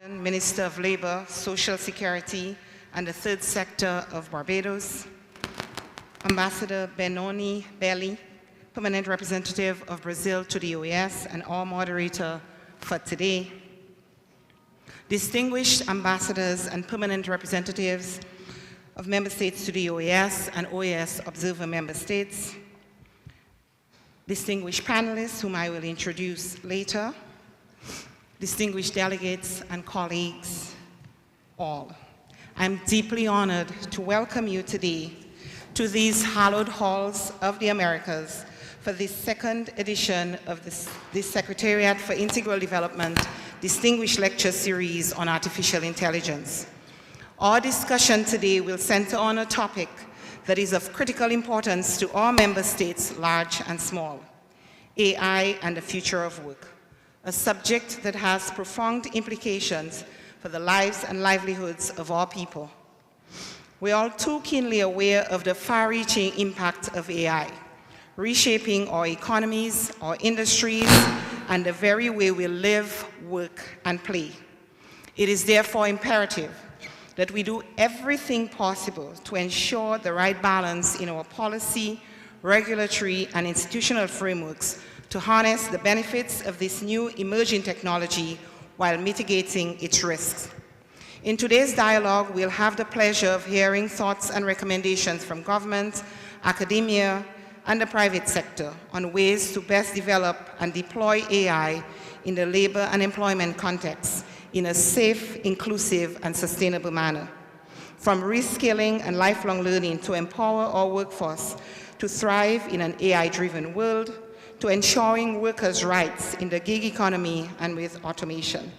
Minister of Labor, Social Security, and the Third Sector of Barbados, Ambassador Benoni Belli, Permanent Representative of Brazil to the OAS and our moderator for today, distinguished ambassadors and permanent representatives of member states to the OAS and OAS observer member states, distinguished panelists whom I will introduce later, distinguished delegates and colleagues, all. I'm deeply honored to welcome you today to these hallowed halls of the Americas for the second edition of the Secretariat for Integral Development Distinguished Lecture Series on Artificial Intelligence. Our discussion today will center on a topic that is of critical importance to our member states, large and small: AI and the future of work, a subject that has profound implications for the lives and livelihoods of our people. We are all too keenly aware of the far-reaching impact of AI, reshaping our economies, our industries, and the very way we live, work, and play. It is therefore imperative that we do everything possible to ensure the right balance in our policy, regulatory, and institutional frameworks to harness the benefits of this new emerging technology while mitigating its risks. In today's dialogue, we'll have the pleasure of hearing thoughts and recommendations from government, academia, and the private sector on ways to best develop and deploy AI in the labor and employment context in a safe, inclusive, and sustainable manner. From reskilling and lifelong learning to empower our workforce to thrive in an AI-driven world, to ensuring workers' rights in the gig economy and with automation.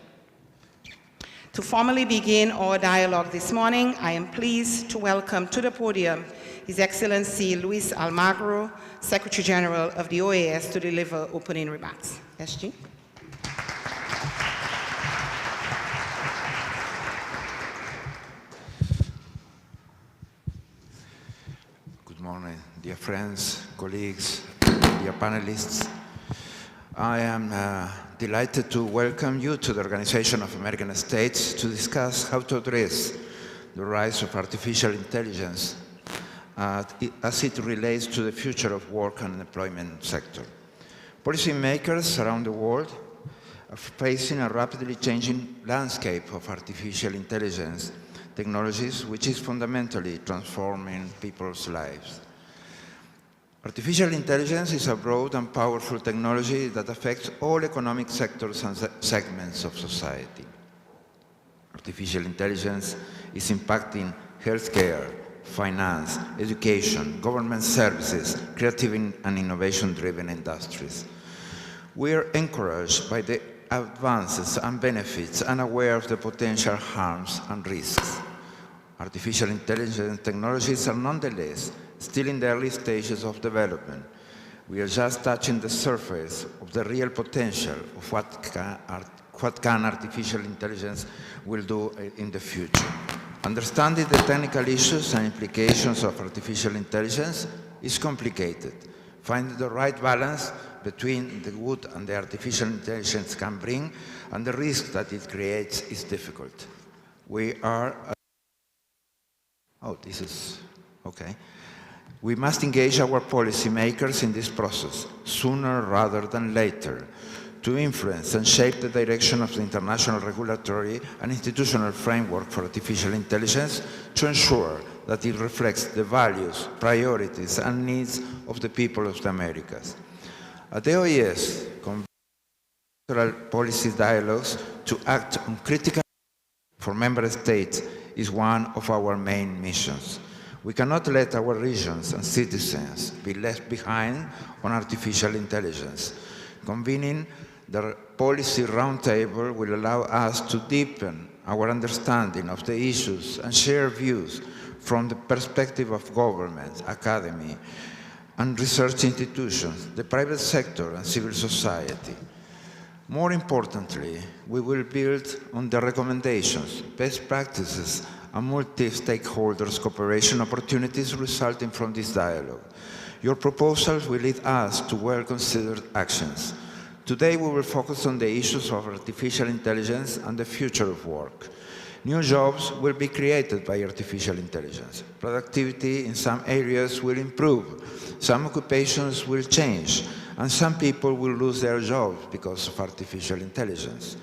To formally begin our dialogue this morning, I am pleased to welcome to the podium His Excellency Luis Almagro, Secretary General of the OAS, to deliver opening remarks. SG. Good morning, dear friends, colleagues, dear panelists. I am delighted to welcome you to the Organization of American States to discuss how to address the rise of artificial intelligence as it relates to the future of work and employment sector. Policymakers around the world are facing a rapidly changing landscape of artificial intelligence technologies, which is fundamentally transforming people's lives. Artificial intelligence is a broad and powerful technology that affects all economic sectors and segments of society. Artificial intelligence is impacting healthcare, finance, education, government services, creative and innovation-driven industries. We are encouraged by the advances and benefits and aware of the potential harms and risks. Artificial intelligence technologies are nonetheless still in the early stages of development. We are just touching the surface of the real potential of what can artificial intelligence will do in the future. Understanding the technical issues and implications of artificial intelligence is complicated. Finding the right balance between the good and the artificial intelligence can bring and the risk that it creates is difficult. We must engage our policymakers in this process sooner rather than later to influence and shape the direction of the international regulatory and institutional framework for artificial intelligence to ensure that it reflects the values, priorities, and needs of the people of the Americas. At the OAS, policy dialogues to act on critical for member states is one of our main missions. We cannot let our regions and citizens be left behind on artificial intelligence. Convening the policy roundtable will allow us to deepen our understanding of the issues and share views from the perspective of government, academy, and research institutions, the private sector, and civil society. More importantly, we will build on the recommendations, best practices, and multi-stakeholders cooperation opportunities resulting from this dialogue. Your proposals will lead us to well-considered actions. Today we will focus on the issues of artificial intelligence and the future of work. New jobs will be created by artificial intelligence. Productivity in some areas will improve, some occupations will change, and some people will lose their jobs because of artificial intelligence.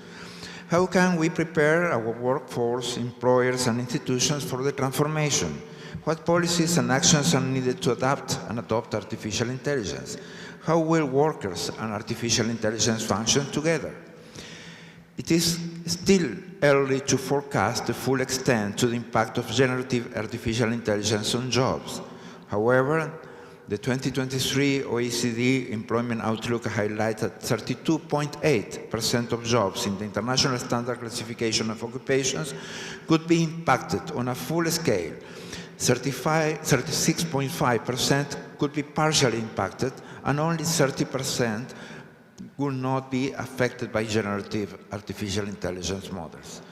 How can we prepare our workforce, employers, and institutions for the transformation? What policies and actions are needed to adapt and adopt artificial intelligence? How will workers and artificial intelligence function together? It is still early to forecast the full extent to the impact of generative artificial intelligence on jobs. However, the 2023 OECD Employment Outlook highlighted 32.8% of jobs in the International Standard Classification of Occupations could be impacted on a full scale. 36.5% could be partially impacted, and only 30% will not be affected by generative artificial intelligence models.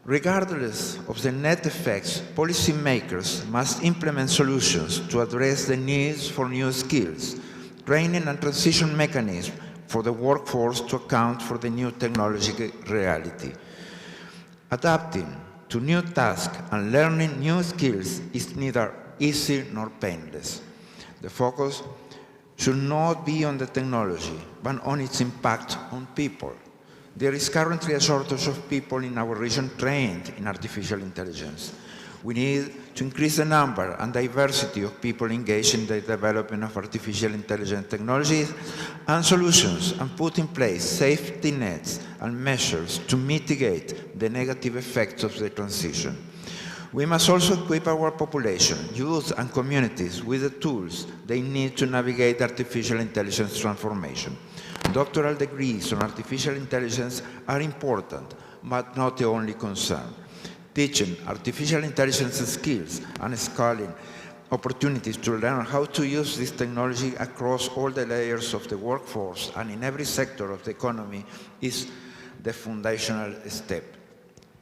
Regardless of the net effects, policymakers must implement solutions to address the needs for new skills, training and transition mechanisms for the workforce to account for the new technological reality. Adapting to new tasks and learning new skills is neither easy nor painless. The focus should not be on the technology, but on its impact on people. There is currently a shortage of people in our region trained in artificial intelligence. We need to increase the number and diversity of people engaged in the development of artificial intelligence technologies and solutions, and put in place safety nets and measures to mitigate the negative effects of the transition. We must also equip our population, youth and communities with the tools they need to navigate artificial intelligence transformation. Doctoral degrees on artificial intelligence are important, but not the only concern. Teaching artificial intelligence skills and scaling opportunities to learn how to use this technology across all the layers of the workforce and in every sector of the economy is the foundational step.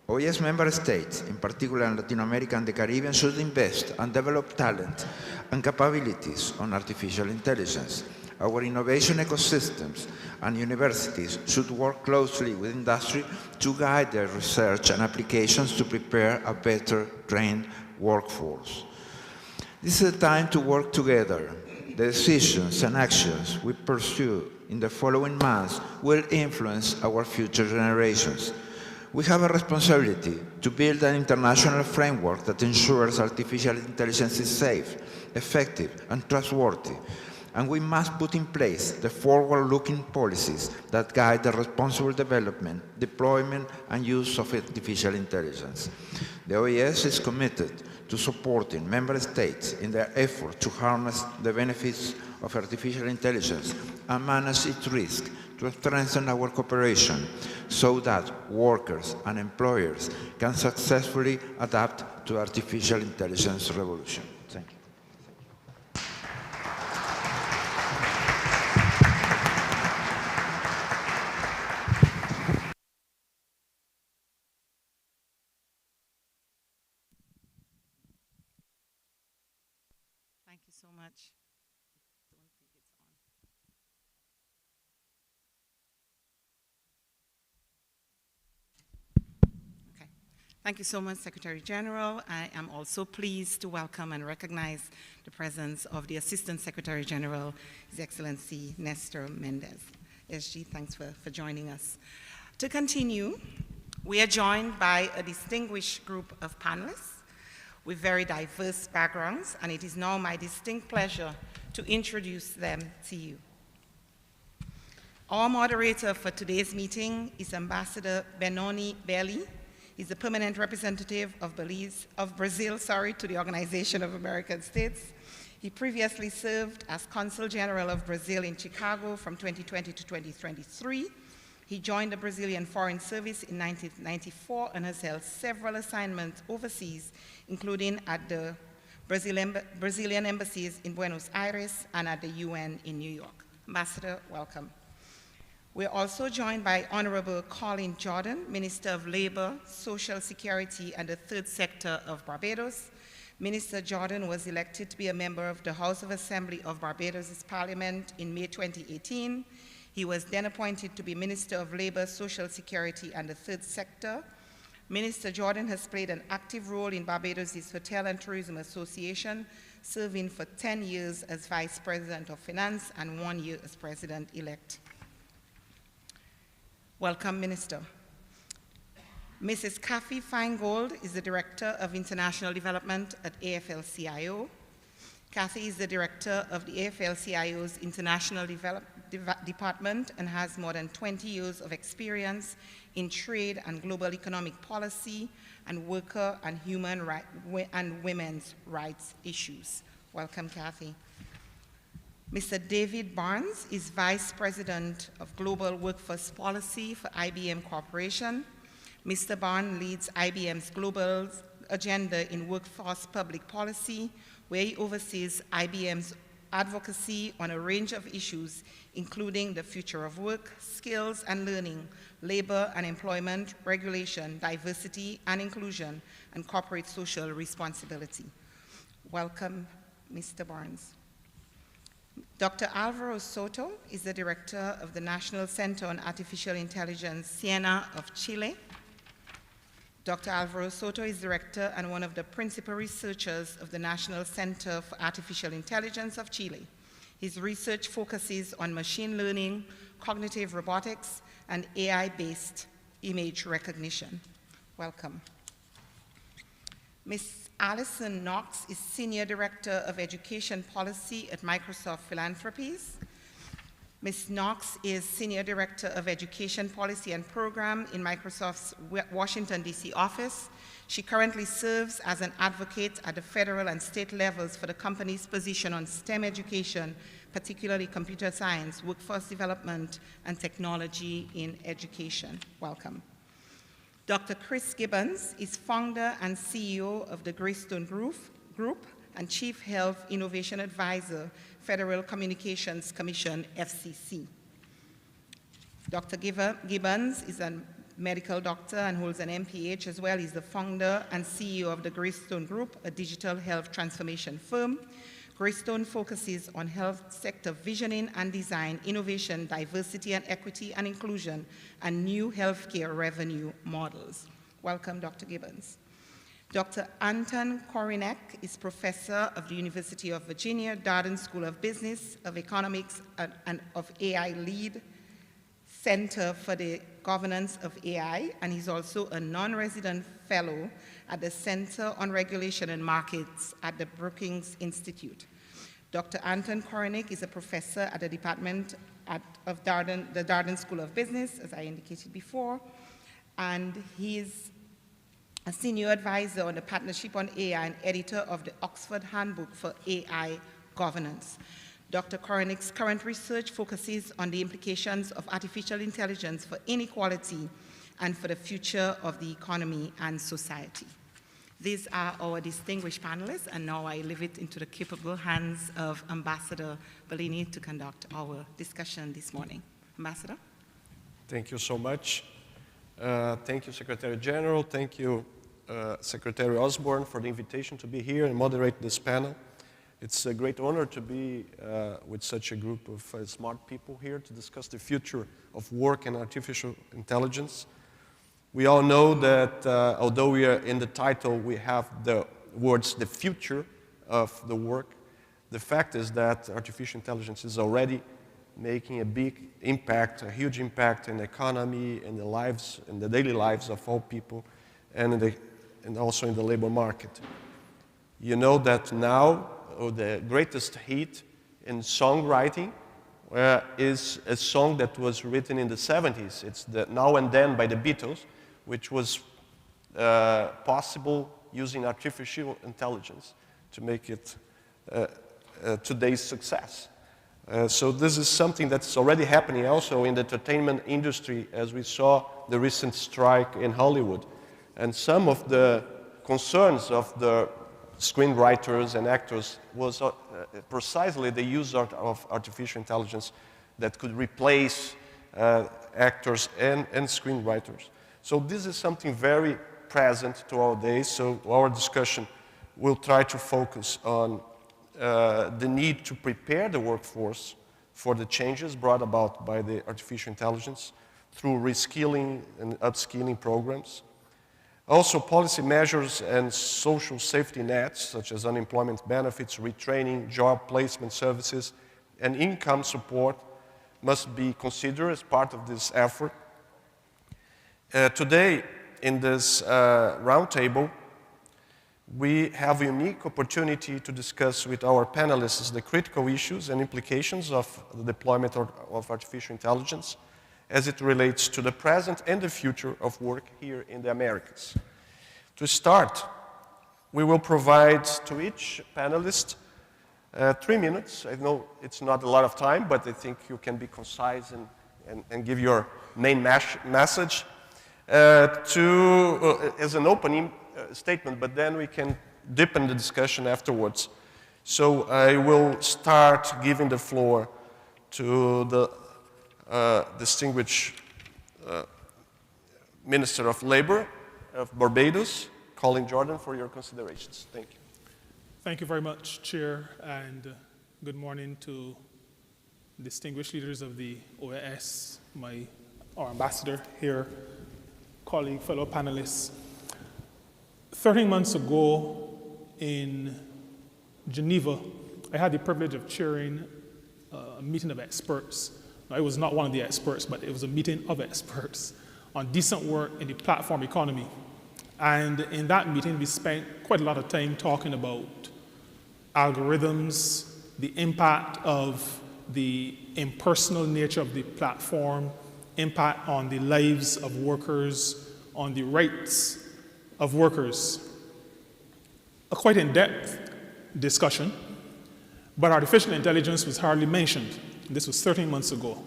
OES member states, in particular in Latin America and the Caribbean, should invest and develop talent and capabilities on artificial intelligence. Our innovation ecosystems and universities should work closely with industry to guide their research and applications to prepare a better trained workforce. This is a time to work together. The decisions and actions we pursue in the following months will influence our future generations. We have a responsibility to build an international framework that ensures artificial intelligence is safe, effective, and trustworthy. And we must put in place the forward-looking policies that guide the responsible development, deployment, and use of artificial intelligence. The OES is committed to supporting member states in their effort to harness the benefits of artificial intelligence and manage its risk, to strengthen our cooperation so that workers and employers can successfully adapt to artificial intelligence revolution. Thank you. Thank you so much. Don't think it's on. Okay. Thank you so much, Secretary General. I am also pleased to welcome and recognize the presence of the Assistant Secretary General, His Excellency Nestor Mendez. SG, thanks for joining us. To continue, we are joined by a distinguished group of panelists with very diverse backgrounds, and it is now my distinct pleasure to introduce them to you. Our moderator for today's meeting is Ambassador Benoni Belli. He's the permanent representative of Brazil to the Organization of American States. He previously served as Consul General of Brazil in Chicago from 2020 to 2023. He joined the Brazilian Foreign Service in 1994 and has held several assignments overseas, including at the Brazilian embassies in Buenos Aires and at the UN in New York. Ambassador, welcome. We're also joined by Honorable Colin Jordan, Minister of Labor, Social Security, and the Third Sector of Barbados. Minister Jordan was elected to be a member of the House of Assembly of Barbados' Parliament in May 2018. He was then appointed to be Minister of Labor, Social Security, and the Third Sector. Minister Jordan has played an active role in Barbados' Hotel and Tourism Association, serving for 10 years as Vice President of Finance and 1 year as President-elect. Welcome, Minister. Mrs. Kathy Feingold is the Director of International Development at AFL-CIO. Kathy is the Director of the AFL-CIO's International Department and has more than 20 years of experience in trade and global economic policy and worker and human rights and women's rights issues. Welcome, Kathy. Mr. David Barnes is Vice President of Global Workforce Policy for IBM Corporation. Mr. Barnes leads IBM's global agenda in workforce public policy, where he oversees IBM's advocacy on a range of issues, including the future of work, skills and learning, labor and employment, regulation, diversity and inclusion, and corporate social responsibility. Welcome, Mr. Barnes. Dr. Alvaro Soto is the Director of the National Center on Artificial Intelligence, Siena of Chile. Dr. Alvaro Soto is Director and one of the principal researchers of the National Center for Artificial Intelligence of Chile. His research focuses on machine learning, cognitive robotics, and AI-based image recognition. Welcome. Ms. Alison Knox is Senior Director of Education Policy at Microsoft Philanthropies. Ms. Knox is Senior Director of Education Policy and Program in Microsoft's Washington, D.C. office. She currently serves as an advocate at the federal and state levels for the company's position on STEM education, particularly computer science, workforce development, and technology in education. Welcome. Dr. Chris Gibbons is founder and CEO of the Greystone Group and Chief Health Innovation Advisor, Federal Communications Commission, FCC. Dr. Gibbons is a medical doctor and holds an MPH as well. He's the founder and CEO of the Greystone Group, a digital health transformation firm. Greystone focuses on health sector visioning and design, innovation, diversity and equity and inclusion, and new healthcare revenue models. Welcome, Dr. Gibbons. Dr. Anton Korinek is professor of the University of Virginia, Darden School of Business, of Economics, and of AI Lead Center for the Governance of AI, and he's also a non-resident fellow at the Center on Regulation and Markets at the Brookings Institute. Dr. Anton Korinek is a professor at the Department of the Darden School of Business, as I indicated before, and he's a senior advisor on the Partnership on AI and editor of the Oxford Handbook for AI Governance. Dr. Korenek's current research focuses on the implications of artificial intelligence for inequality and for the future of the economy and society. These are our distinguished panelists, and now I leave it into the capable hands of Ambassador Bellini to conduct our discussion this morning. Ambassador? Thank you so much. Thank you, Secretary General. Thank you, Secretary Osborne, for the invitation to be here and moderate this panel. It's a great honor to be with such a group of smart people here to discuss the future of work and artificial intelligence. We all know that although we are in the title, we have the words "the future of the work." The fact is that artificial intelligence is already making a big impact, a huge impact in the economy, in the lives, in the daily lives of all people, and also in the labor market. You know that now the greatest hit in songwriting is a song that was written in the 70s. It's the Now and Then by the Beatles, which was possible using artificial intelligence to make it today's success. So this is something that's already happening also in the entertainment industry, as we saw the recent strike in Hollywood. And some of the concerns of the screenwriters and actors was precisely the use of artificial intelligence that could replace actors and screenwriters. So this is something very present to our days, so our discussion will try to focus on the need to prepare the workforce for the changes brought about by the artificial intelligence through reskilling and upskilling programs. Also, policy measures and social safety nets, such as unemployment benefits, retraining, job placement services, and income support must be considered as part of this effort. Today, in this roundtable, we have a unique opportunity to discuss with our panelists the critical issues and implications of the deployment of artificial intelligence as it relates to the present and the future of work here in the Americas. To start, we will provide to each panelist 3 minutes. I know it's not a lot of time, but I think you can be concise and give your main message as an opening statement, but then we can deepen the discussion afterwards. So I will start giving the floor to the distinguished Minister of Labor of Barbados, Colin Jordan, for your considerations. Thank you. Thank you very much, Chair, and good morning to distinguished leaders of the OAS, our ambassador here, colleague, fellow panelists. 13 months ago in Geneva, I had the privilege of chairing a meeting of experts. I was not one of the experts, but it was a meeting of experts on decent work in the platform economy. And in that meeting, we spent quite a lot of time talking about algorithms, the impact of the impersonal nature of the platform, impact on the lives of workers, on the rights of workers. A quite in-depth discussion, but artificial intelligence was hardly mentioned. This was 13 months ago.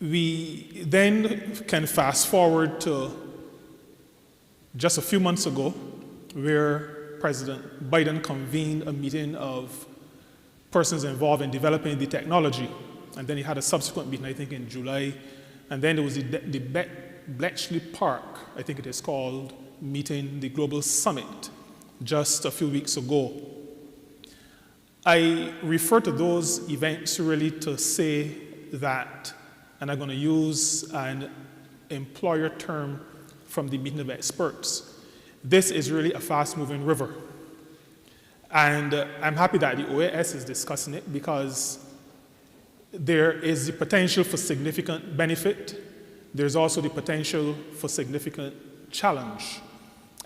We then can fast forward to just a few months ago, where President Biden convened a meeting of persons involved in developing the technology. And then he had a subsequent meeting, I think in July. And then there was the Bletchley Park, I think it is called, meeting, the Global Summit, just a few weeks ago. I refer to those events really to say that, and I'm going to use an employer term from the meeting of experts, this is really a fast-moving river. And I'm happy that the OAS is discussing it because there is the potential for significant benefit. There's also the potential for significant challenge.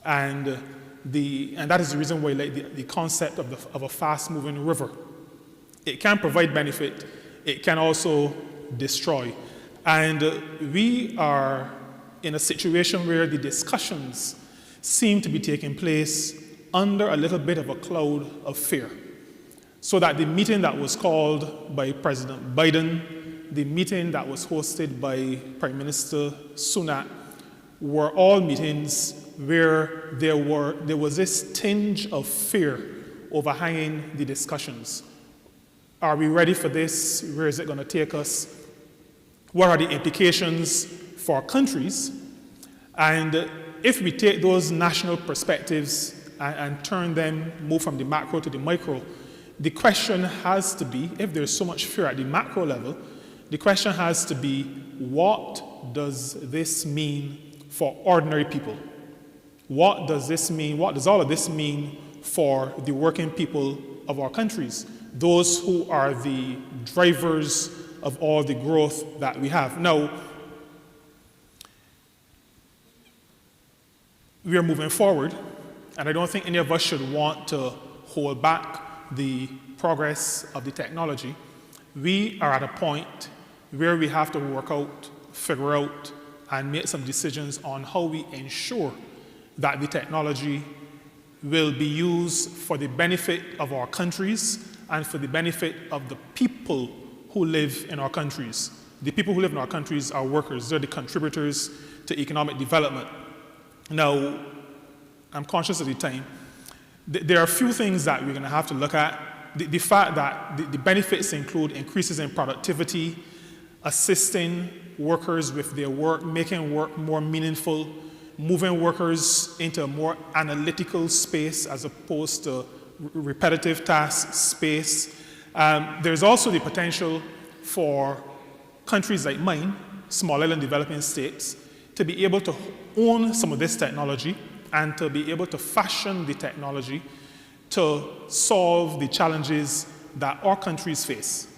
And that is the reason why I like the concept of a fast-moving river. It can provide benefit. It can also destroy. And we are in a situation where the discussions seem to be taking place under a little bit of a cloud of fear. So that the meeting that was called by President Biden, the meeting that was hosted by Prime Minister Sunak, were all meetings where there was this tinge of fear overhanging the discussions. Are we ready for this? Where is it going to take us? What are the implications for countries? And if we take those national perspectives and turn them, move from the macro to the micro, the question has to be, if there's so much fear at the macro level, the question has to be, what does this mean for ordinary people? What does this mean? What does all of this mean for the working people of our countries, those who are the drivers of all the growth that we have? Now, we are moving forward, and I don't think any of us should want to hold back the progress of the technology. We are at a point where we have to work out, figure out, and make some decisions on how we ensure that the technology will be used for the benefit of our countries and for the benefit of the people who live in our countries. The people who live in our countries are workers. They're the contributors to economic development. Now, I'm conscious of the time. There are a few things that we're going to have to look at. The fact that the benefits include increases in productivity, assisting workers with their work, making work more meaningful, moving workers into a more analytical space as opposed to repetitive task space, There's also the potential for countries like mine, smaller and developing states, to be able to own some of this technology and to be able to fashion the technology to solve the challenges that our countries face.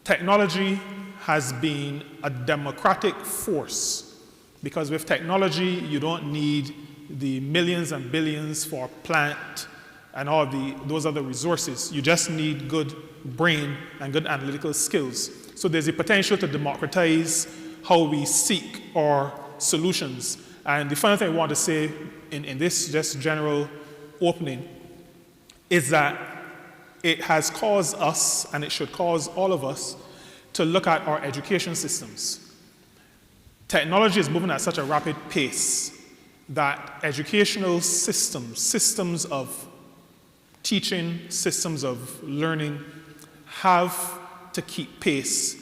Technology has been a democratic force because with technology, you don't need the millions and billions for plant and all those other resources. You just need good brain and good analytical skills. So there's a potential to democratize how we seek our solutions. And the final thing I want to say in this just general opening is that it has caused us, and it should cause all of us, to look at our education systems. Technology is moving at such a rapid pace that educational systems of teaching, systems of learning, have to keep pace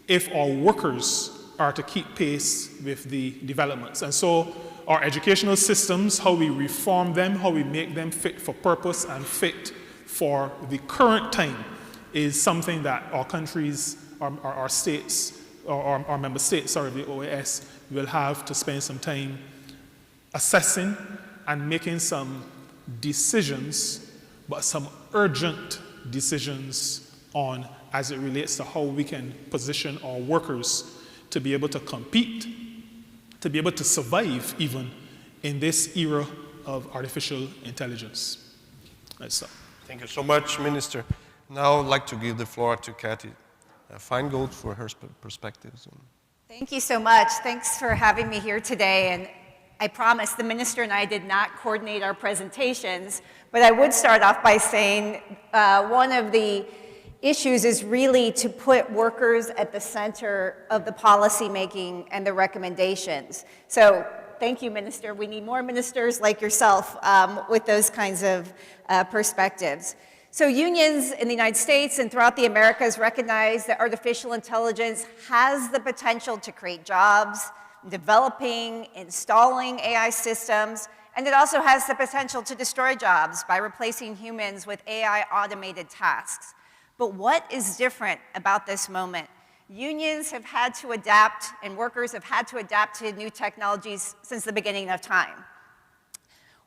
if our workers are to keep pace with the developments. And so our educational systems, how we reform them, how we make them fit for purpose and fit for the current time, is something that our countries, our states, or our member states, of the OAS, will have to spend some time assessing and making some decisions, but some urgent decisions on as it relates to how we can position our workers to be able to compete, to be able to survive even in this era of artificial intelligence. Let's stop. Thank you so much, Minister. Now I'd like to give the floor to Kathy Feingold for her perspectives. Thank you so much. Thanks for having me here today. And I promise the Minister and I did not coordinate our presentations, but I would start off by saying one of the issues is really to put workers at the center of the policy making and the recommendations. So thank you, Minister. We need more ministers like yourself with those kinds of perspectives. So unions in the United States and throughout the Americas recognize that artificial intelligence has the potential to create jobs, developing, installing AI systems, and it also has the potential to destroy jobs by replacing humans with AI automated tasks. But what is different about this moment? Unions have had to adapt and workers have had to adapt to new technologies since the beginning of time.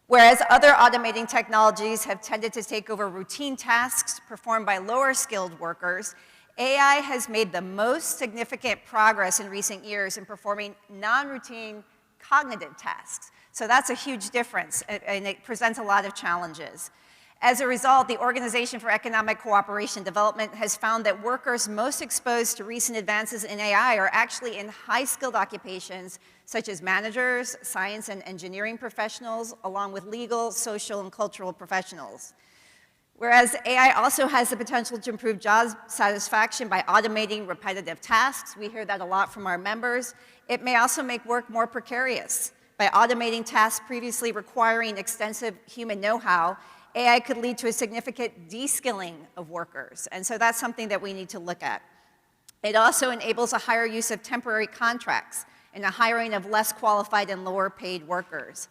Whereas other automating technologies have tended to take over routine tasks performed by lower skilled workers, AI has made the most significant progress in recent years in performing non-routine cognitive tasks. So that's a huge difference, and it presents a lot of challenges. As a result, the Organization for Economic Cooperation and Development has found that workers most exposed to recent advances in AI are actually in high-skilled occupations such as managers, science and engineering professionals, along with legal, social, and cultural professionals. Whereas AI also has the potential to improve job satisfaction by automating repetitive tasks, we hear that a lot from our members, it may also make work more precarious. By automating tasks previously requiring extensive human know-how, AI could lead to a significant de-skilling of workers, and so that's something that we need to look at. It also enables a higher use of temporary contracts and a hiring of less qualified and lower paid workers.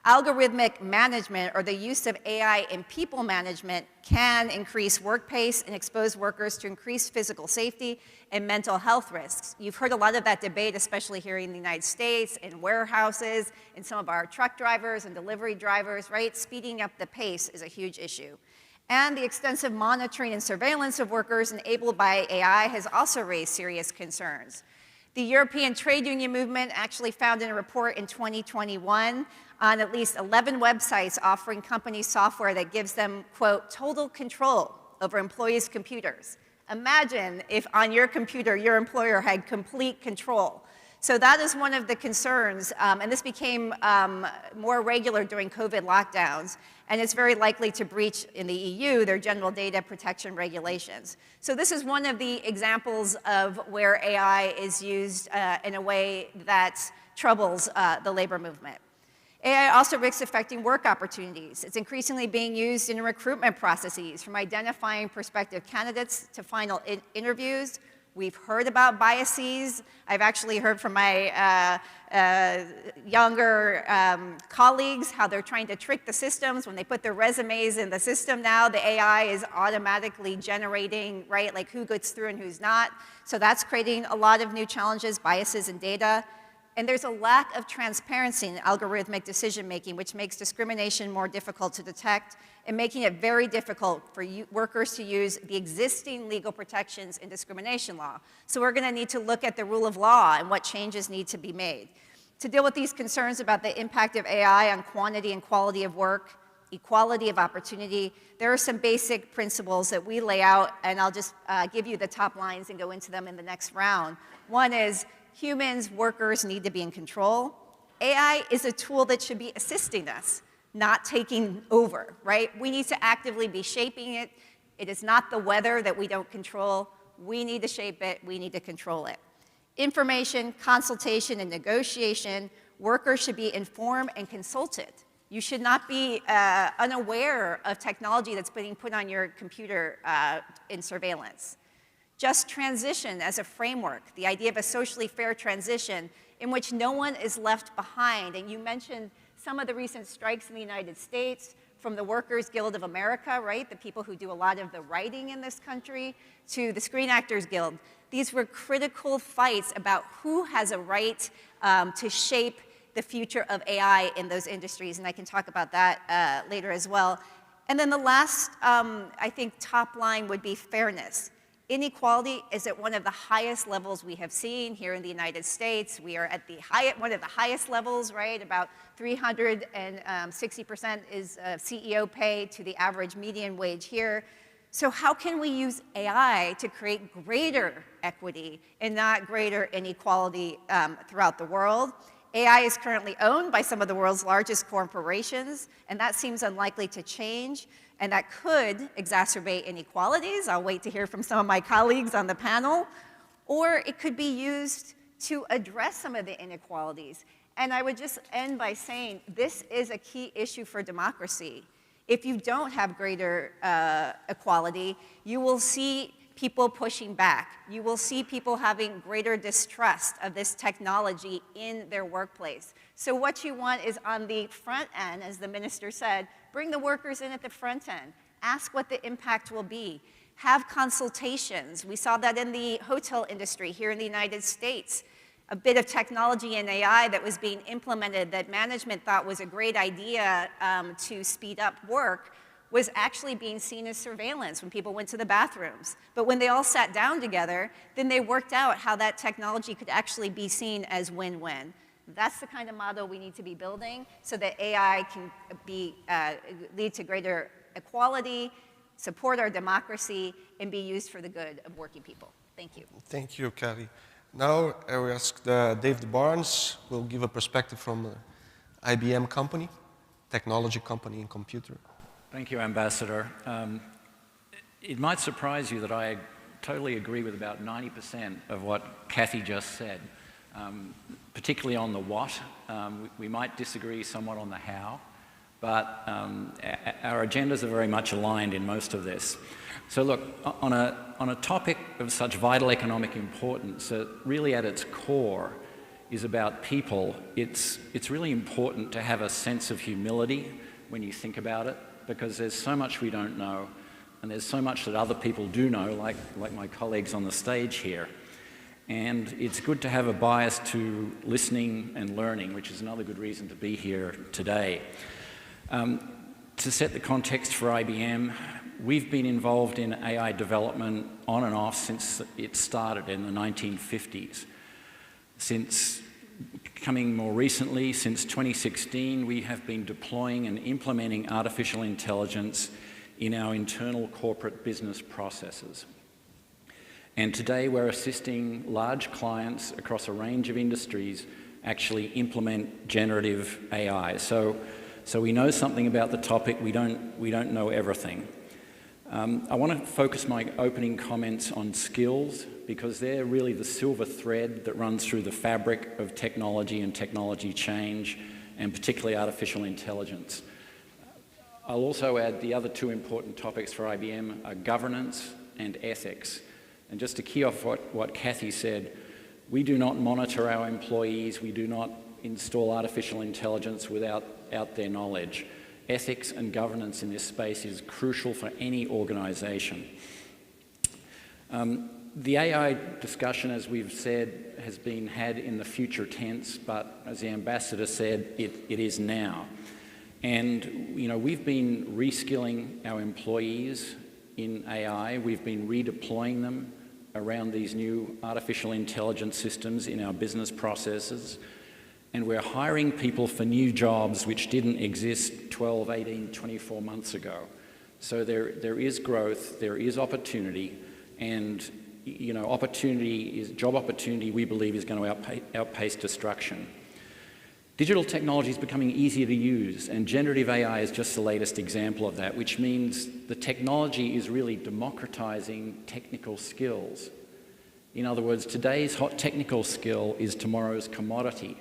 Algorithmic management, or the use of AI in people management, can increase work pace and expose workers to increased physical safety and mental health risks. You've heard a lot of that debate, especially here in the United States, in warehouses, in some of our truck drivers and delivery drivers, right? Speeding up the pace is a huge issue. And the extensive monitoring and surveillance of workers enabled by AI has also raised serious concerns. The European trade union movement actually found in a report in 2021 on at least 11 websites offering companies software that gives them, quote, total control over employees' computers. Imagine if on your computer your employer had complete control. So that is one of the concerns, and this became more regular during COVID lockdowns, and it's very likely to breach in the EU their general data protection regulations. So this is one of the examples of where AI is used in a way that troubles the labor movement. AI also risks affecting work opportunities. It's increasingly being used in recruitment processes, from identifying prospective candidates to final interviews, We've heard about biases. I've actually heard from my younger colleagues how they're trying to trick the systems. When they put their resumes in the system now, the AI is automatically generating, right, like who gets through and who's not. So that's creating a lot of new challenges, biases in data. And there's a lack of transparency in algorithmic decision-making, which makes discrimination more difficult to detect and making it very difficult for workers to use the existing legal protections in discrimination law. So we're going to need to look at the rule of law and what changes need to be made. To deal with these concerns about the impact of AI on quantity and quality of work, equality of opportunity, there are some basic principles that we lay out, and I'll just give you the top lines and go into them in the next round. One is, humans, workers need to be in control. AI is a tool that should be assisting us, not taking over, right? We need to actively be shaping it. It is not the weather that we don't control. We need to shape it. We need to control it. Information, consultation, and negotiation, workers should be informed and consulted. You should not be unaware of technology that's being put on your computer in surveillance. Just transition as a framework, the idea of a socially fair transition in which no one is left behind. And you mentioned some of the recent strikes in the United States, from the Workers Guild of America, right, the people who do a lot of the writing in this country, to the Screen Actors Guild. These were critical fights about who has a right to shape the future of AI in those industries, and I can talk about that later as well. And then the last, I think, top line would be fairness. Inequality is at one of the highest levels we have seen here in the United States. We are at one of the highest levels, right? About 360% is CEO pay to the average median wage here. So how can we use AI to create greater equity and not greater inequality throughout the world? AI is currently owned by some of the world's largest corporations, and that seems unlikely to change. And that could exacerbate inequalities. I'll wait to hear from some of my colleagues on the panel. Or it could be used to address some of the inequalities. And I would just end by saying this is a key issue for democracy. If you don't have greater equality, you will see people pushing back. You will see people having greater distrust of this technology in their workplace. So what you want is on the front end, as the minister said, bring the workers in at the front end. Ask what the impact will be. Have consultations. We saw that in the hotel industry here in the United States. A bit of technology and AI that was being implemented that management thought was a great idea to speed up work was actually being seen as surveillance when people went to the bathrooms. But when they all sat down together, then they worked out how that technology could actually be seen as win-win. That's the kind of model we need to be building so that AI can lead to greater equality, support our democracy, and be used for the good of working people. Thank you. Thank you, Kelly. Now I will ask David Barnes, who will give a perspective from IBM company, technology company in computer. Thank you, Ambassador. It might surprise you that I totally agree with about 90% of what Kathy just said, particularly on the what. We might disagree somewhat on the how, but our agendas are very much aligned in most of this. So look, on a topic of such vital economic importance, really at its core is about people, it's really important to have a sense of humility when you think about it, because there's so much we don't know, and there's so much that other people do know, like my colleagues on the stage here. And it's good to have a bias to listening and learning, which is another good reason to be here today. To set the context for IBM, we've been involved in AI development on and off since it started in the 1950s. Since coming more recently, since 2016, we have been deploying and implementing artificial intelligence in our internal corporate business processes. And today we're assisting large clients across a range of industries actually implement generative AI. So we know something about the topic, we don't know everything. I want to focus my opening comments on skills, because they're really the silver thread that runs through the fabric of technology and technology change, and particularly artificial intelligence. I'll also add the other two important topics for IBM are governance and ethics. And just to key off what Kathy said, we do not monitor our employees, we do not install artificial intelligence without their knowledge. Ethics and governance in this space is crucial for any organisation. The AI discussion, as we've said, has been had in the future tense, but as the Ambassador said, it is now. And we've been reskilling our employees in AI, we've been redeploying them around these new artificial intelligence systems in our business processes, and we're hiring people for new jobs which didn't exist 12, 18, 24 months ago. So there is growth, there is opportunity, and job opportunity, we believe, is going to outpace destruction. Digital technology is becoming easier to use, and generative AI is just the latest example of that, which means the technology is really democratizing technical skills. In other words, today's hot technical skill is tomorrow's commodity.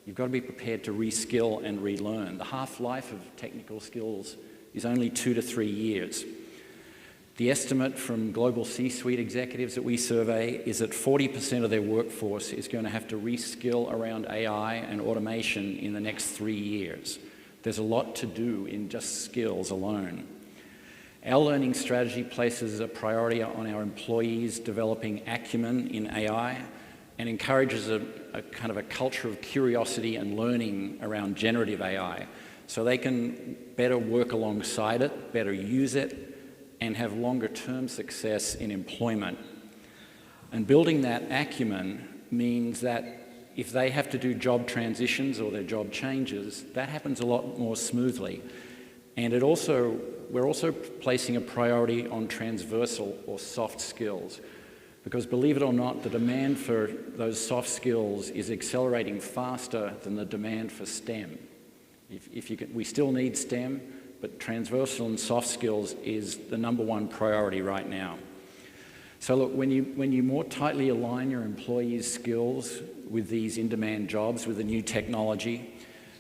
You've got to be prepared to reskill and relearn. The half-life of technical skills is only 2 to 3 years. The estimate from global C-suite executives that we survey is that 40% of their workforce is going to have to reskill around AI and automation in the next 3 years. There's a lot to do in just skills alone. Our learning strategy places a priority on our employees developing acumen in AI and encourages a kind of a culture of curiosity and learning around generative AI so they can better work alongside it, better use it, and have longer-term success in employment. And building that acumen means that if they have to do job transitions or their job changes, that happens a lot more smoothly. And we're also placing a priority on transversal or soft skills, because believe it or not, the demand for those soft skills is accelerating faster than the demand for STEM. We still need STEM, but transversal and soft skills is the #1 priority right now. So look, when you more tightly align your employees' skills with these in-demand jobs, with the new technology,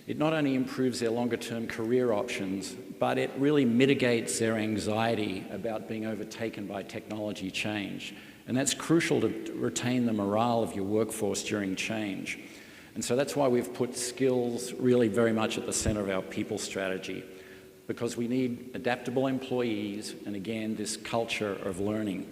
it not only improves their longer-term career options, but it really mitigates their anxiety about being overtaken by technology change. And that's crucial to retain the morale of your workforce during change. And so that's why we've put skills really very much at the center of our people strategy, because we need adaptable employees and, again, this culture of learning.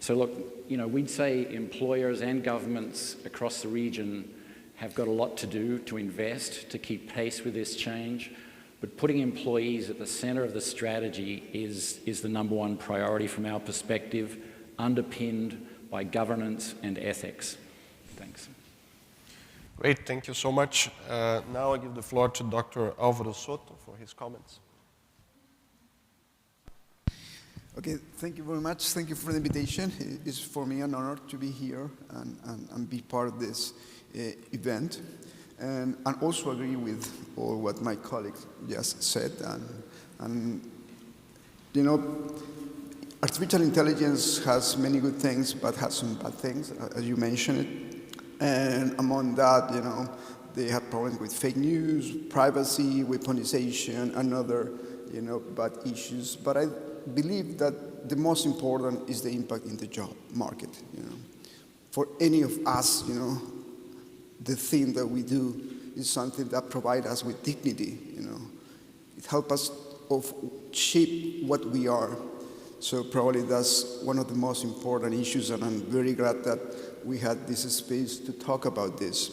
So look, we'd say employers and governments across the region have got a lot to do to invest to keep pace with this change, but putting employees at the center of the strategy is the #1 priority from our perspective, underpinned by governance and ethics. Thanks. Great, thank you so much. Now I give the floor to Dr. Álvaro Soto for his comments. Okay, thank you very much. Thank you for the invitation. It's for me an honor to be here and be part of this event. And also agree with all what my colleagues just said. And artificial intelligence has many good things, but has some bad things, as you mentioned it. And among that, they have problems with fake news, privacy, weaponization, and other, bad issues. But I believe that the most important is the impact in the job market. For any of us, the thing that we do is something that provides us with dignity. It helps us shape what we are. So probably that's one of the most important issues, and I'm very glad that we had this space to talk about this.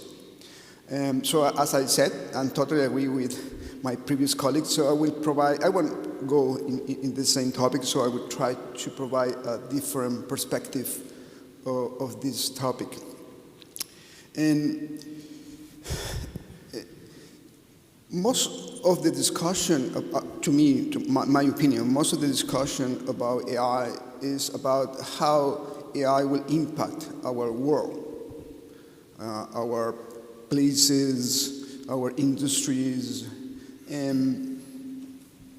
So as I said, and totally agree with my previous colleagues, so I won't go in the same topic, so I will try to provide a different perspective of this topic. And most of the discussion, to my opinion, most of the discussion about AI is about how AI will impact our world, our places, our industries, and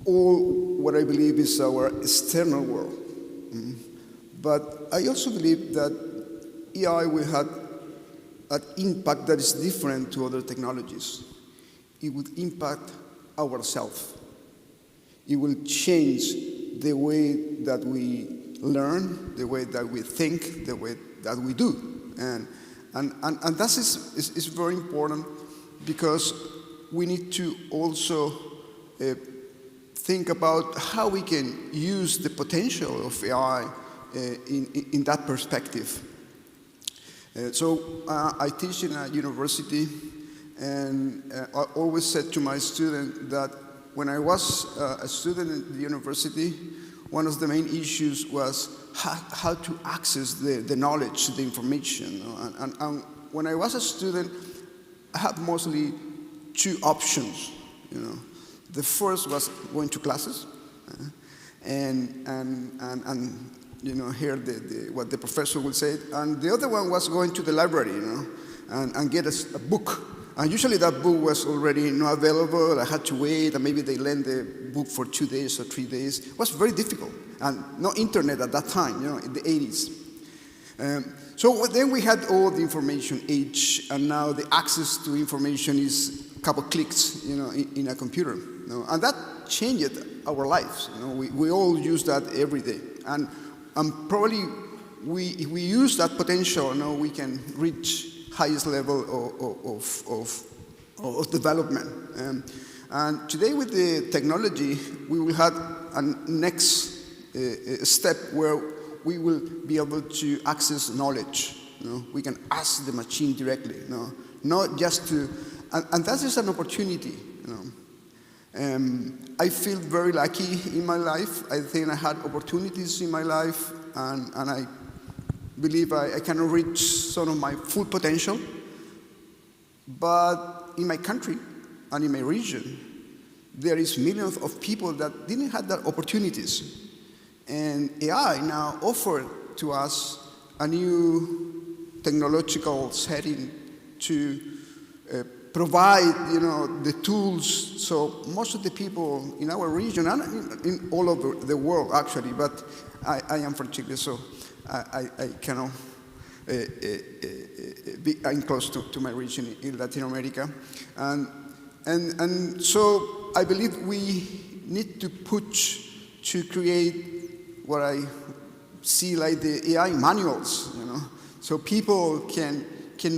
all what I believe is our external world. But I also believe that AI will have an impact that is different to other technologies. It would impact ourselves. It will change the way that we learn, the way that we think, the way that we do. And that is very important, because we need to also think about how we can use the potential of AI in that perspective. So I teach in a university, and I always said to my students that when I was a student at the university, one of the main issues was how to access the knowledge, the information. And when I was a student, I had mostly two options. The first was going to classes, and hear what the professor will say, and the other one was going to the library, and get a book. And usually that book was already available. I had to wait, and maybe they lent the book for 2 days or 3 days. It was very difficult, and no internet at that time, in the 80s. So then we had all the information age, and now the access to information is a couple clicks, in a computer. And that changed our lives. We all use that every day, and probably if we use that potential, we can reach highest level of development. And today with the technology, we will have a next step where we will be able to access knowledge. We can ask the machine directly, not just to, and that is an opportunity. I feel very lucky in my life. I think I had opportunities in my life, and I believe I can reach some of my full potential. But in my country and in my region, there is millions of people that didn't have that opportunities. And AI now offers to us a new technological setting to provide, the tools. So most of the people in our region, and in all over the world actually, but I am from Chile, so I cannot I'm close to my region in Latin America. And so I believe we need to push to create what I see like the AI manuals, so people can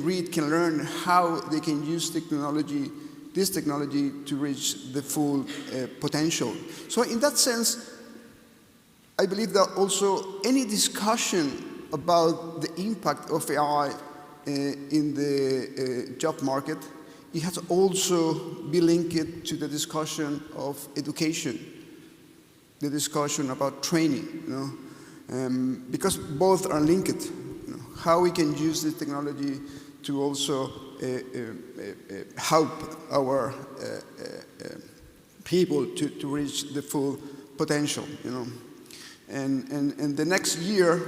read, can learn how they can use this technology to reach the full potential. So in that sense, I believe that also any discussion about the impact of AI in the job market, it has also been linked to the discussion of education, the discussion about training, because both are linked. How we can use this technology to also help our people to reach the full potential, And the next year,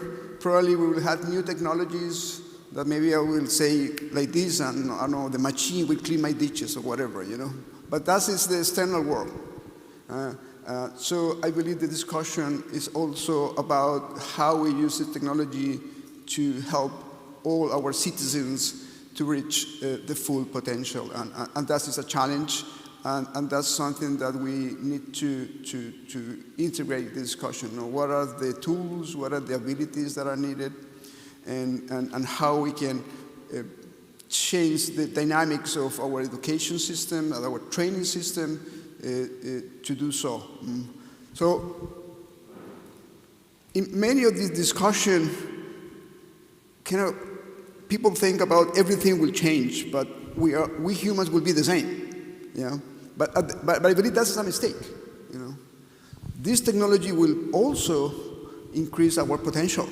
probably we will have new technologies that maybe I will say like this, and I don't know, the machine will clean my ditches or whatever, But that is the external world. So I believe the discussion is also about how we use the technology to help all our citizens to reach the full potential. And that is a challenge. And that's something that we need to integrate the discussion. What are the tools, what are the abilities that are needed, and how we can change the dynamics of our education system and our training system to do so. So in many of these discussions, people think about everything will change, but we humans will be the same. But I believe that's a mistake. This technology will also increase our potential.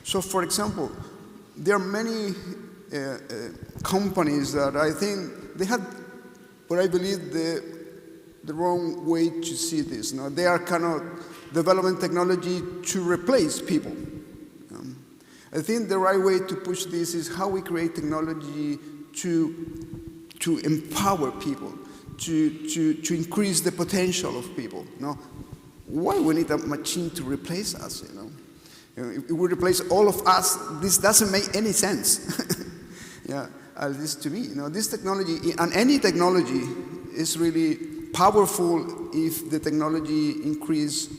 So, for example, there are many companies that I think they had what I believe the wrong way to see this. They are kind of developing technology to replace people. I think the right way to push this is how we create technology to empower people, to increase the potential of people. Why we need a machine to replace us? If we replace all of us, this doesn't make any sense. At least to me. This technology, and any technology, is really powerful if the technology increase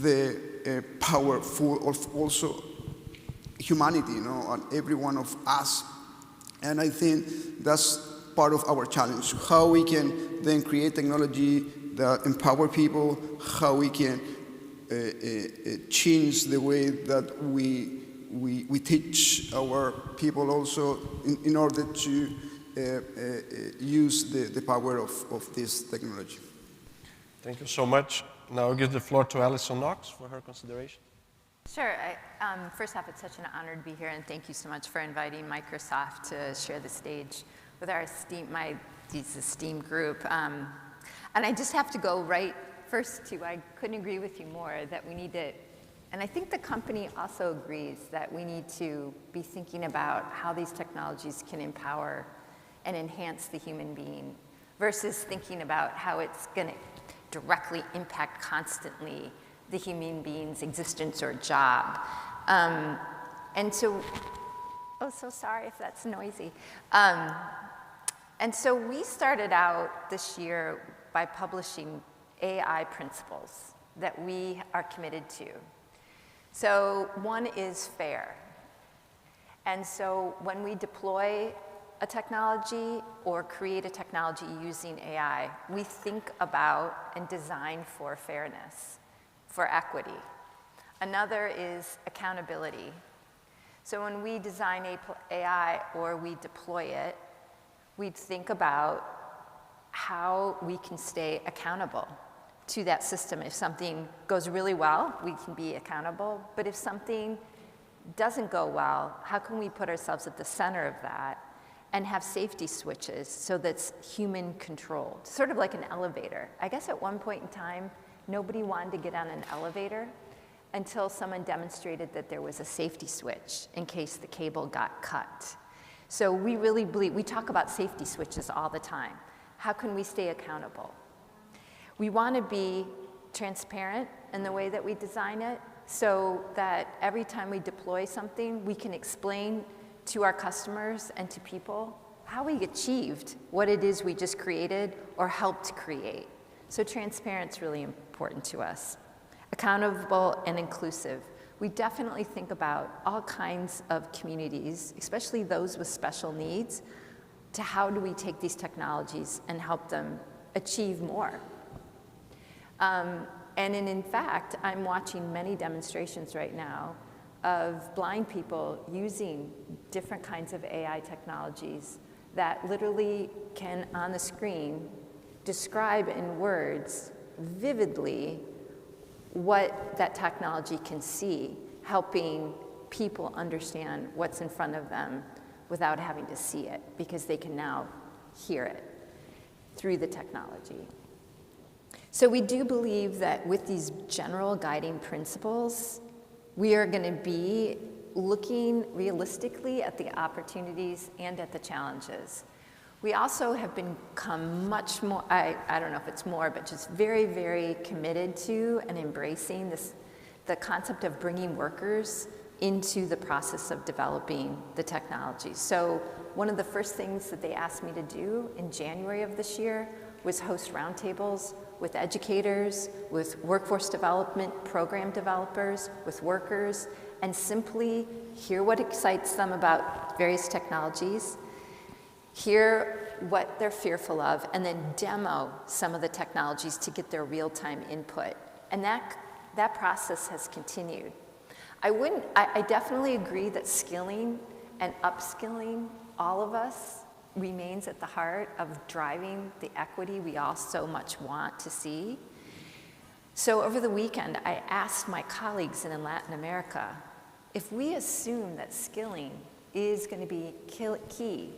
the powerful of also humanity, you know, on every one of us. And I think that's part of our challenge, how we can then create technology that empower people, how we can change the way that we teach our people also in order to use the power of this technology. Thank you so much. Now I'll give the floor to Alison Knox for her consideration. Sure. First off, it's such an honor to be here, and thank you so much for inviting Microsoft to share the stage with our esteemed group. And I just have to go right first to, I couldn't agree with you more, that we need to, and I think the company also agrees that we need to be thinking about how these technologies can empower and enhance the human being versus thinking about how it's going to directly impact constantly the human being's existence or job. And so, oh, so sorry if that's noisy. And so we started out this year by publishing AI principles that we are committed to. So one is fair. And so when we deploy a technology or create a technology using AI, we think about and design for fairness, for equity. Another is accountability. So when we design AI or we deploy it, we think about how we can stay accountable to that system. If something goes really well, we can be accountable. But if something doesn't go well, how can we put ourselves at the center of that and have safety switches so that's human controlled, sort of like an elevator. I guess at one point in time, nobody wanted to get on an elevator until someone demonstrated that there was a safety switch in case the cable got cut. So we really believe, we talk about safety switches all the time. How can we stay accountable? We want to be transparent in the way that we design it so that every time we deploy something, we can explain to our customers and to people how we achieved what it is we just created or helped create. So transparency is really important to us. Accountable and inclusive. We definitely think about all kinds of communities, especially those with special needs, to how do we take these technologies and help them achieve more. And in fact, I'm watching many demonstrations right now of blind people using different kinds of AI technologies that literally can, on the screen, describe in words vividly what that technology can see, helping people understand what's in front of them without having to see it, because they can now hear it through the technology. So we do believe that with these general guiding principles, we are going to be looking realistically at the opportunities and at the challenges. We also have become much more, I don't know if it's more, but just very, very committed to and embracing the concept of bringing workers into the process of developing the technology. So one of the first things that they asked me to do in January of this year was host roundtables with educators, with workforce development program developers, with workers, and simply hear what excites them about various technologies, hear what they're fearful of, and then demo some of the technologies to get their real-time input. And that process has continued. I definitely agree that skilling and upskilling all of us remains at the heart of driving the equity we all so much want to see. So over the weekend, I asked my colleagues in Latin America, if we assume that skilling is going to be key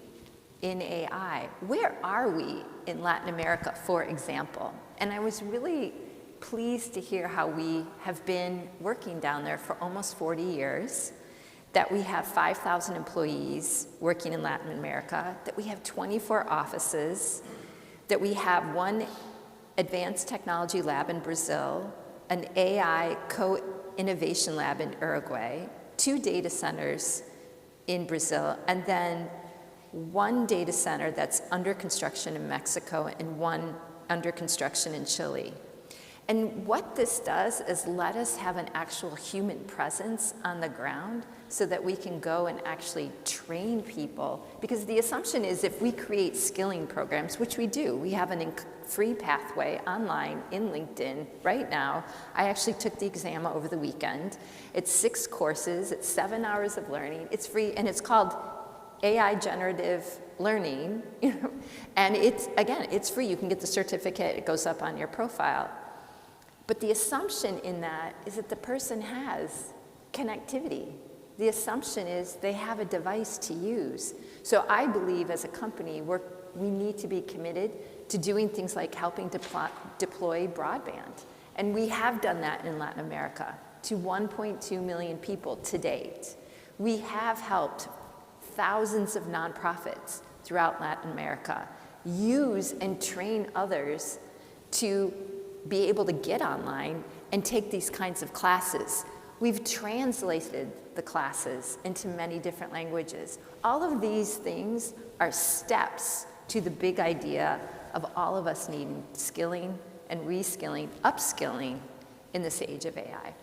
in AI, where are we in Latin America, for example? And I was really pleased to hear how we have been working down there for almost 40 years, that we have 5,000 employees working in Latin America, that we have 24 offices, that we have one advanced technology lab in Brazil, an AI co-innovation lab in Uruguay, 2 data centers in Brazil, and then 1 data center that's under construction in Mexico and 1 under construction in Chile. And what this does is let us have an actual human presence on the ground so that we can go and actually train people. Because the assumption is if we create skilling programs, which we do, we have a free pathway online in LinkedIn right now. I actually took the exam over the weekend. It's 6 courses, it's 7 hours of learning, it's free, and it's called AI Generative Learning, and it's free. You can get the certificate, it goes up on your profile. But the assumption in that is that the person has connectivity. The assumption is they have a device to use. So I believe as a company, we need to be committed to doing things like helping deploy broadband. And we have done that in Latin America to 1.2 million people to date. We have helped thousands of nonprofits throughout Latin America use and train others to be able to get online and take these kinds of classes. We've translated the classes into many different languages. All of these things are steps to the big idea of all of us needing skilling and reskilling, upskilling in this age of AI.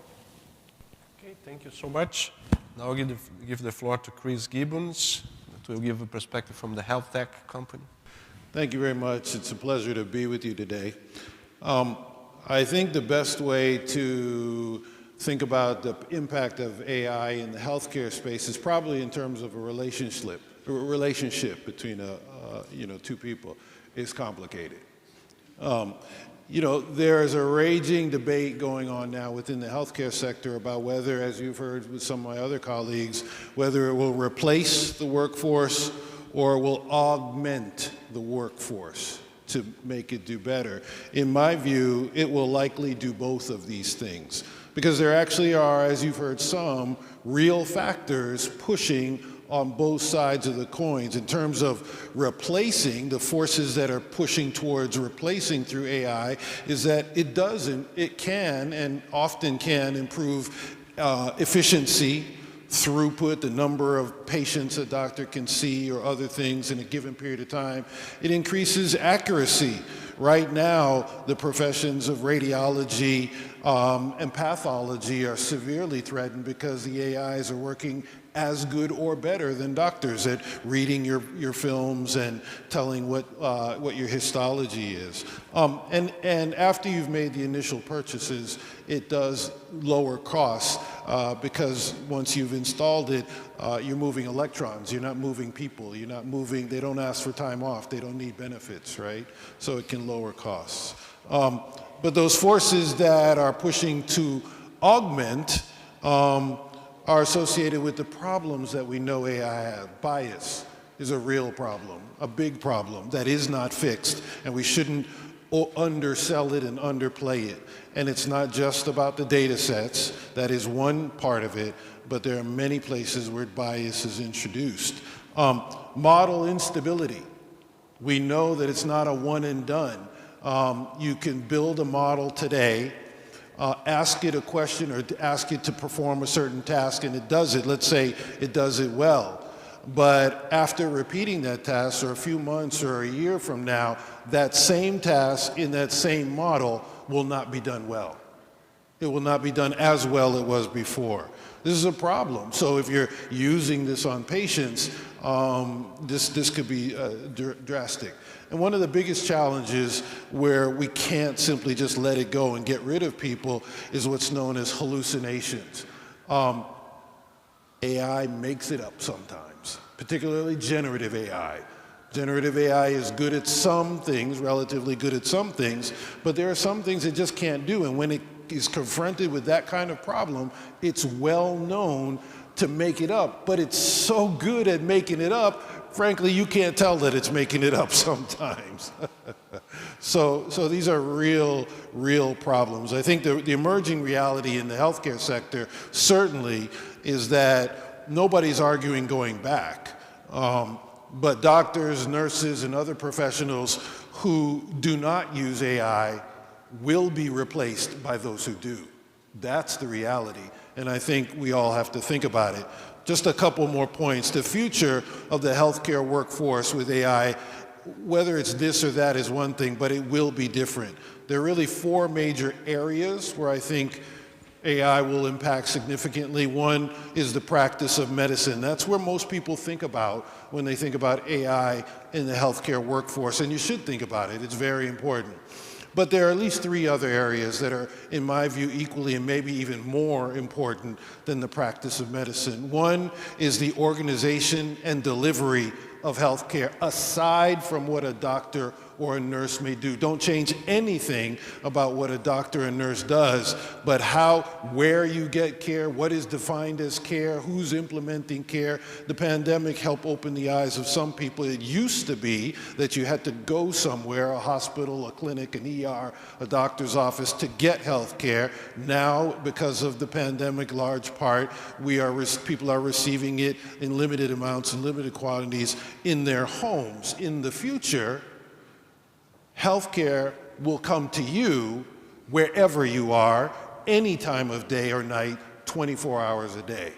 Okay, thank you so much. Now I'll give the floor to Chris Gibbons to give a perspective from the health tech company. Thank you very much. It's a pleasure to be with you today. I think the best way to think about the impact of AI in the healthcare space is probably in terms of a relationship between two people. Is complicated. There is a raging debate going on now within the healthcare sector about whether, as you've heard with some of my other colleagues, whether it will replace the workforce or will augment the workforce to make it do better. In my view, it will likely do both of these things because there actually are, as you've heard, some real factors pushing on both sides of the coins in terms of replacing the forces that are pushing towards replacing through AI is that it can and often can improve efficiency, throughput, the number of patients a doctor can see or other things in a given period of time. It increases accuracy. Right now, the professions of radiology and pathology are severely threatened because the AIs are working as good or better than doctors at reading your films and telling what your histology is. And after you've made the initial purchases, it does lower costs because once you've installed it, you're moving electrons. You're not moving people. You're not moving. They don't ask for time off. They don't need benefits, right? So it can lower costs. But those forces that are pushing to augment are associated with the problems that we know AI have. Bias is a real problem, a big problem that is not fixed, and we shouldn't undersell it and underplay it. And it's not just about the data sets. That is one part of it, but there are many places where bias is introduced. Model instability. We know that it's not a one and done. You can build a model today, ask it a question or ask it to perform a certain task and it does it. Let's say it does it well. But after repeating that task or a few months or a year from now, that same task in that same model will not be done well. It will not be done as well it was before. This is a problem. So if you're using this on patients, this could be drastic. And one of the biggest challenges where we can't simply just let it go and get rid of people is what's known as hallucinations. AI makes it up sometimes, particularly generative AI. Generative AI is good at some things, relatively good at some things, but there are some things it just can't do. And when it is confronted with that kind of problem, it's well known to make it up. But it's so good at making it up, frankly, you can't tell that it's making it up sometimes. So these are real problems. I think the emerging reality in the healthcare sector certainly is that nobody's arguing going back. But doctors, nurses, and other professionals who do not use AI will be replaced by those who do. That's the reality. And I think we all have to think about it. Just a couple more points. The future of the healthcare workforce with AI whether it's this or that is one thing, but it will be different. There are really 4 major areas where I think AI will impact significantly. One is the practice of medicine. That's where most people think about when they think about AI in the healthcare workforce, and you should think about it. It's very important. But there are at least 3 other areas that are, in my view, equally and maybe even more important than the practice of medicine. One is the organization and delivery of healthcare, aside from what a doctor or a nurse may do. Don't change anything about what a doctor and nurse does, but where you get care, what is defined as care, who's implementing care. The pandemic helped open the eyes of some people. It used to be that you had to go somewhere, a hospital, a clinic, an ER, a doctor's office to get health care. Now, because of the pandemic, large part, people are receiving it in limited amounts and limited quantities in their homes. In the future, healthcare will come to you wherever you are, any time of day or night, 24 hours a day.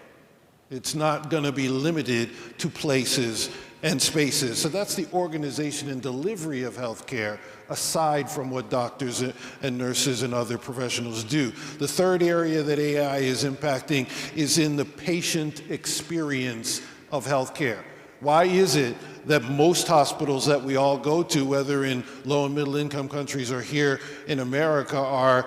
It's not going to be limited to places and spaces. So that's the organization and delivery of healthcare, aside from what doctors and nurses and other professionals do. The third area that AI is impacting is in the patient experience of healthcare. Why is it that most hospitals that we all go to, whether in low and middle income countries or here in America, are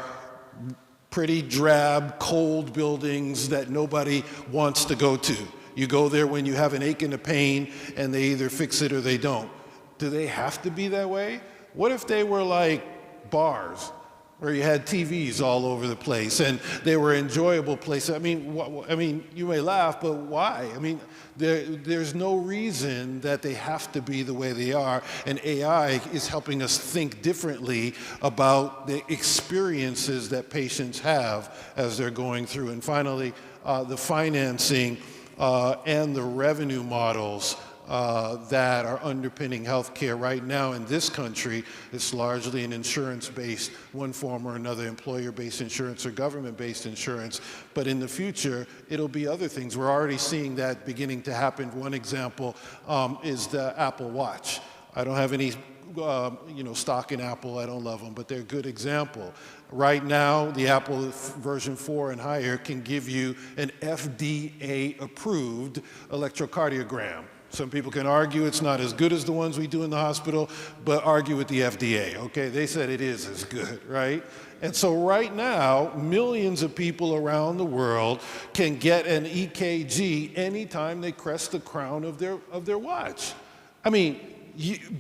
pretty drab, cold buildings that nobody wants to go to? You go there when you have an ache and a pain, and they either fix it or they don't. Do they have to be that way? What if they were like bars, where you had TVs all over the place and they were enjoyable places? I mean, you may laugh, but why? I mean, there's no reason that they have to be the way they are, and AI is helping us think differently about the experiences that patients have as they're going through. And finally, the financing and the revenue models that are underpinning healthcare right now in this country. It's largely an insurance-based, one form or another, employer-based insurance or government-based insurance. But in the future, it'll be other things. We're already seeing that beginning to happen. One example is the Apple Watch. I don't have any stock in Apple. I don't love them, but they're a good example. Right now, the Apple version 4 and higher can give you an FDA-approved electrocardiogram. Some people can argue it's not as good as the ones we do in the hospital, but argue with the FDA, okay? They said it is as good, right? And so right now, millions of people around the world can get an EKG anytime they crest the crown of their watch. I mean,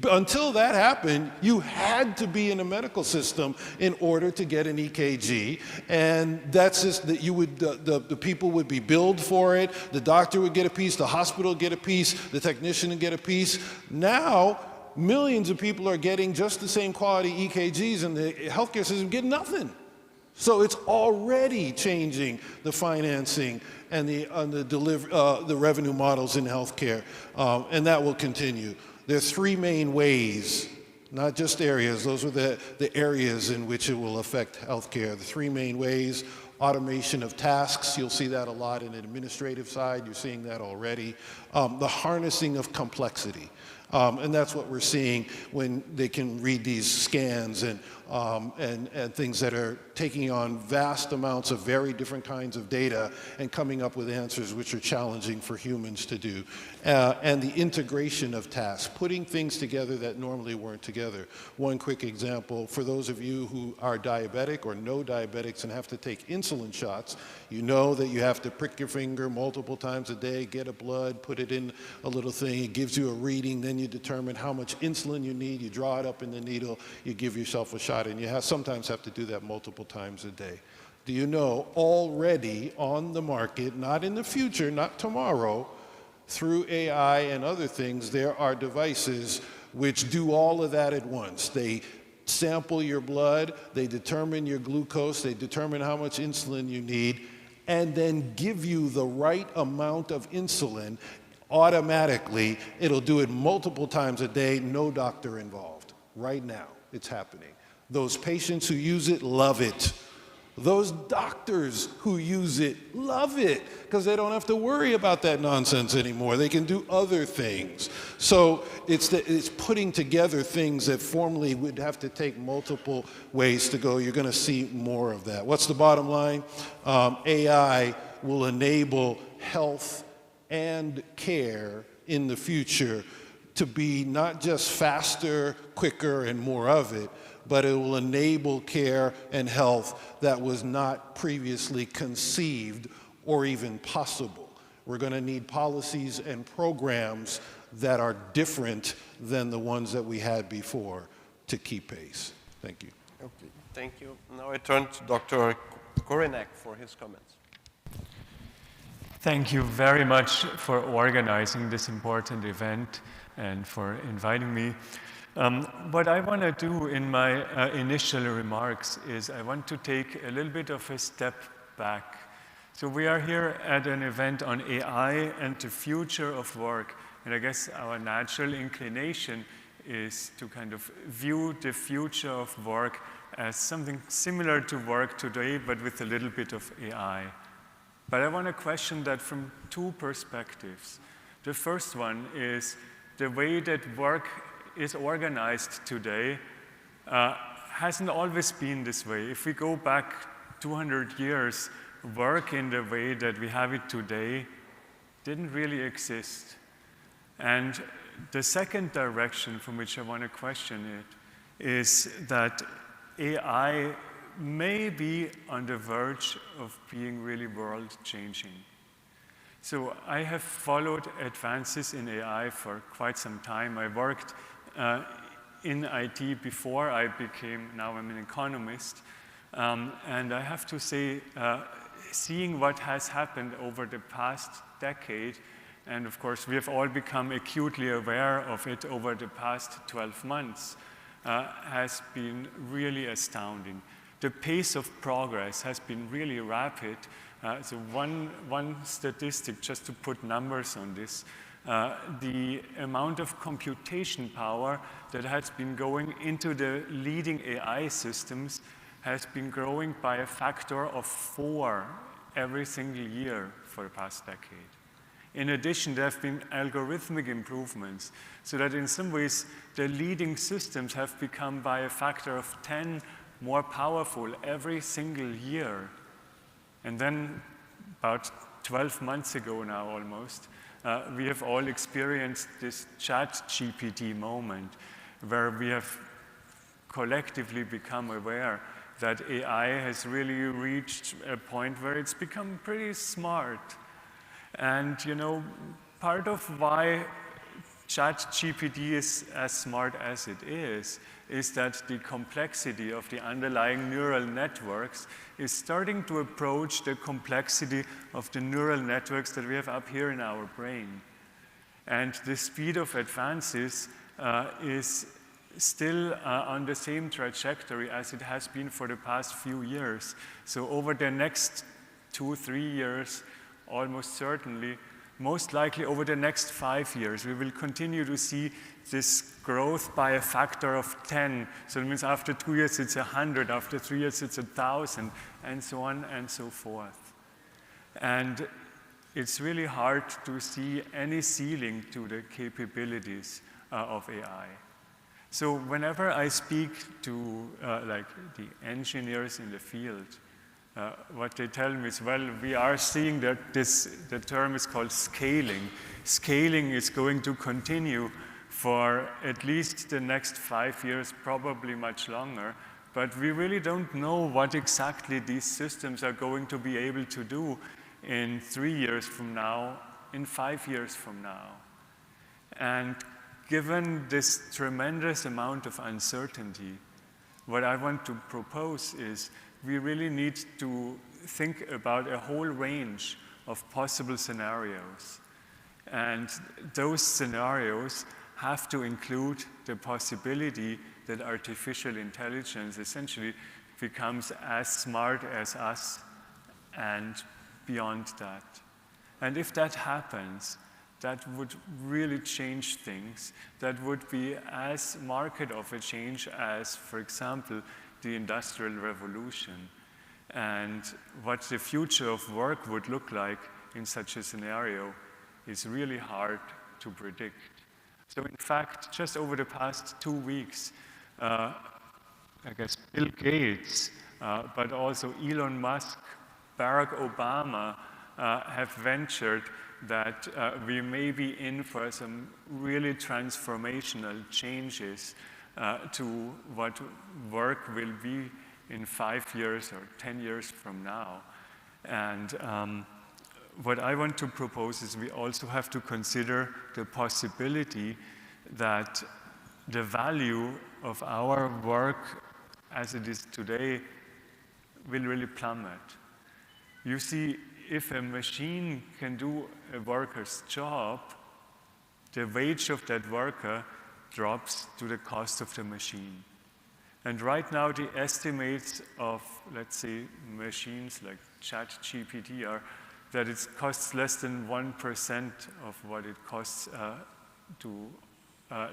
until that happened, you had to be in a medical system in order to get an EKG, and that's just that the people would be billed for it, the doctor would get a piece, the hospital would get a piece, the technician would get a piece. Now, millions of people are getting just the same quality EKGs, and the healthcare system get nothing. So it's already changing the financing and the revenue models in healthcare, and that will continue. There's 3 main ways, not just areas. Those are the areas in which it will affect healthcare. The 3 main ways: automation of tasks. You'll see that a lot in the administrative side. You're seeing that already. The harnessing of complexity. And that's what we're seeing when they can read these scans and things that are taking on vast amounts of very different kinds of data and coming up with answers which are challenging for humans to do. And the integration of tasks, putting things together that normally weren't together. One quick example, for those of you who are diabetic or know diabetics and have to take insulin shots, you know that you have to prick your finger multiple times a day, get a blood, put it in a little thing, it gives you a reading, then you determine how much insulin you need, you draw it up in the needle, you give yourself a shot, and you sometimes have to do that multiple times a day. Do you know, already on the market, not in the future, not tomorrow, through AI and other things, there are devices which do all of that at once. They sample your blood, they determine your glucose, they determine how much insulin you need, and then give you the right amount of insulin automatically. It'll do it multiple times a day, no doctor involved. Right now, it's happening. Those patients who use it love it. Those doctors who use it love it because they don't have to worry about that nonsense anymore. They can do other things. So it's putting together things that formerly would have to take multiple ways to go. You're going to see more of that. What's the bottom line? AI will enable health and care in the future to be not just faster, quicker, and more of it, but it will enable care and health that was not previously conceived or even possible. We're going to need policies and programs that are different than the ones that we had before to keep pace. Thank you. Okay, thank you. Now I turn to Dr. Korenek for his comments. Thank you very much for organizing this important event and for inviting me. What I want to do in my initial remarks is I want to take a little bit of a step back. So we are here at an event on AI and the future of work. And I guess our natural inclination is to kind of view the future of work as something similar to work today, but with a little bit of AI. But I want to question that from two perspectives. The first one is the way that work is organized today hasn't always been this way. If we go back 200 years, work in the way that we have it today didn't really exist. And the second direction from which I want to question it is that AI may be on the verge of being really world-changing. So I have followed advances in AI for quite some time. I worked in IT before I became, now I'm an economist. And I have to say, seeing what has happened over the past decade, and of course we have all become acutely aware of it over the past 12 months, has been really astounding. The pace of progress has been really rapid. So one statistic, just to put numbers on this, the amount of computation power that has been going into the leading AI systems has been growing by a factor of 4 every single year for the past decade. In addition, there have been algorithmic improvements, so that in some ways the leading systems have become by a factor of 10 more powerful every single year. And then about 12 months ago now almost, we have all experienced this ChatGPT moment where we have collectively become aware that AI has really reached a point where it's become pretty smart. And you know, part of why ChatGPT is as smart as it is that the complexity of the underlying neural networks is starting to approach the complexity of the neural networks that we have up here in our brain. And the speed of advances is still on the same trajectory as it has been for the past few years. So over the next 2-3 years, almost certainly, most likely over the next 5 years, we will continue to see this growth by a factor of 10. So it means after 2 years it's 100, after 3 years it's 1,000, and so on and so forth. And it's really hard to see any ceiling to the capabilities of AI. So whenever I speak to like the engineers in the field, what they tell me is, well, we are seeing that the term is called scaling. Scaling is going to continue for at least the next 5 years, probably much longer. But we really don't know what exactly these systems are going to be able to do in 3 years from now, in 5 years from now. And given this tremendous amount of uncertainty, what I want to propose is we really need to think about a whole range of possible scenarios. And those scenarios have to include the possibility that artificial intelligence essentially becomes as smart as us and beyond that. And if that happens, that would really change things. That would be as marked of a change as, for example, the Industrial Revolution. And what the future of work would look like in such a scenario is really hard to predict. So in fact, just over the past 2 weeks, I guess Bill Gates, but also Elon Musk, Barack Obama have ventured that we may be in for some really transformational changes to what work will be in 5 years or 10 years from now. And what I want to propose is we also have to consider the possibility that the value of our work as it is today will really plummet. You see, if a machine can do a worker's job, the wage of that worker drops to the cost of the machine. And right now, the estimates of, let's say, machines like ChatGPT are that it costs less than 1% of what it costs to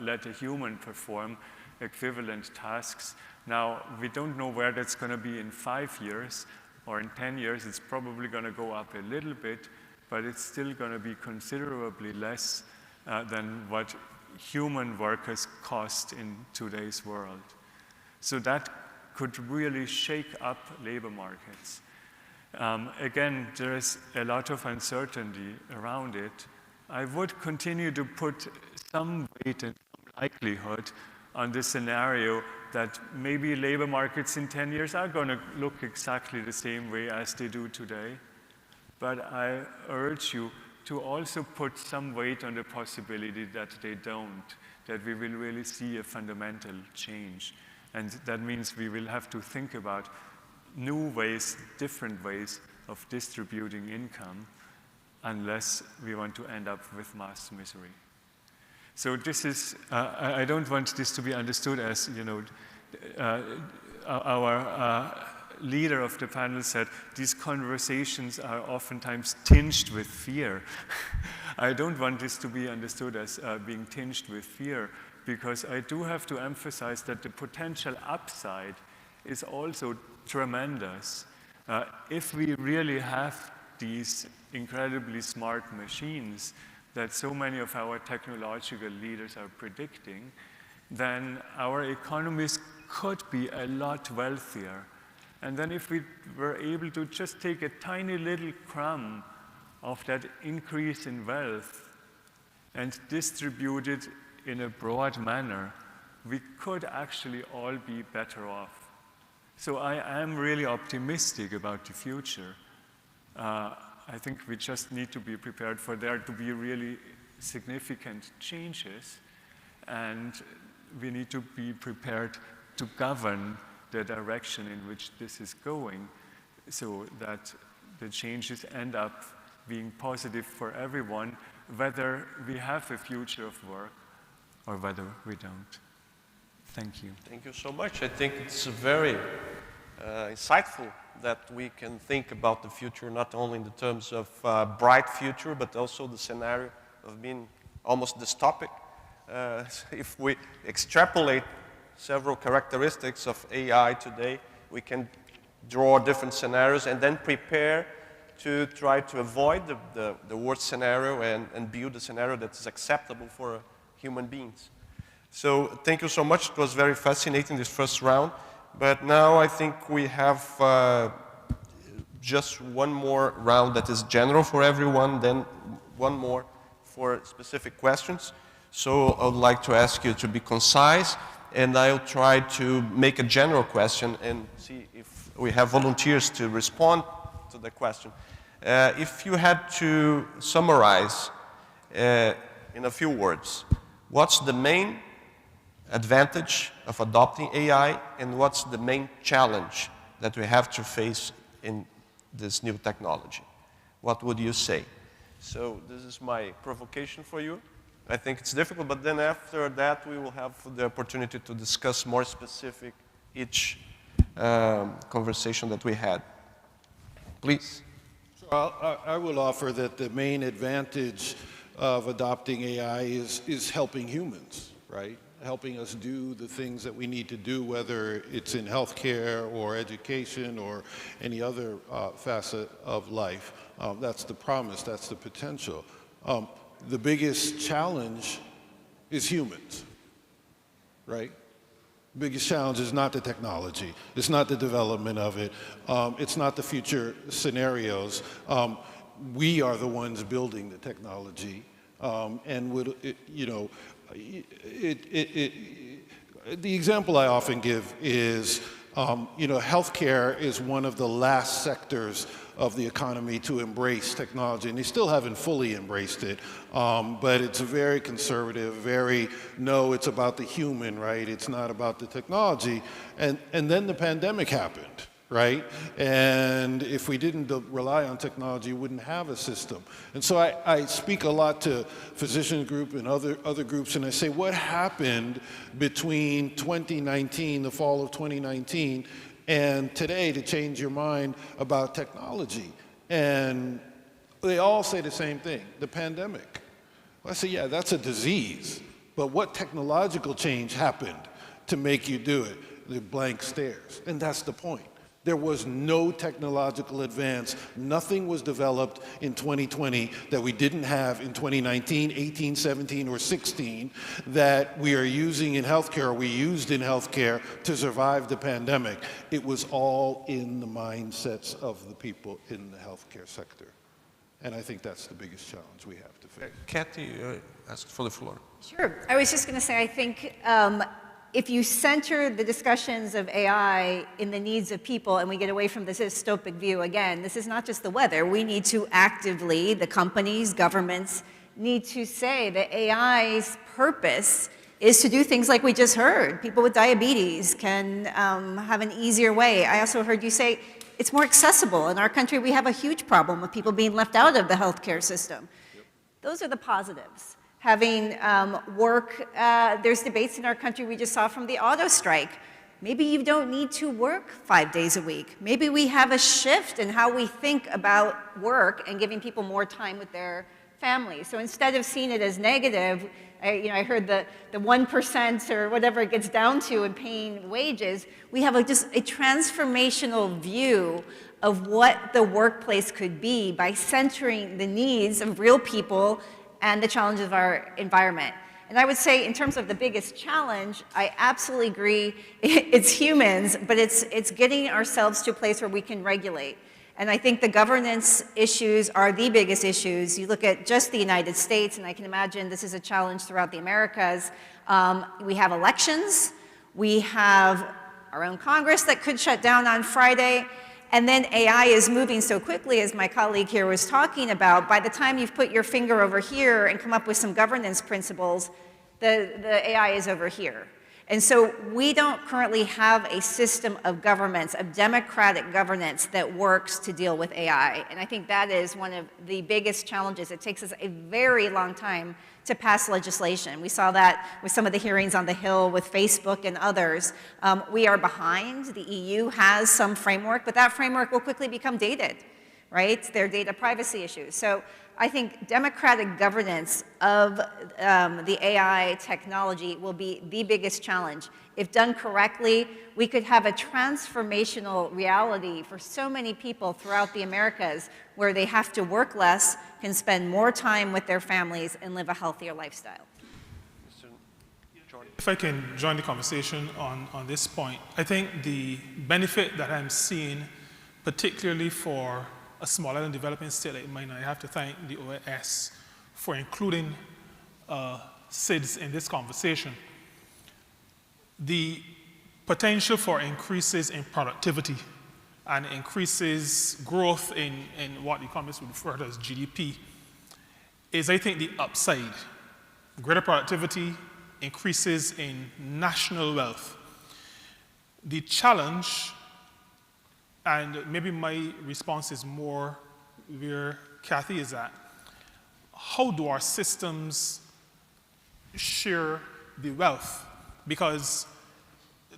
let a human perform equivalent tasks. Now, we don't know where that's going to be in 5 years or in 10 years. It's probably going to go up a little bit, but it's still going to be considerably less than what human workers cost in today's world. So that could really shake up labor markets. Again, there is a lot of uncertainty around it. I would continue to put some weight and some likelihood on the scenario that maybe labor markets in 10 years are going to look exactly the same way as they do today. But I urge you to also put some weight on the possibility that they don't, that we will really see a fundamental change. And that means we will have to think about new ways, different ways of distributing income, unless we want to end up with mass misery. So this is, I don't want this to be understood as, you know, our leader of the panel said, these conversations are oftentimes tinged with fear. I don't want this to be understood as being tinged with fear, because I do have to emphasize that the potential upside is also tremendous. If we really have these incredibly smart machines that so many of our technological leaders are predicting, then our economies could be a lot wealthier. And then if we were able to just take a tiny little crumb of that increase in wealth and distribute it in a broad manner, we could actually all be better off. So I am really optimistic about the future. I think we just need to be prepared for there to be really significant changes, and we need to be prepared to govern the direction in which this is going so that the changes end up being positive for everyone, whether we have a future of work or whether we don't. Thank you. Thank you so much. I think it's very insightful that we can think about the future not only in the terms of bright future, but also the scenario of being almost dystopic. If we extrapolate several characteristics of AI today, we can draw different scenarios and then prepare to try to avoid the worst scenario and build a scenario that is acceptable for human beings. So thank you so much. It was very fascinating, this first round. But now I think we have just one more round that is general for everyone, then one more for specific questions. So I would like to ask you to be concise, and I'll try to make a general question and see if we have volunteers to respond to the question. If you had to summarize in a few words, what's the main advantage of adopting AI, and what's the main challenge that we have to face in this new technology? What would you say? So this is my provocation for you. I think it's difficult, but then after that we will have the opportunity to discuss more specific each conversation that we had. Please. So I will offer that the main advantage of adopting AI is helping humans, right? helping us do the things that we need to do, whether it's in healthcare or education or any other facet of life. That's the promise, that's the potential. The biggest challenge is humans, right? The biggest challenge is not the technology, it's not the development of it, it's not the future scenarios. We are the ones building the technology, and the example I often give is, healthcare is one of the last sectors of the economy to embrace technology, and they still haven't fully embraced it, but it's very conservative, no, it's about the human, right? It's not about the technology. And then the pandemic happened, right? And if we didn't rely on technology, we wouldn't have a system. And so I speak a lot to physician group and other groups, and I say, what happened between 2019, the fall of 2019, and today to change your mind about technology? And they all say the same thing, the pandemic. Well, I say, yeah, that's a disease, but what technological change happened to make you do it? The blank stares, and that's the point. There was no technological advance. Nothing was developed in 2020 that we didn't have in 2019, 18, 17, or 16 that we are using in healthcare, or we used in healthcare to survive the pandemic. It was all in the mindsets of the people in the healthcare sector. And I think that's the biggest challenge we have to face. Kathy asked for the floor. Sure. I was just going to say, I think if you center the discussions of AI in the needs of people, and we get away from this dystopic view again, this is not just the weather. We need to actively, the companies, governments, need to say that AI's purpose is to do things like we just heard. People with diabetes can have an easier way. I also heard you say it's more accessible. In our country, we have a huge problem with people being left out of the healthcare system. Yep. Those are the positives. Having work, there's debates in our country we just saw from the auto strike. Maybe you don't need to work 5 days a week. Maybe we have a shift in how we think about work and giving people more time with their families. So instead of seeing it as negative, I heard the 1% or whatever it gets down to in paying wages, we have just a transformational view of what the workplace could be by centering the needs of real people and the challenges of our environment. And I would say in terms of the biggest challenge, I absolutely agree, it's humans, but it's getting ourselves to a place where we can regulate. And I think the governance issues are the biggest issues. You look at just the United States, and I can imagine this is a challenge throughout the Americas. We have elections, we have our own Congress that could shut down on Friday, and then AI is moving so quickly, as my colleague here was talking about. By the time you've put your finger over here and come up with some governance principles, the AI is over here. And so we don't currently have a system of governments, of democratic governance that works to deal with AI. And I think that is one of the biggest challenges. It takes us a very long time to pass legislation. We saw that with some of the hearings on the Hill with Facebook and others. We are behind. The EU has some framework, but that framework will quickly become dated, right? There are data privacy issues. So I think democratic governance of the AI technology will be the biggest challenge. If done correctly, we could have a transformational reality for so many people throughout the Americas where they have to work less, can spend more time with their families, and live a healthier lifestyle. If I can join the conversation on this point, I think the benefit that I'm seeing, particularly for a smaller and developing state like mine, I have to thank the OAS for including SIDS in this conversation. The potential for increases in productivity and increases growth in what economists would refer to as GDP is, I think, the upside. Greater productivity, increases in national wealth. The challenge, and maybe my response is more where Kathy is at, how do our systems share the wealth? Because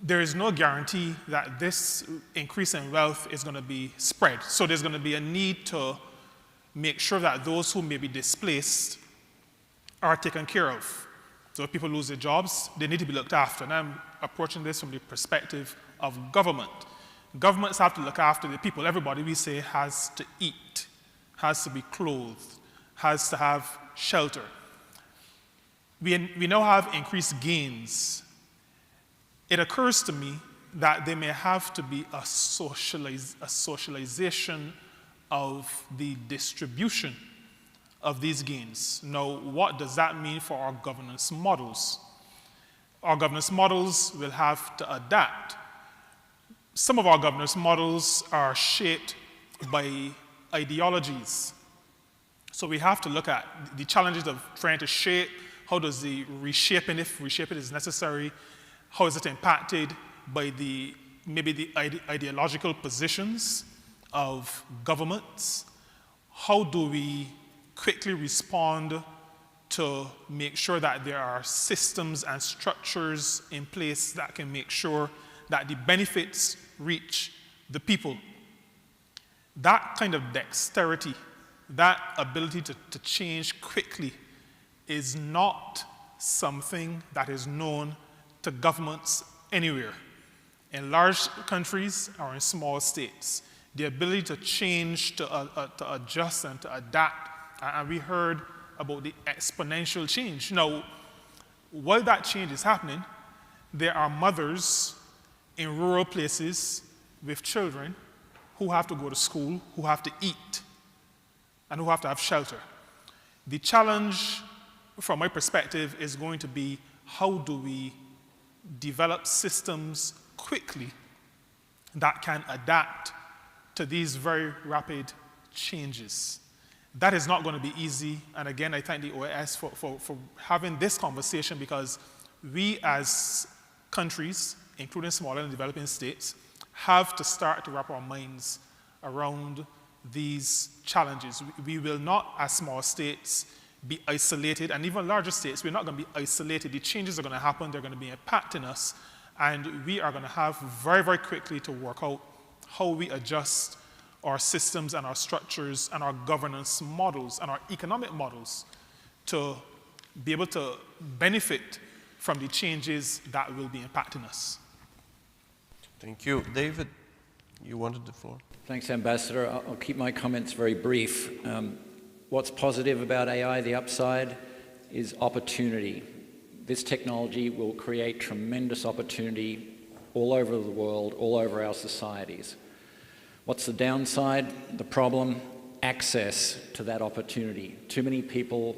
there is no guarantee that this increase in wealth is going to be spread. So there's going to be a need to make sure that those who may be displaced are taken care of. So if people lose their jobs, they need to be looked after. And I'm approaching this from the perspective of government. Governments have to look after the people. Everybody, we say, has to eat, has to be clothed, has to have shelter. We now have increased gains. It occurs to me that there may have to be a socialization of the distribution of these gains. Now, what does that mean for our governance models? Our governance models will have to adapt. Some of our governance models are shaped by ideologies. So we have to look at the challenges of trying to shape, how does the reshaping, if reshaping is necessary, how is it impacted by maybe the ideological positions of governments? How do we quickly respond to make sure that there are systems and structures in place that can make sure that the benefits reach the people? That kind of dexterity, that ability to change quickly is not something that is known to governments anywhere. In large countries or in small states, the ability to change, to adjust and to adapt, and we heard about the exponential change. Now, while that change is happening, there are mothers in rural places with children who have to go to school, who have to eat, and who have to have shelter. The challenge, from my perspective, is going to be how do we develop systems quickly that can adapt to these very rapid changes. That is not going to be easy, and again, I thank the OAS for having this conversation, because we as countries, including smaller and developing states, have to start to wrap our minds around these challenges. We will not, as small states, be isolated, and even larger states, we're not going to be isolated. The changes are going to happen, they're going to be impacting us, and we are going to have very, very quickly to work out how we adjust our systems and our structures and our governance models and our economic models to be able to benefit from the changes that will be impacting us. Thank you. David, you wanted the floor. Thanks, Ambassador. I'll keep my comments very brief. What's positive about AI, the upside, is opportunity. This technology will create tremendous opportunity all over the world, all over our societies. What's the downside, the problem? Access to that opportunity. Too many people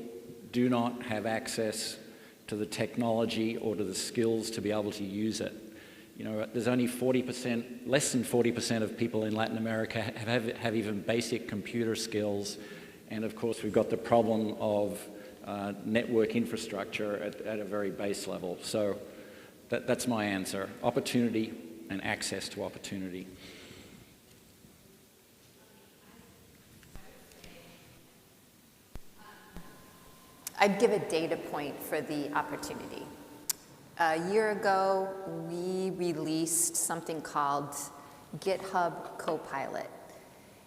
do not have access to the technology or to the skills to be able to use it. You know, there's only 40%, less than 40% of people in Latin America have even basic computer skills. And of course, we've got the problem of network infrastructure at a very base level. So that's my answer: opportunity and access to opportunity. I'd give a data point for the opportunity. A year ago, we released something called GitHub Copilot.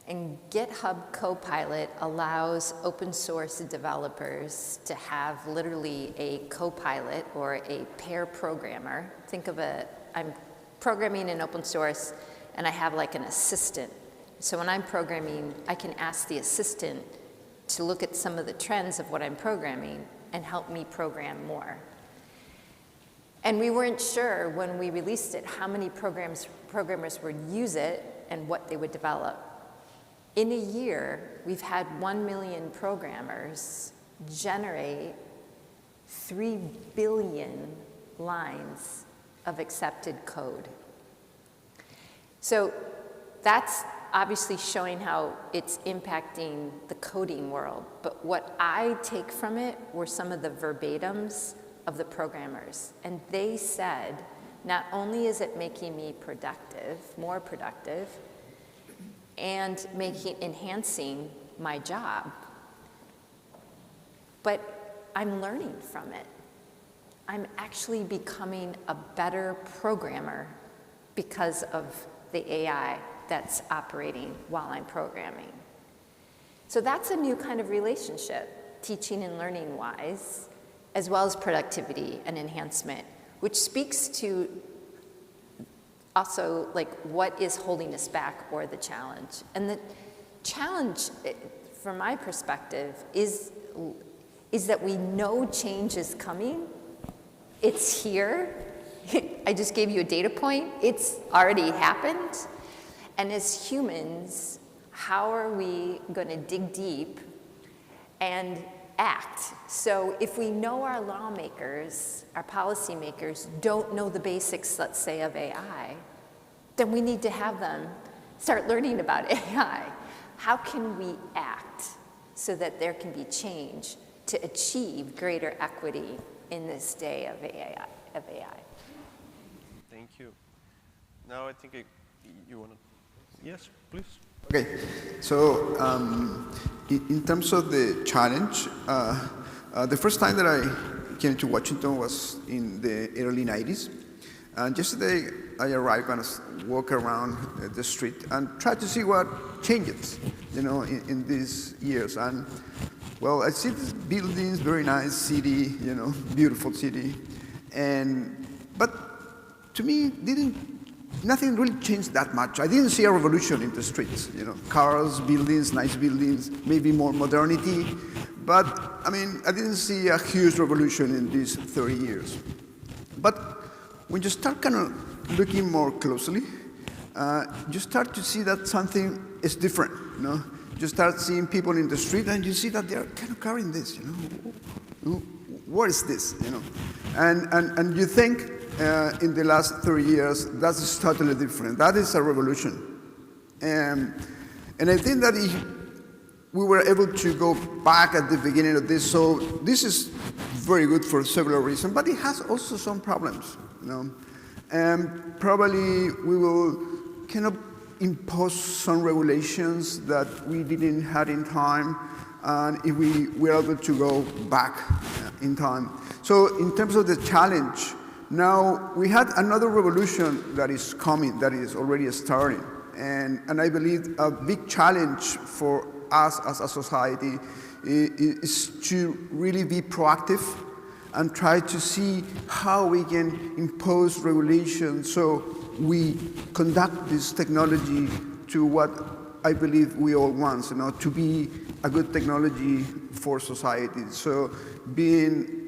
And GitHub Copilot allows open source developers to have literally a copilot or a pair programmer. Think of I'm programming in open source and I have like an assistant. So when I'm programming, I can ask the assistant to look at some of the trends of what I'm programming and help me program more. And we weren't sure when we released it how many programmers would use it and what they would develop. In a year, we've had 1 million programmers generate 3 billion lines of accepted code. So that's obviously showing how it's impacting the coding world. But what I take from it were some of the verbatims of the programmers. And they said, not only is it making me productive, more productive, and enhancing my job, but I'm learning from it. I'm actually becoming a better programmer because of the AI that's operating while I'm programming. So that's a new kind of relationship, teaching and learning wise, as well as productivity and enhancement, which speaks to also like what is holding us back or the challenge. And the challenge, from my perspective, is that we know change is coming. It's here. I just gave you a data point. It's already happened. And as humans, how are we going to dig deep and act? So if we know our lawmakers, our policymakers don't know the basics, let's say, of AI, then we need to have them start learning about AI. How can we act so that there can be change to achieve greater equity in this day of AI? Thank you. Now I think you want to, yes, please. Okay, so in terms of the challenge, the first time that I came to Washington was in the early 90s. And yesterday I arrived and walked around the street and tried to see what changes, in these years. And well, I see these buildings, very nice city, beautiful city. But to me, nothing really changed that much. I didn't see a revolution in the streets, cars, buildings, nice buildings, maybe more modernity. But I mean, I didn't see a huge revolution in these 30 years. But when you start kind of looking more closely, you start to see that something is different, You start seeing people in the street and you see that they're kind of carrying this, What is this, And you think in the last 30 years, that's totally different. That is a revolution. And I think that we were able to go back at the beginning of this, so this is very good for several reasons, but it has also some problems, And probably we will kind of impose some regulations that we didn't have in time, and if we were able to go back in time. So in terms of the challenge, now we had another revolution that is coming, that is already starting. And I believe a big challenge for us as a society is to really be proactive and try to see how we can impose regulations so we conduct this technology to what I believe we all want, to be a good technology for society. So being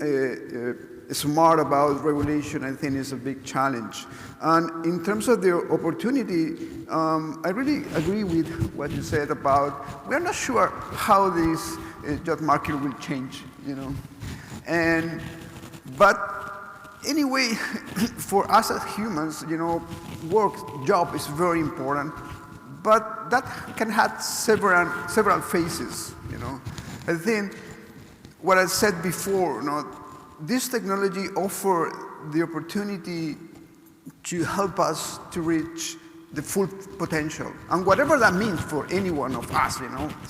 smart about regulation, I think, is a big challenge. And in terms of the opportunity, I really agree with what you said about we're not sure how this job market will change, But anyway, for us as humans, job is very important, but that can have several phases, I think what I said before, this technology offers the opportunity to help us to reach the full potential. And whatever that means for any one of us,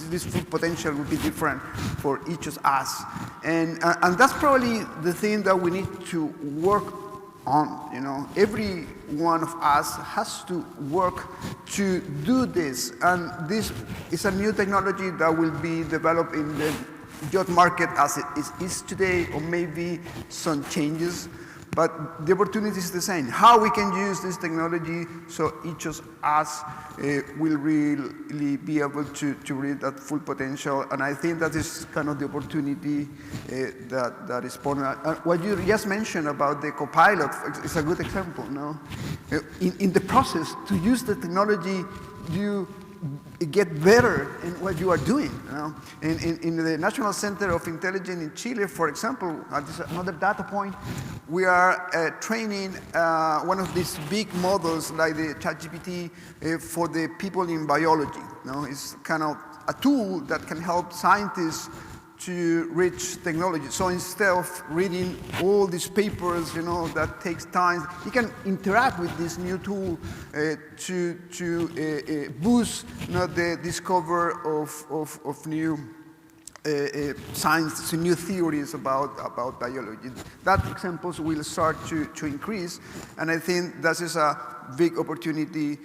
this full potential will be different for each of us. And that's probably the thing that we need to work on, Every one of us has to work to do this. And this is a new technology that will be developed in the job market as it is today, or maybe some changes. But the opportunity is the same. How we can use this technology so each of us will really be able to reach that full potential. And I think that is kind of the opportunity that is important. What you just mentioned about the copilot is a good example. In the process, to use the technology, you get better in what you are doing. In the National Center of Intelligence in Chile, for example, this is another data point, we are training one of these big models like the ChatGPT for the people in biology. It's kind of a tool that can help scientists to reach technology. So instead of reading all these papers, that takes time, you can interact with this new tool to boost the discovery of new science, new theories about biology. That examples will start to increase, and I think that is a big opportunity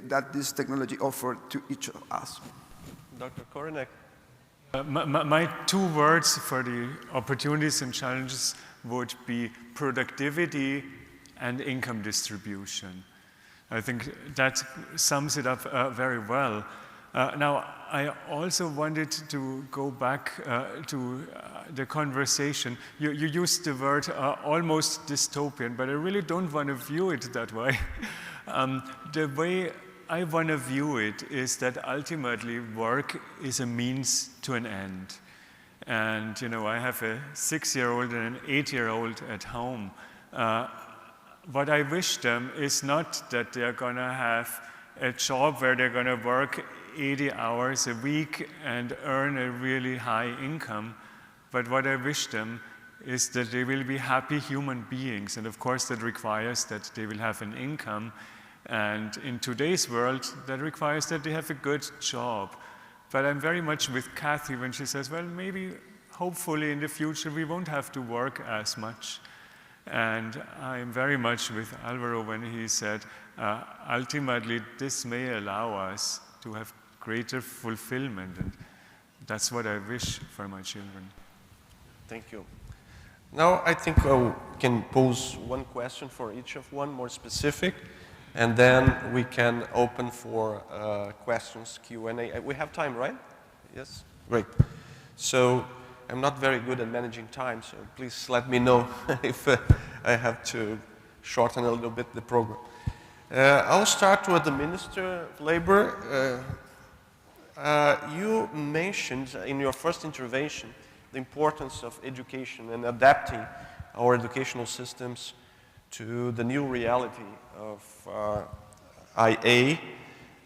that this technology offers to each of us. Dr. Korenek. My two words for the opportunities and challenges would be productivity and income distribution. I think that sums it up very well. Now, I also wanted to go back to the conversation. You used the word almost dystopian, but I really don't want to view it that way. The way I want to view it is that ultimately work is a means to an end. And, you know, I have a 6-year-old and an 8-year-old at home. What I wish them is not that they're going to have a job where they're going to work 80 hours a week and earn a really high income, but what I wish them is that they will be happy human beings. And of course, that requires that they will have an income. And in today's world, that requires that they have a good job. But I'm very much with Kathy when she says, well, maybe, hopefully in the future, we won't have to work as much. And I'm very much with Alvaro when he said, ultimately, this may allow us to have greater fulfillment. And that's what I wish for my children. Thank you. Now, I think we can pose one question for each of one, more specific, and then we can open for questions, Q&A. We have time, right? Yes? Great. So I'm not very good at managing time, so please let me know if I have to shorten a little bit the program. I'll start with the Minister of Labor. You mentioned in your first intervention the importance of education and adapting our educational systems to the new reality of IA,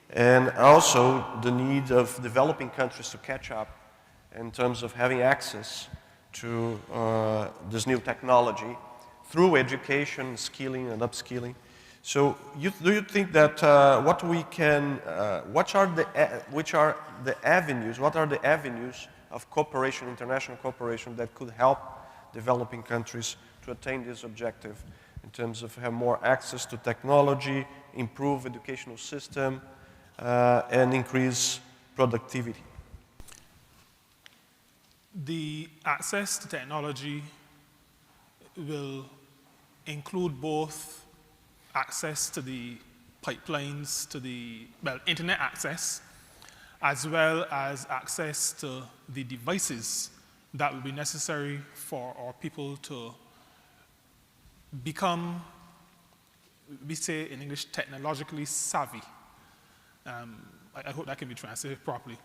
and also the need of developing countries to catch up in terms of having access to this new technology through education, skilling, and upskilling. So, do you think that what are the avenues of cooperation, international cooperation, that could help developing countries to attain this objective in terms of have more access to technology, improve educational system, and increase productivity? The access to technology will include both access to the pipelines, to the, well, internet access, as well as access to the devices that will be necessary for our people to become, we say in English, technologically savvy. I hope that can be translated properly.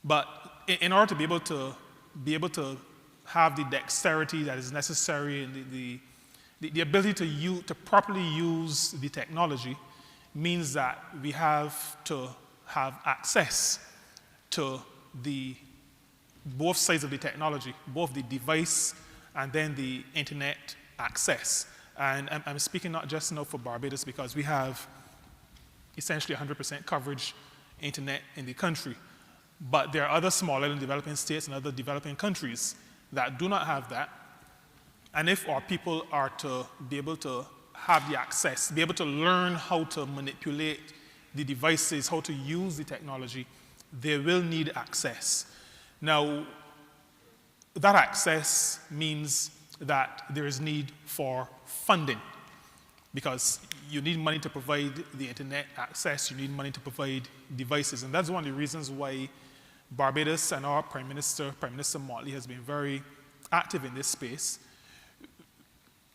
But in order to be able to have the dexterity that is necessary and the ability to properly use the technology means that we have to have access to both sides of the technology, both the device and then the internet access. And I'm speaking not just now for Barbados, because we have essentially 100% coverage internet in the country. But there are other smaller and developing states and other developing countries that do not have that. And if our people are to be able to have the access, be able to learn how to manipulate the devices, how to use the technology, they will need access. Now, that access means that there is need for funding, because you need money to provide the internet access, you need money to provide devices. And that's one of the reasons why Barbados and our Prime Minister Motley, has been very active in this space.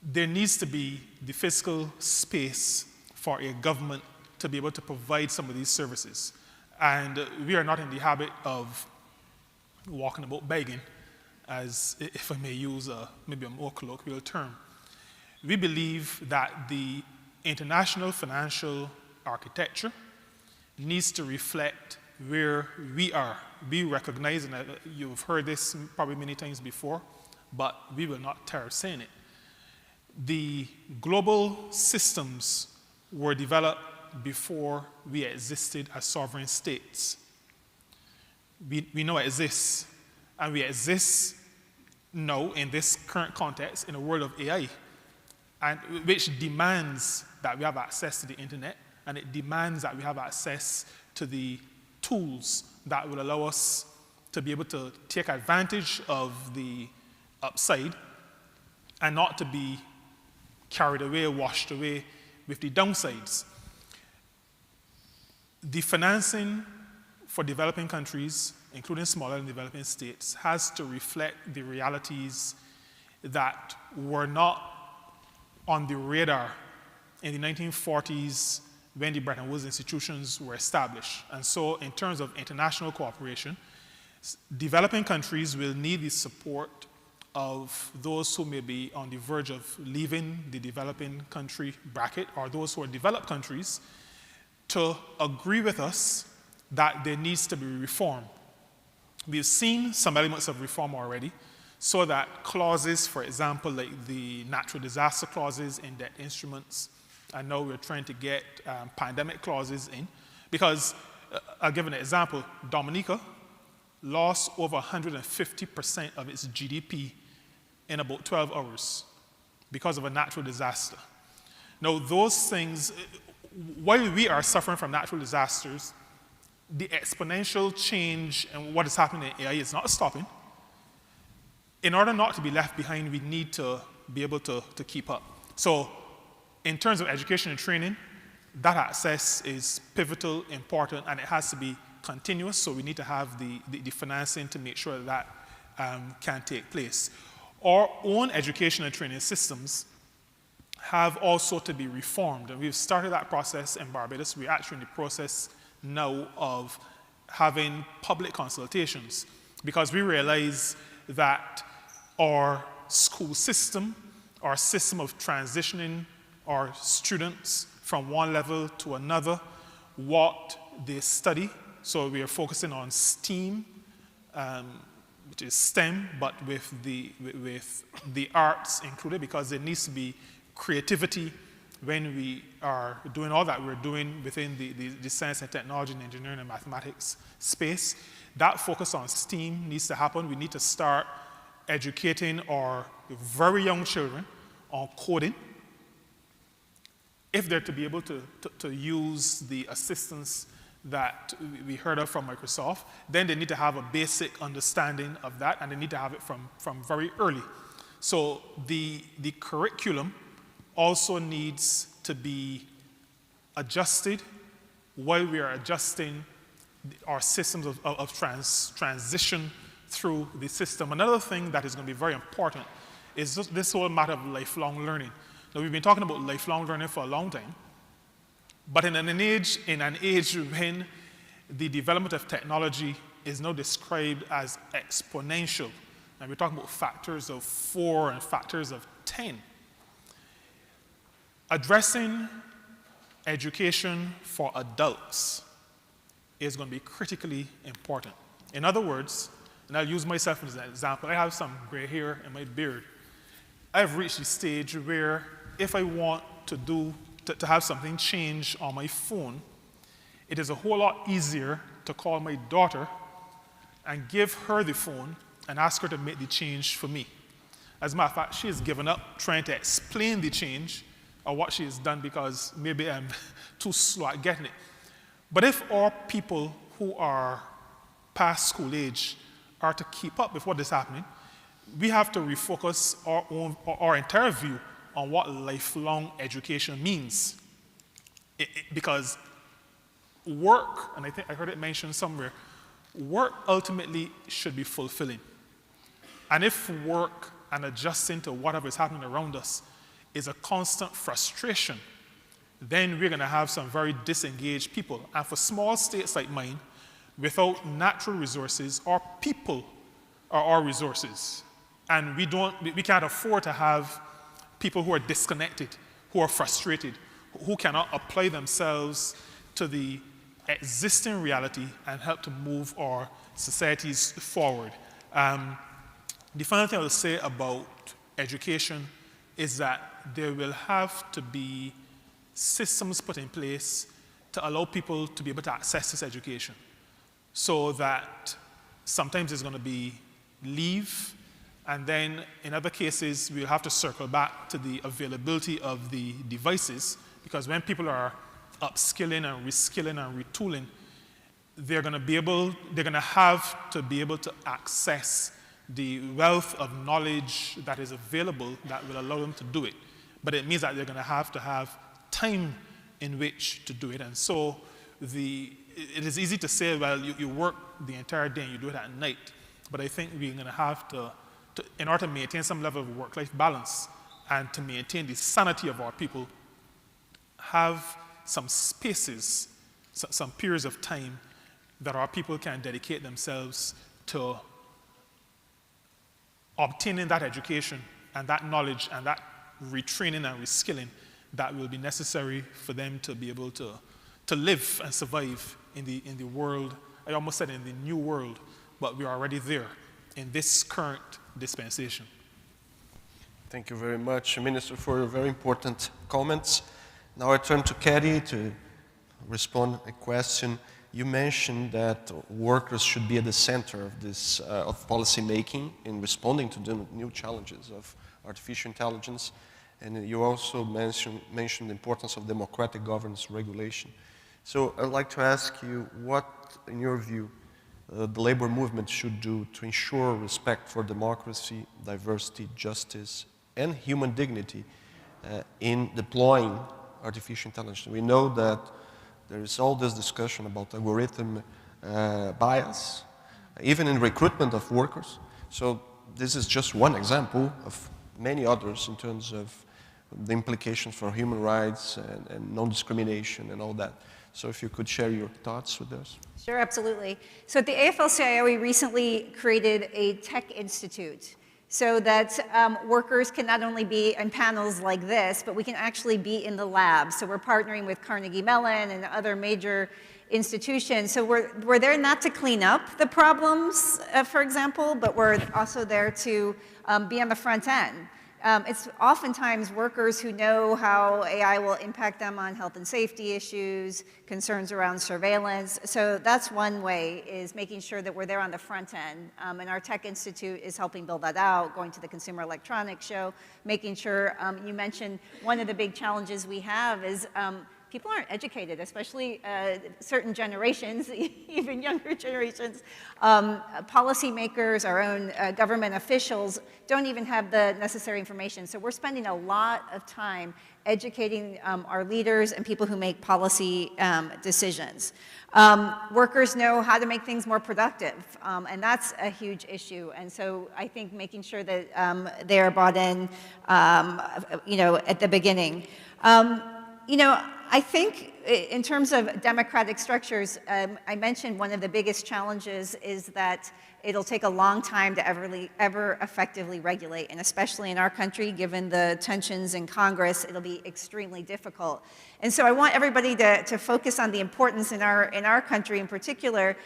There needs to be the fiscal space for a government to be able to provide some of these services. And we are not in the habit of walking about begging, as if I may use maybe a more colloquial term. We believe that the international financial architecture needs to reflect where we are. We recognize, and you've heard this probably many times before, but we will not tire saying it. The global systems were developed before we existed as sovereign states. We now exist, and we exist now in this current context in a world of AI, and which demands that we have access to the internet, and it demands that we have access to the tools that will allow us to be able to take advantage of the upside and not to be carried away, washed away with the downsides. The financing for developing countries, including smaller and developing states, has to reflect the realities that were not on the radar in the 1940s when the Bretton Woods institutions were established. And so in terms of international cooperation, developing countries will need the support of those who may be on the verge of leaving the developing country bracket, or those who are developed countries, to agree with us that there needs to be reform. We've seen some elements of reform already, so that clauses, for example, like the natural disaster clauses in debt instruments, and now we're trying to get pandemic clauses in, because I'll give an example. Dominica lost over 150% of its GDP in about 12 hours because of a natural disaster. Now, those things, while we are suffering from natural disasters, the exponential change in what is happening in AI is not stopping. In order not to be left behind, we need to be able to keep up. So, in terms of education and training, that access is pivotal, important, and it has to be continuous, so we need to have the financing to make sure that can take place. Our own education and training systems have also to be reformed, and we've started that process in Barbados. We're actually in the process now of having public consultations, because we realize that our school system, our system of transitioning our students from one level to another, what they study. So we are focusing on STEAM, which is STEM, but with the arts included, because there needs to be creativity when we are doing all that we're doing within the science and technology and engineering and mathematics space. That focus on STEAM needs to happen. We need to start educating our very young children on coding, if they're to be able to use the assistance that we heard of from Microsoft. Then they need to have a basic understanding of that, and they need to have it from very early. So the curriculum also needs to be adjusted while we are adjusting our systems of transition through the system. Another thing that is going to be very important is this whole matter of lifelong learning. Now, we've been talking about lifelong learning for a long time, but in an age when the development of technology is now described as exponential, and we're talking about factors of 4 and factors of 10, addressing education for adults is going to be critically important. In other words, and I'll use myself as an example, I have some gray hair in my beard. I've reached the stage where if I want to have something change on my phone, it is a whole lot easier to call my daughter and give her the phone and ask her to make the change for me. As a matter of fact, she has given up trying to explain the change or what she has done because maybe I'm too slow at getting it. But if our people who are past school age are to keep up with what is happening, we have to refocus our entire view on what lifelong education means. Because work, and I think I heard it mentioned somewhere, work ultimately should be fulfilling. And if work and adjusting to whatever is happening around us is a constant frustration, then we're going to have some very disengaged people. And for small states like mine, without natural resources, our people are our resources. And we can't afford to have people who are disconnected, who are frustrated, who cannot apply themselves to the existing reality and help to move our societies forward. The final thing I will say about education is that there will have to be systems put in place to allow people to be able to access this education, so that sometimes there's going to be leave, and then in other cases we'll have to circle back to the availability of the devices, because when people are upskilling and reskilling and retooling, they're going to have to be able to access the wealth of knowledge that is available that will allow them to do it. But it means that they're going to have time in which to do it. And so it is easy to say, well, you work the entire day and you do it at night. But I think we're going to have to, in order to maintain some level of work-life balance and to maintain the sanity of our people, have some spaces, some periods of time that our people can dedicate themselves to obtaining that education and that knowledge and that retraining and reskilling that will be necessary for them to be able to live and survive in the world. I almost said in the new world, but we're already there in this current dispensation. Thank you very much, Minister, for your very important comments. Now I turn to Katie to respond to a question. You mentioned that workers should be at the center of this of policy making in responding to the new challenges of artificial intelligence, and you also mentioned the importance of democratic governance regulation. So I'd like to ask you what, in your view, the labor movement should do to ensure respect for democracy, diversity, justice, and human dignity in deploying artificial intelligence. We know that there is all this discussion about algorithm bias, even in recruitment of workers. So this is just one example of many others in terms of the implications for human rights and non-discrimination and all that. So if you could share your thoughts with us. Sure, absolutely. So at the AFL-CIO, we recently created a tech institute so that workers can not only be in panels like this, but we can actually be in the lab. So we're partnering with Carnegie Mellon and other major institutions. So we're there not to clean up the problems, for example, but we're also there to be on the front end. It's oftentimes workers who know how AI will impact them on health and safety issues, concerns around surveillance. So that's one way, is making sure that we're there on the front end. And our Tech Institute is helping build that out, going to the Consumer Electronics Show, making sure, you mentioned one of the big challenges we have is people aren't educated, especially certain generations, even younger generations. Policymakers, our own government officials don't even have the necessary information. So we're spending a lot of time educating our leaders and people who make policy decisions. Workers know how to make things more productive, and that's a huge issue. And so I think making sure that they are brought in, at the beginning. I think in terms of democratic structures, I mentioned one of the biggest challenges is that it'll take a long time to ever effectively regulate, and especially in our country, given the tensions in Congress, it'll be extremely difficult. And so I want everybody to focus on the importance in our country in particular.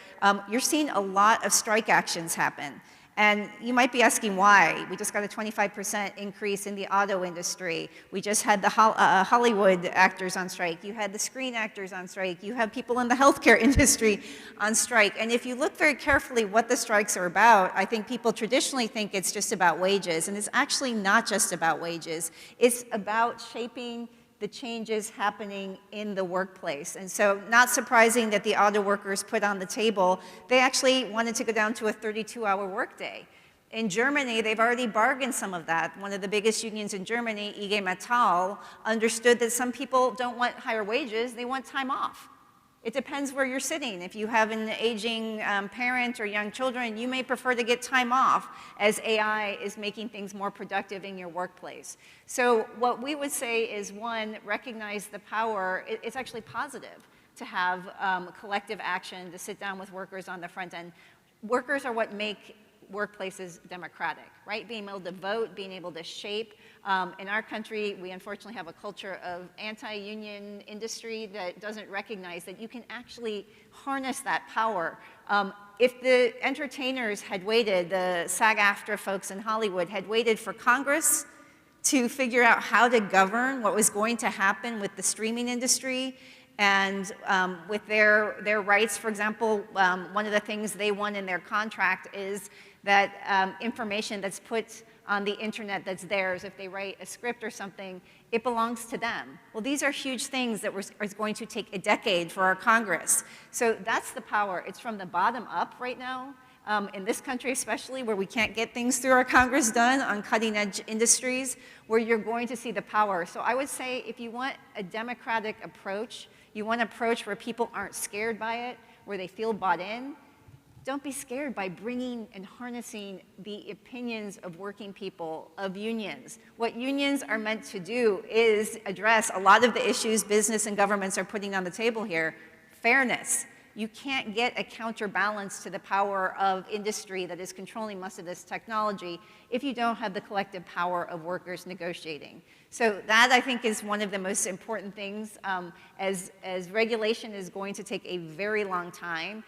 You're seeing a lot of strike actions happen. And you might be asking why. We just got a 25% increase in the auto industry. We just had the Hollywood actors on strike. You had the screen actors on strike. You have people in the healthcare industry on strike. And if you look very carefully what the strikes are about, I think people traditionally think it's just about wages. And it's actually not just about wages. It's about shaping the changes happening in the workplace. And so not surprising that the auto workers put on the table, they actually wanted to go down to a 32-hour workday. In Germany, they've already bargained some of that. One of the biggest unions in Germany, IG Metall, understood that some people don't want higher wages, they want time off. It depends where you're sitting. If you have an aging parent or young children, you may prefer to get time off as AI is making things more productive in your workplace. So what we would say is, one, recognize the power. It's actually positive to have collective action, to sit down with workers on the front end. Workers are what make workplaces democratic, right? Being able to vote, being able to shape. In our country, we unfortunately have a culture of anti-union industry that doesn't recognize that you can actually harness that power. If the entertainers had waited, the SAG-AFTRA folks in Hollywood had waited for Congress to figure out how to govern what was going to happen with the streaming industry and with their rights, for example, one of the things they won in their contract is that information that's put on the internet that's theirs. If they write a script or something, it belongs to them. Well, these are huge things that are going to take a decade for our Congress. So that's the power. It's from the bottom up right now. In this country especially, where we can't get things through our Congress done on cutting edge industries, where you're going to see the power. So I would say if you want a democratic approach, you want an approach where people aren't scared by it, where they feel bought in, don't be scared by bringing and harnessing the opinions of working people, of unions. What unions are meant to do is address a lot of the issues business and governments are putting on the table here. Fairness. You can't get a counterbalance to the power of industry that is controlling most of this technology if you don't have the collective power of workers negotiating. So that, I think, is one of the most important things. As regulation is going to take a very long time,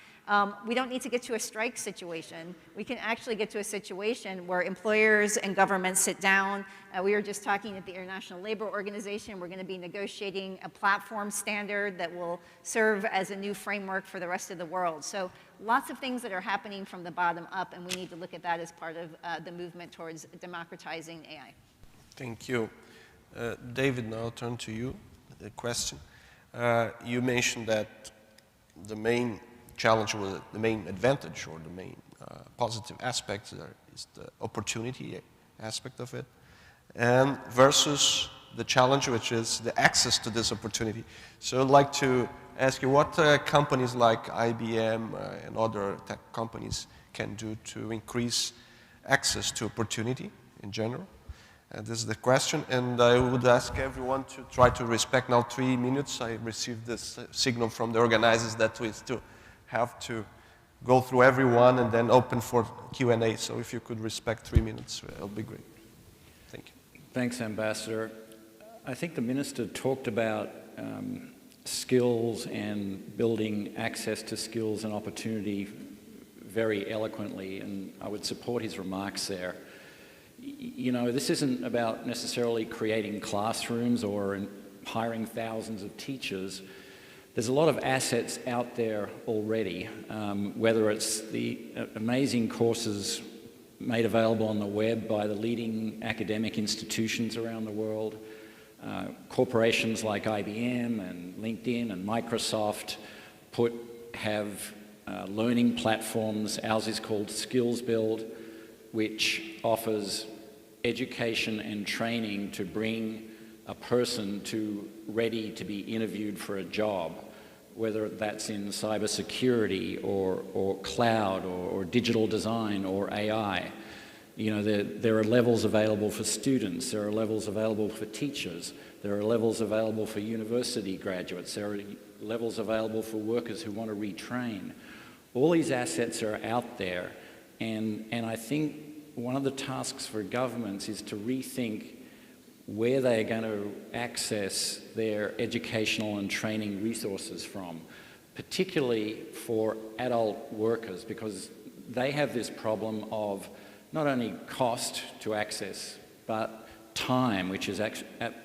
we don't need to get to a strike situation. We can actually get to a situation where employers and governments sit down. We were just talking at the International Labor Organization. We're going to be negotiating a platform standard that will serve as a new framework for the rest of the world. So lots of things that are happening from the bottom up, and we need to look at that as part of the movement towards democratizing AI. Thank you. David, now I'll turn to you. The question. You mentioned that the main challenge or the main advantage or the main positive aspect is the opportunity aspect of it, and versus the challenge, which is the access to this opportunity. So I'd like to ask you what companies like IBM and other tech companies can do to increase access to opportunity in general. This is the question, and I would ask everyone to try to respect now 3 minutes. I received this signal from the organizers that we still have to go through everyone and then open for Q&A. So if you could respect 3 minutes, it'll be great. Thank you. Thanks, Ambassador. I think the Minister talked about skills and building access to skills and opportunity very eloquently, and I would support his remarks there. You know, this isn't about necessarily creating classrooms or hiring thousands of teachers. There's a lot of assets out there already, whether it's the amazing courses made available on the web by the leading academic institutions around the world, corporations like IBM and LinkedIn and Microsoft have learning platforms. Ours is called Skills Build, which offers education and training to bring a person ready to be interviewed for a job, whether that's in cybersecurity or cloud or digital design or AI. You know, there are levels available for students, there are levels available for teachers, there are levels available for university graduates, there are levels available for workers who want to retrain. All these assets are out there, and I think one of the tasks for governments is to rethink where they are going to access their educational and training resources from, particularly for adult workers, because they have this problem of not only cost to access, but time, which is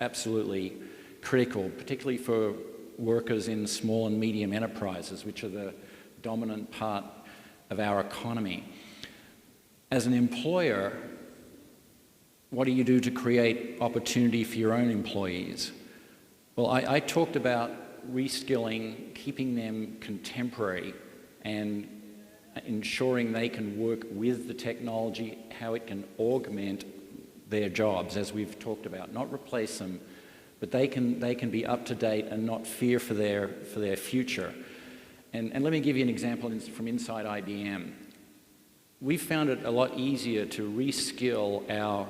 absolutely critical, particularly for workers in small and medium enterprises, which are the dominant part of our economy. As an employer, what do you do to create opportunity for your own employees? Well, I talked about reskilling, keeping them contemporary, and ensuring they can work with the technology, how it can augment their jobs, as we've talked about, not replace them, but they can be up to date and not fear for their future. And let me give you an example from inside IBM. We found it a lot easier to reskill our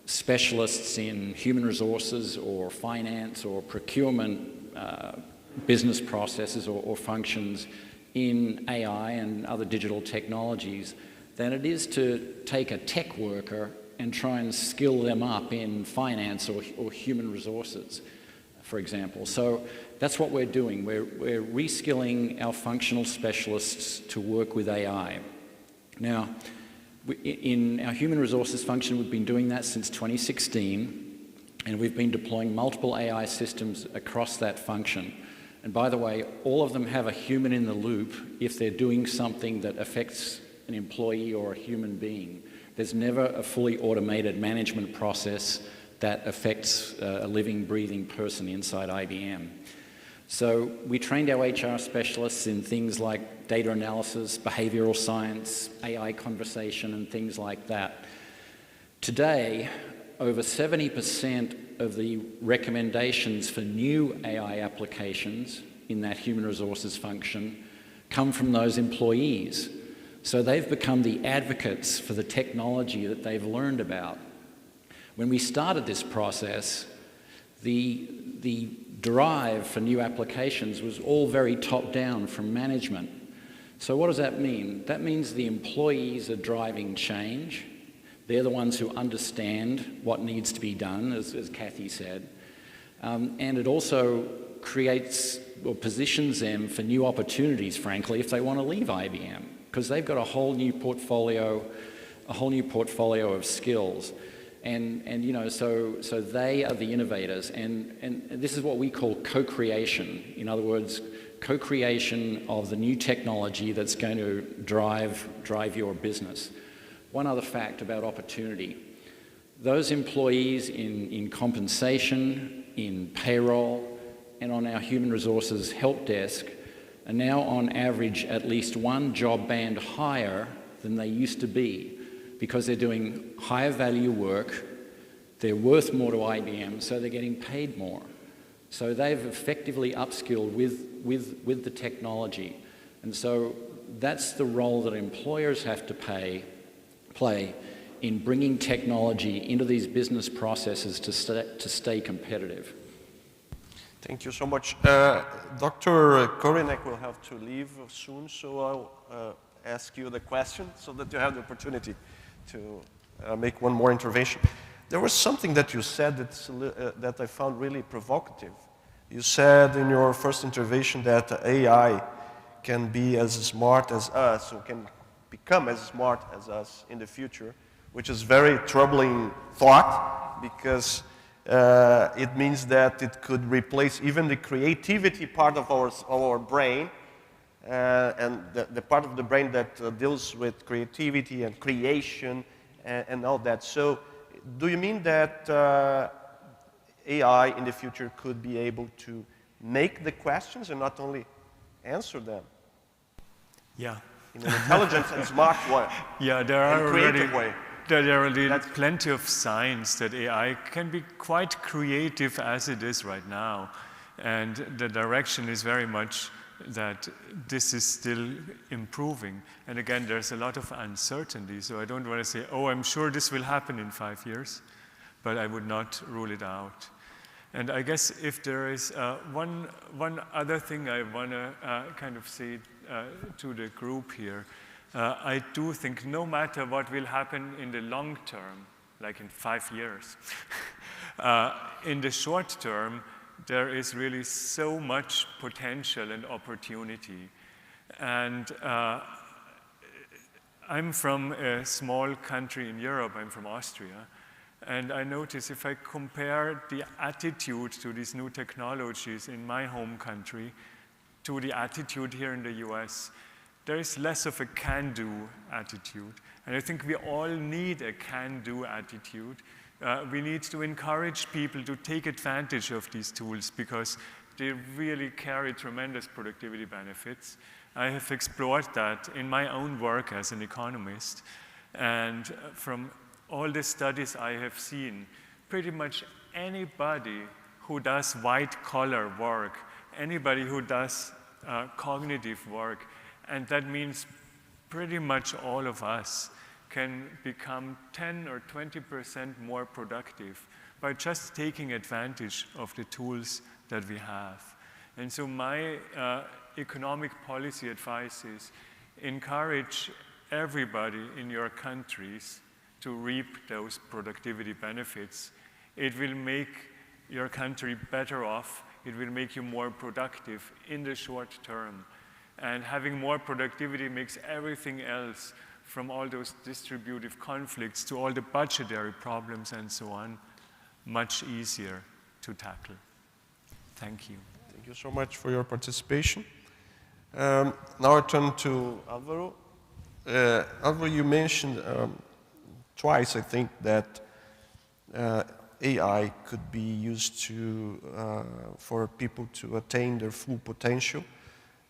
specialists in human resources or finance or procurement business processes or functions in AI and other digital technologies than it is to take a tech worker and try and skill them up in finance or human resources, for example. So that's what we're doing. We're reskilling our functional specialists to work with AI. Now, in our human resources function, we've been doing that since 2016, and we've been deploying multiple AI systems across that function. And by the way, all of them have a human in the loop if they're doing something that affects an employee or a human being, There's never a fully automated management process that affects a living, breathing person inside IBM. So we trained our HR specialists in things like data analysis, behavioral science, AI conversation, and things like that. Today, over 70% of the recommendations for new AI applications in that human resources function come from those employees. So they've become the advocates for the technology that they've learned about. When we started this process, the drive for new applications was all very top-down from management. So what does that mean? That means the employees are driving change. They're the ones who understand what needs to be done, as Kathy said. And it also creates or positions them for new opportunities, frankly, if they want to leave IBM, because they've got a whole new portfolio of skills. And you know, so they are the innovators, and this is what we call co-creation. In other words, co-creation of the new technology that's going to drive your business. One other fact about opportunity. Those employees in compensation, in payroll, and on our human resources help desk are now on average at least one job band higher than they used to be, because they're doing higher value work, they're worth more to IBM, so they're getting paid more. So they've effectively upskilled with the technology. And so that's the role that employers have to play in bringing technology into these business processes to stay competitive. Thank you so much. Dr. Korinek will have to leave soon, so I'll ask you the question so that you have the opportunity to make one more intervention. There was something that you said that I found really provocative. You said in your first intervention that AI can be as smart as us, or can become as smart as us in the future, which is very troubling thought, because it means that it could replace even the creativity part of our brain, and the part of the brain that deals with creativity and creation and all that. So do you mean that AI in the future could be able to make the questions and not only answer them? Yeah. In an intelligent and smart way. Yeah, there are already That's plenty of signs that AI can be quite creative as it is right now. And the direction is very much that this is still improving. And again, there's a lot of uncertainty, so I don't want to say, oh, I'm sure this will happen in 5 years, but I would not rule it out. And I guess if there is one other thing I want to kind of say to the group here, I do think no matter what will happen in the long term, like in 5 years, in the short term, there is really so much potential and opportunity. And I'm from a small country in Europe, I'm from Austria, and I notice if I compare the attitude to these new technologies in my home country to the attitude here in the US, there is less of a can-do attitude. And I think we all need a can-do attitude. We need to encourage people to take advantage of these tools because they really carry tremendous productivity benefits. I have explored that in my own work as an economist. And from all the studies I have seen, pretty much anybody who does white-collar work, anybody who does cognitive work, and that means pretty much all of us, can become 10 or 20% more productive by just taking advantage of the tools that we have. And so my economic policy advice is encourage everybody in your countries to reap those productivity benefits. It will make your country better off. It will make you more productive in the short term. And having more productivity makes everything else, from all those distributive conflicts to all the budgetary problems and so on, much easier to tackle. Thank you. Thank you so much for your participation. Now I turn to Alvaro. Alvaro, you mentioned twice, I think that AI could be used for people to attain their full potential.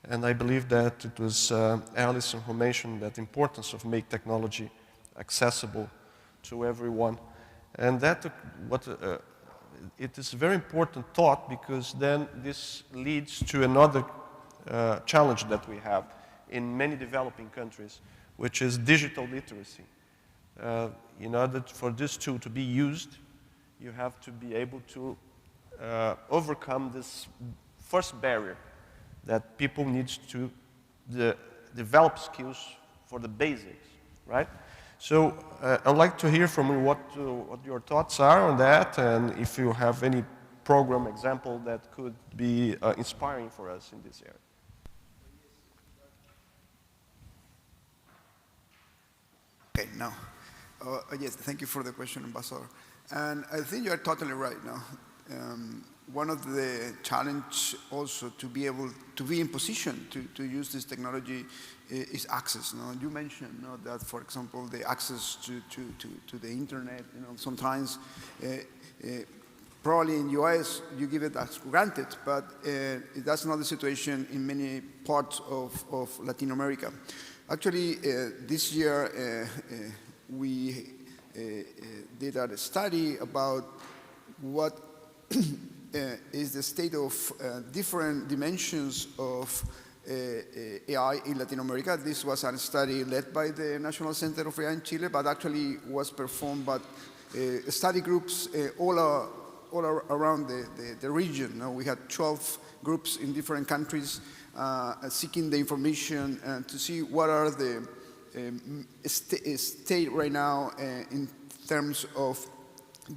And I believe that it was Alison who mentioned that importance of make technology accessible to everyone. And that it is a very important thought, because then this leads to another challenge that we have in many developing countries, which is digital literacy. In order for this tool to be used, you have to be able to overcome this first barrier that people need to develop skills for the basics, right? So I'd like to hear from you what your thoughts are on that, and if you have any program example that could be inspiring for us in this area. Okay, now, yes, thank you for the question, Ambassador. And I think you are totally right now. One of the challenge also to be able to be in position to use this technology is access. You mentioned that, for example, the access to the internet, sometimes probably in US you give it as granted, but that's not the situation in many parts of Latin America. Actually, this year we did a study about what is the state of different dimensions of AI in Latin America. This was a study led by the National Center of AI in Chile, but actually was performed by study groups all around the region. We had 12 groups in different countries seeking the information to see what are the state right now in terms of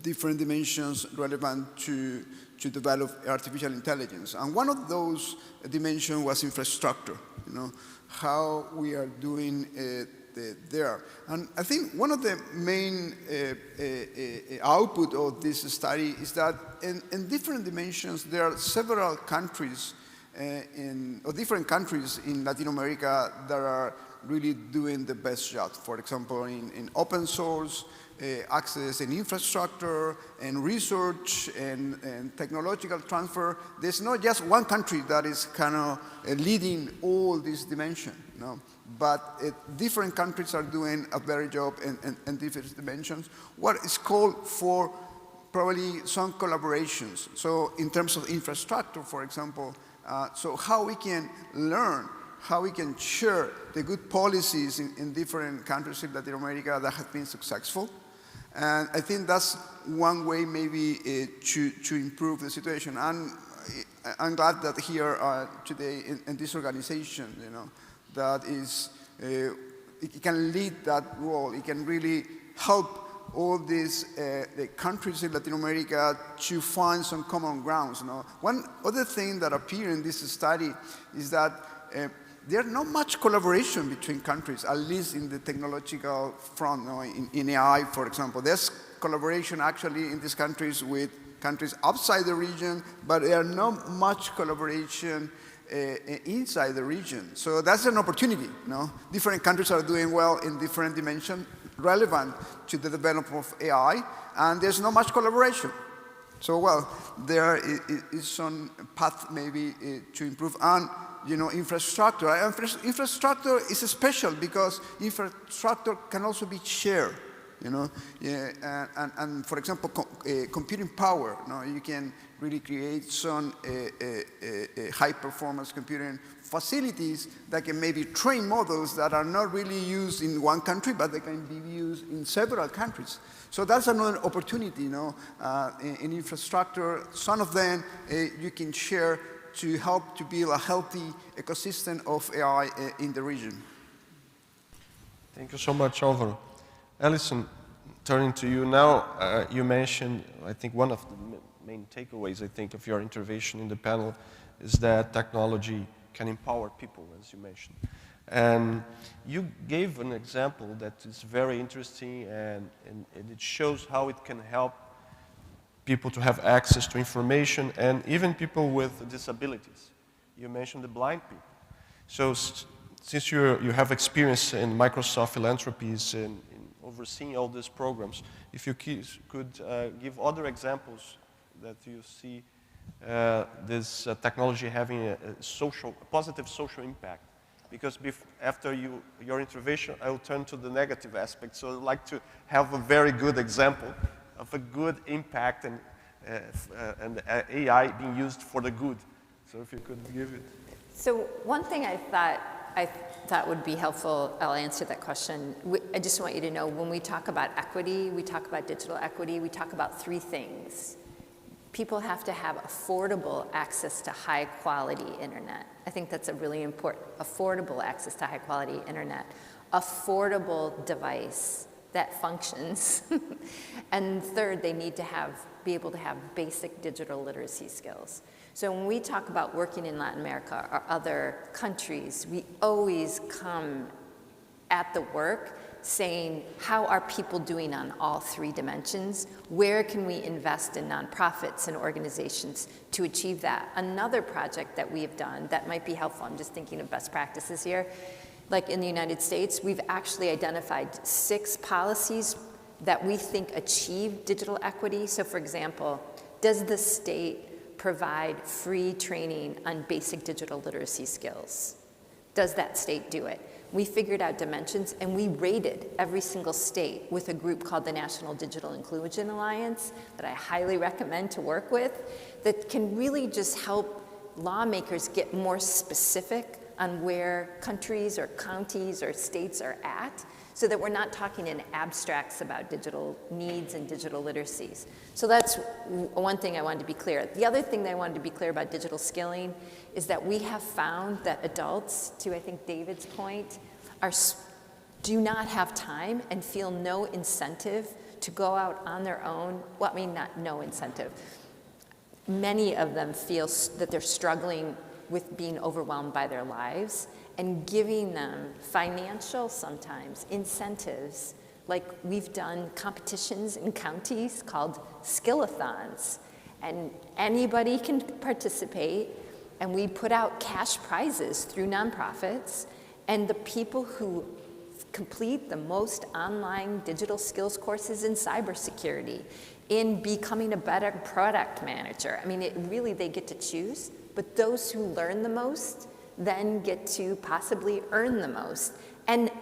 different dimensions relevant to develop artificial intelligence. And one of those dimensions was infrastructure, how we are doing there. And I think one of the main output of this study is that in different dimensions, there are several countries or different countries in Latin America that are really doing the best job. For example, in open source, access and infrastructure and research and technological transfer. There's not just one country that is kind of leading all these dimensions, but different countries are doing a better job in different dimensions. What is called for probably some collaborations. So in terms of infrastructure, for example, so how we can learn, how we can share the good policies in different countries in Latin America that have been successful. And I think that's one way maybe to improve the situation. And I'm glad that here today in this organization, that is, it can lead that role. It can really help all these the countries in Latin America to find some common grounds. One other thing that appeared in this study is that there's not much collaboration between countries, at least in the technological front. In AI, for example, there's collaboration actually in these countries with countries outside the region, but there's not much collaboration inside the region. So that's an opportunity. Different countries are doing well in different dimensions relevant to the development of AI, and there's not much collaboration. So, well, there is some path maybe to improve. And infrastructure. Infrastructure is special because infrastructure can also be shared. And for example, computing power. You can really create some high-performance computing facilities that can maybe train models that are not really used in one country, but they can be used in several countries. So that's another opportunity. In infrastructure, some of them you can share to help to build a healthy ecosystem of AI in the region. Thank you so much, Alvaro. Alison, turning to you now, you mentioned, I think one of the main takeaways, I think, of your intervention in the panel is that technology can empower people, as you mentioned. And you gave an example that is very interesting, and it shows how it can help people to have access to information, and even people with disabilities. You mentioned the blind people. So since you have experience in Microsoft philanthropies in overseeing all these programs. If you could give other examples that you see this technology having a positive social impact. Because after your intervention, I will turn to the negative aspect. So I'd like to have a very good example of a good impact and AI being used for the good. So if you could give it. So one thing I thought would be helpful, I'll answer that question. I just want you to know, when we talk about equity, we talk about digital equity, we talk about three things. People have to have affordable access to high quality internet. I think that's a really important, affordable access to high quality internet, affordable device that functions. And third, they need to be able to have basic digital literacy skills. So when we talk about working in Latin America or other countries, we always come at the work saying, how are people doing on all three dimensions? Where can we invest in nonprofits and organizations to achieve that? Another project that we have done that might be helpful, I'm just thinking of best practices here, like in the United States, we've actually identified 6 policies that we think achieve digital equity. So for example, does the state provide free training on basic digital literacy skills? Does that state do it? We figured out dimensions and we rated every single state with a group called the National Digital Inclusion Alliance that I highly recommend to work with, that can really just help lawmakers get more specific on where countries or counties or states are at, so that we're not talking in abstracts about digital needs and digital literacies. So that's one thing I wanted to be clear. The other thing that I wanted to be clear about digital skilling is that we have found that adults, to I think David's point, do not have time and feel no incentive to go out on their own. Well, I mean, not no incentive. Many of them feel that they're struggling with being overwhelmed by their lives, and giving them financial, sometimes, incentives. Like we've done competitions in counties called skillathons, and anybody can participate, and we put out cash prizes through nonprofits, and the people who complete the most online digital skills courses in cybersecurity, in becoming a better product manager. I mean, they get to choose, but those who learn the most then get to possibly earn the most. And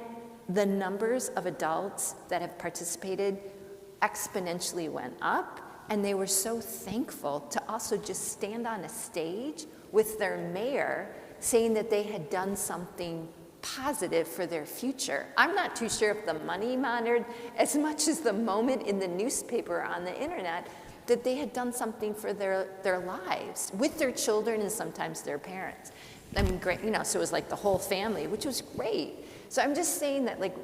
the numbers of adults that have participated exponentially went up, and they were so thankful to also just stand on a stage with their mayor saying that they had done something positive for their future. I'm not too sure if the money mattered as much as the moment in the newspaper or on the internet that they had done something for their lives with their children and sometimes their parents. I mean, great, so it was like the whole family, which was great. So I'm just saying that, like,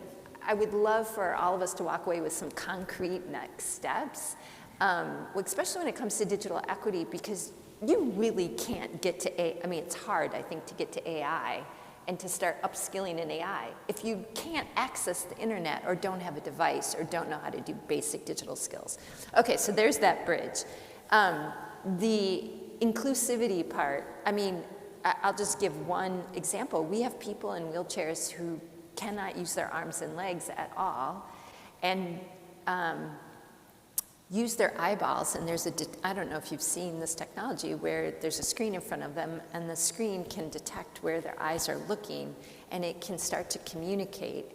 I would love for all of us to walk away with some concrete next steps, especially when it comes to digital equity, because you really can't get to AI. I mean, it's hard, I think, to get to AI and to start upskilling in AI if you can't access the internet or don't have a device or don't know how to do basic digital skills. Okay, so there's that bridge. The inclusivity part, I mean, I'll just give one example. We have people in wheelchairs who cannot use their arms and legs at all and use their eyeballs. And there's I don't know if you've seen this technology where there's a screen in front of them and the screen can detect where their eyes are looking and it can start to communicate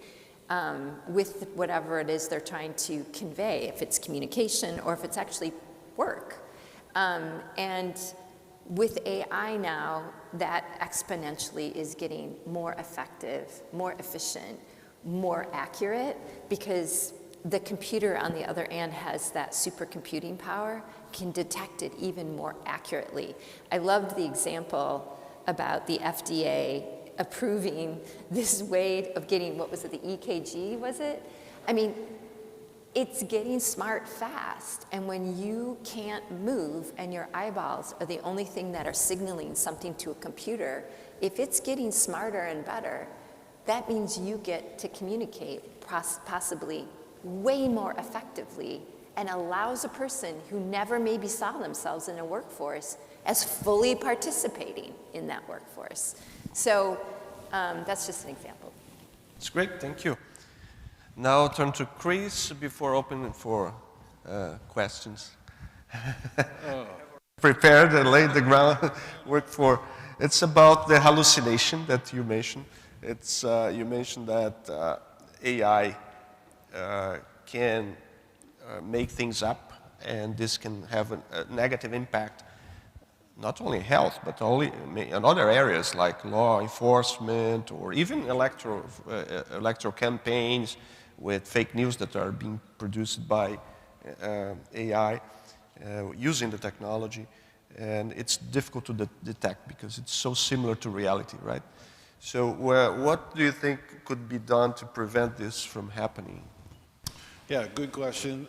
with whatever it is they're trying to convey, if it's communication or if it's actually work. And with AI now, that exponentially is getting more effective, more efficient, more accurate, because the computer on the other end has that supercomputing power, can detect it even more accurately. I loved the example about the FDA approving this way of getting, what was it, the EKG, was it? I mean, it's getting smart fast, and when you can't move and your eyeballs are the only thing that are signaling something to a computer, if it's getting smarter and better, that means you get to communicate possibly way more effectively and allows a person who never maybe saw themselves in a workforce as fully participating in that workforce. So that's just an example. It's great, thank you. Now I'll turn to Chris before opening for questions. Prepared and laid the groundwork for. It's about the hallucination that you mentioned. It's, you mentioned that AI can make things up, and this can have a negative impact, not only in health, but in other areas like law enforcement or even electoral campaigns with fake news that are being produced by AI using the technology. And it's difficult to detect because it's so similar to reality, right? So what do you think could be done to prevent this from happening? Yeah, good question.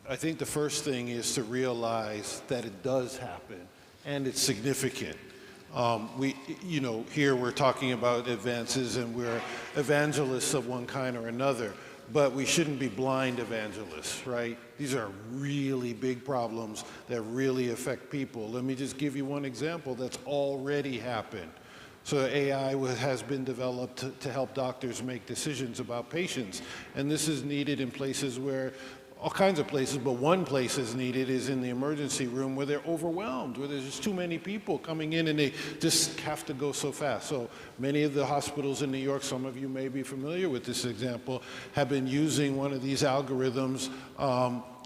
I think the first thing is to realize that it does happen and it's significant. Here we're talking about advances and we're evangelists of one kind or another, but we shouldn't be blind evangelists, right? These are really big problems that really affect people. Let me just give you one example that's already happened. So AI has been developed to help doctors make decisions about patients. And this is needed in places where, all kinds of places, but one place is needed is in the emergency room where they're overwhelmed, where there's just too many people coming in and they just have to go so fast. So many of the hospitals in New York, some of you may be familiar with this example, have been using one of these algorithms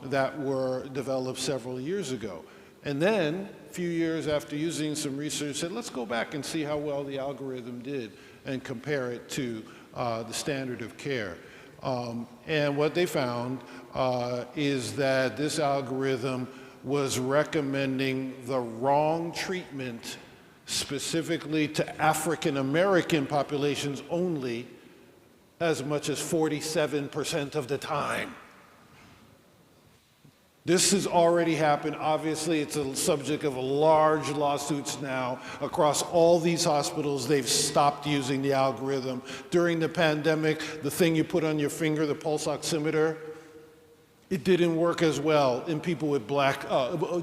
that were developed several years ago. And then, a few years after using some research, said, let's go back and see how well the algorithm did and compare it to the standard of care. And what they found is that this algorithm was recommending the wrong treatment specifically to African American populations only as much as 47% of the time. This has already happened. Obviously, it's a subject of large lawsuits now across all these hospitals. They've stopped using the algorithm. During the pandemic, the thing you put on your finger, the pulse oximeter, it didn't work as well in people with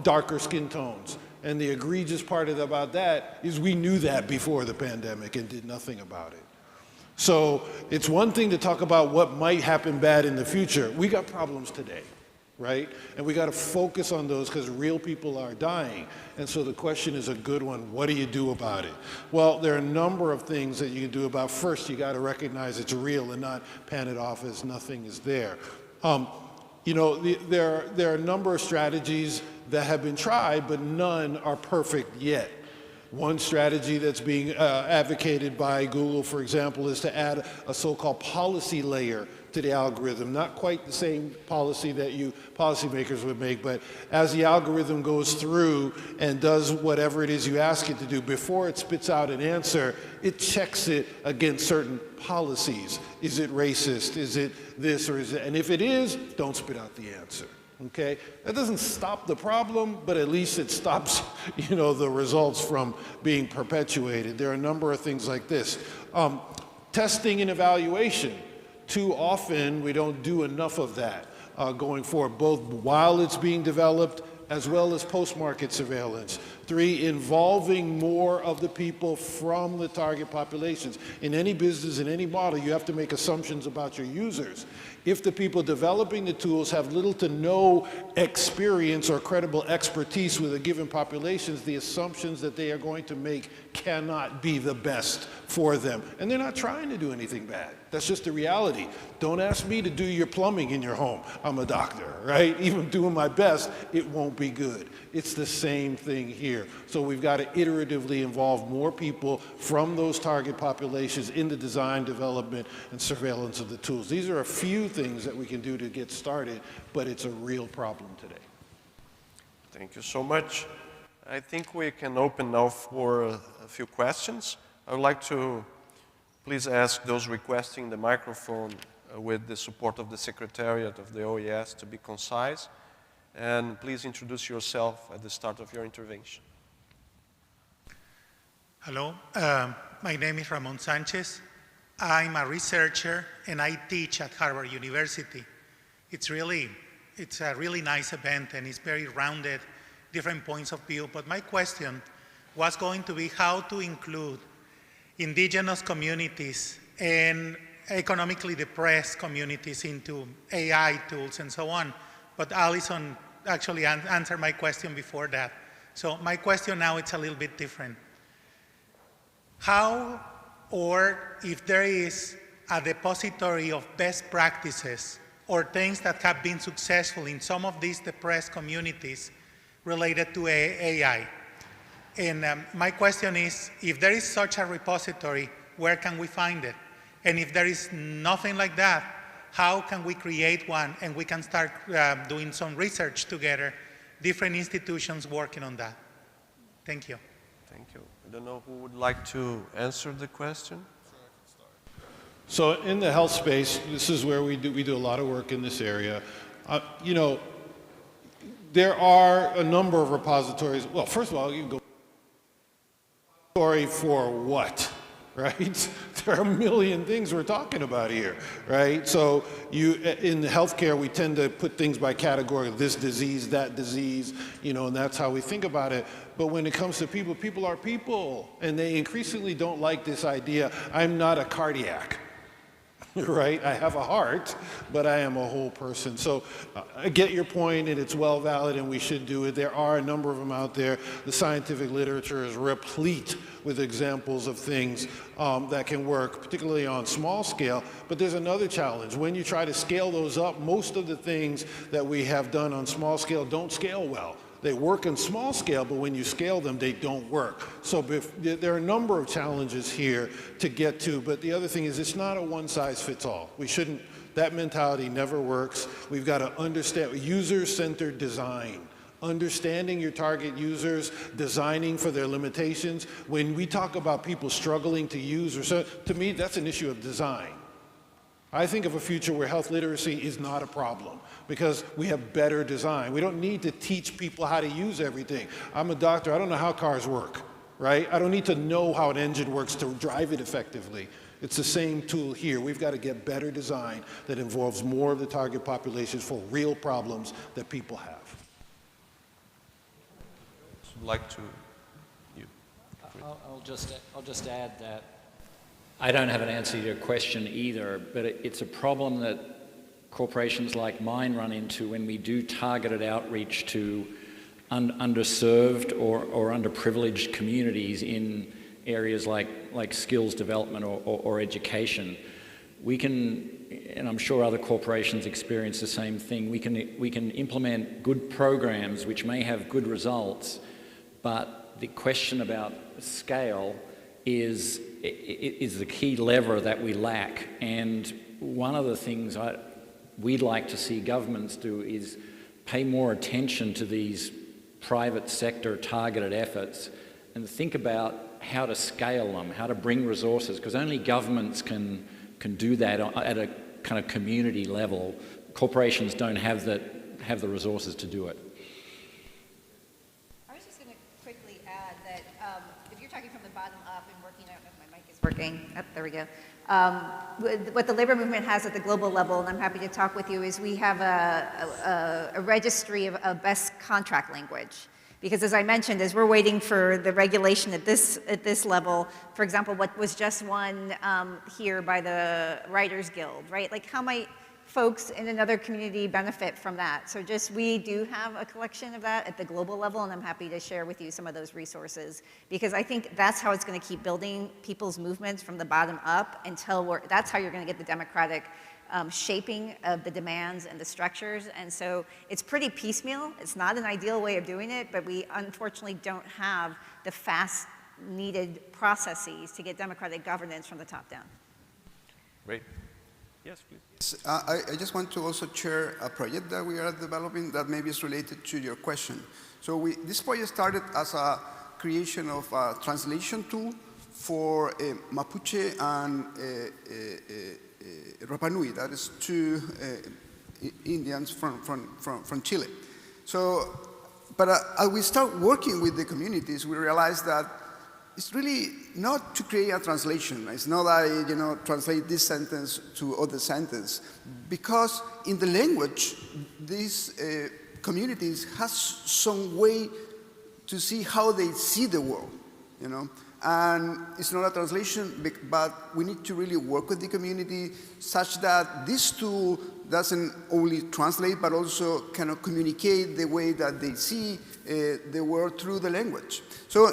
darker skin tones. And the egregious part about that is we knew that before the pandemic and did nothing about it. So it's one thing to talk about what might happen bad in the future. We got problems today, right? And we got to focus on those because real people are dying. And so the question is a good one. What do you do about it? Well, there are a number of things that you can do about it. First, you got to recognize it's real and not pan it off as nothing is there. There are a number of strategies that have been tried, but none are perfect yet. One strategy that's being advocated by Google, for example, is to add a so-called policy layer to the algorithm. Not quite the same policy that you policymakers would make, but as the algorithm goes through and does whatever it is you ask it to do, before it spits out an answer, it checks it against certain policies. Is it racist? Is it this or is it? And if it is, don't spit out the answer. Okay? That doesn't stop the problem, but at least it stops, the results from being perpetuated. There are a number of things like this. Testing and evaluation. Too often, we don't do enough of that going forward, both while it's being developed as well as post-market surveillance. 3, involving more of the people from the target populations. In any business, in any model, you have to make assumptions about your users. If the people developing the tools have little to no experience or credible expertise with a given population, the assumptions that they are going to make cannot be the best for them. And they're not trying to do anything bad. That's just the reality. Don't ask me to do your plumbing in your home. I'm a doctor, right? Even doing my best, it won't be good. It's the same thing here. So we've got to iteratively involve more people from those target populations in the design, development, and surveillance of the tools. These are a few things that we can do to get started, but it's a real problem today. Thank you so much. I think we can open now for a few questions. I would like to please ask those requesting the microphone with the support of the Secretariat of the OES to be concise. And please introduce yourself at the start of your intervention. Hello, my name is Ramon Sanchez. I'm a researcher and I teach at Harvard University. It's a really nice event and it's very rounded, different points of view. But my question was going to be how to include indigenous communities and economically depressed communities into AI tools and so on. But Alison actually answered my question before that. So my question now is a little bit different. How, or if there is a depository of best practices or things that have been successful in some of these depressed communities related to AI. And my question is, if there is such a repository, where can we find it? And if there is nothing like that, how can we create one and we can start doing some research together, different institutions working on that? Thank you. Thank you. I don't know who would like to answer the question. So in the health space, this is where we do a lot of work in this area. You know, there are a number of repositories. Well, first of all, you can go repository for what, right? There are a million things we're talking about here, right? So in the healthcare, we tend to put things by category, this disease, that disease, you know, and that's how we think about it. But when it comes to people, people are people, and they increasingly don't like this idea, I'm not a cardiac. Right? I have a heart, but I am a whole person. So I get your point, and it's well valid, and we should do it. There are a number of them out there. The scientific literature is replete with examples of things that can work, particularly on small scale. But there's another challenge. When you try to scale those up, most of the things that we have done on small scale don't scale well. They work in small scale, but when you scale them, they don't work. So there are a number of challenges here to get to, but the other thing is it's not a one-size-fits-all. We shouldn't, that mentality never works. We've got to understand user-centered design, understanding your target users, designing for their limitations. When we talk about people struggling to use, to me, that's an issue of design. I think of a future where health literacy is not a problem because we have better design. We don't need to teach people how to use everything. I'm a doctor, I don't know how cars work, right? I don't need to know how an engine works to drive it effectively. It's the same tool here. We've got to get better design that involves more of the target populations for real problems that people have. Would like to, I'll just add that I don't have an answer to your question either, but it's a problem that corporations like mine run into when we do targeted outreach to underserved or underprivileged communities in areas like skills development or education. We can, and I'm sure other corporations experience the same thing, we can implement good programs which may have good results, but the question about scale is the key lever that we lack. And one of the things we'd like to see governments do is pay more attention to these private sector targeted efforts and think about how to scale them, how to bring resources, because only governments can do that at a kind of community level. Corporations don't have the resources to do it. I was just going to quickly add that if you're talking from the bottom up and working, I don't know if my mic is working. Oh, there we go. What the labor movement has at the global level, and I'm happy to talk with you, is we have a registry of best contract language. Because as I mentioned, as we're waiting for the regulation at this level, for example, what was just won here by the Writers Guild, right? Like how might folks in another community benefit from that? So we do have a collection of that at the global level, and I'm happy to share with you some of those resources, because I think that's how it's going to keep building people's movements from the bottom up until that's how you're going to get the democratic shaping of the demands and the structures. And so it's pretty piecemeal. It's not an ideal way of doing it, but we unfortunately don't have the fast needed processes to get democratic governance from the top down. Great. Yes, please. I just want to also share a project that we are developing that maybe is related to your question. So this project started as a creation of a translation tool for Mapuche and Rapa Nui, that is two Indians from Chile. So, but as we start working with the communities, we realize that it's really not to create a translation. It's not that translate this sentence to other sentence, because in the language, these communities has some way to see how they see the world, And it's not a translation, but we need to really work with the community such that this tool doesn't only translate, but also kind of communicate the way that they see the world through the language. So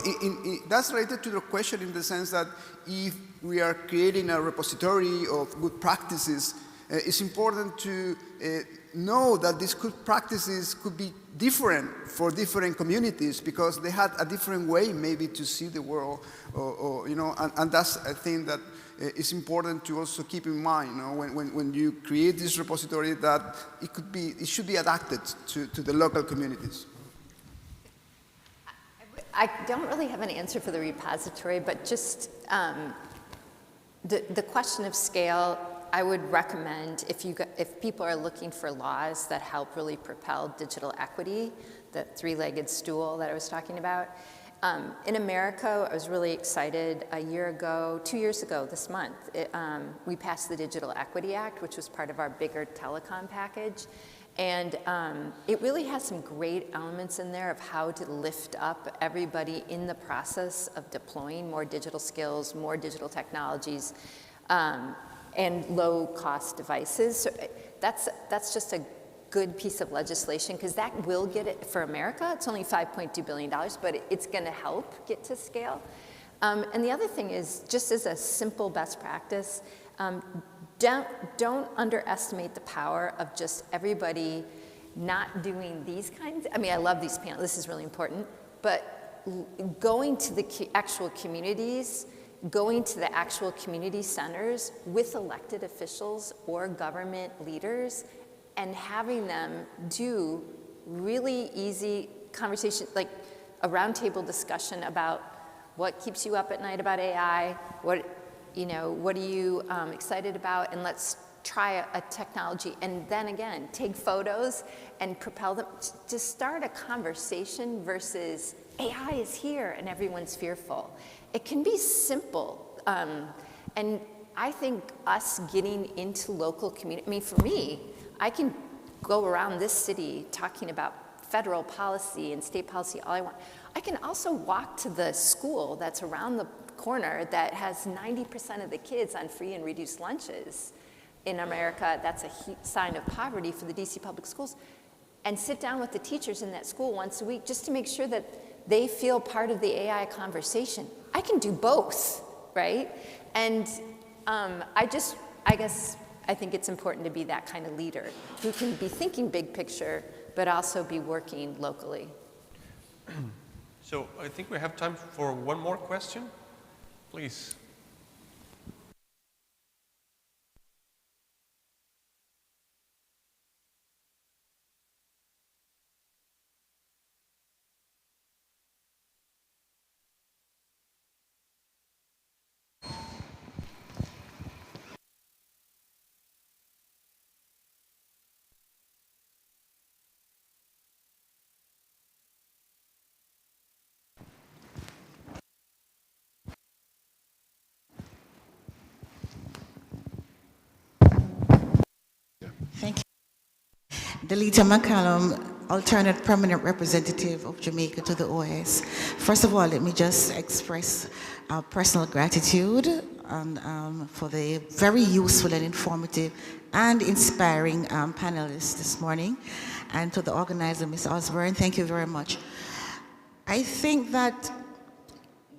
that's related to the question in the sense that if we are creating a repository of good practices, it's important to know that these good practices could be different for different communities because they had a different way maybe to see the world, or you know, and that's a thing that is important to also keep in mind, you know, when you create this repository, that it should be adapted to the local communities. I don't really have an answer for the repository, but just the question of scale, I would recommend if people are looking for laws that help really propel digital equity, the three-legged stool that I was talking about. In America, I was really excited 2 years ago this month, we passed the Digital Equity Act, which was part of our bigger telecom package. And it really has some great elements in there of how to lift up everybody in the process of deploying more digital skills, more digital technologies, and low-cost devices. So that's just a good piece of legislation, because that will get it for America. It's only $5.2 billion, but it's going to help get to scale. And the other thing is, just as a simple best practice, don't underestimate the power of just everybody not doing these kinds. I mean, I love these panels. This is really important. But going to the actual communities, going to the actual community centers with elected officials or government leaders and having them do really easy conversation, like a roundtable discussion about what keeps you up at night about AI, what are you excited about, and let's try a technology, and then again, take photos and propel them to start a conversation versus AI is here and everyone's fearful. It can be simple, and I think us getting into local community, I mean, for me, I can go around this city talking about federal policy and state policy all I want. I can also walk to the school that's around the corner that has 90% of the kids on free and reduced lunches. In America, that's a sign of poverty for the DC public schools. And sit down with the teachers in that school once a week just to make sure that they feel part of the AI conversation. I can do both, right? And I think it's important to be that kind of leader who can be thinking big picture, but also be working locally. So I think we have time for one more question. Please. Thank you. Delita McCallum, alternate permanent representative of Jamaica to the OAS. First of all, let me just express personal gratitude for the very useful and informative and inspiring panelists this morning. And to the organizer, Ms. Osborne, thank you very much. I think that,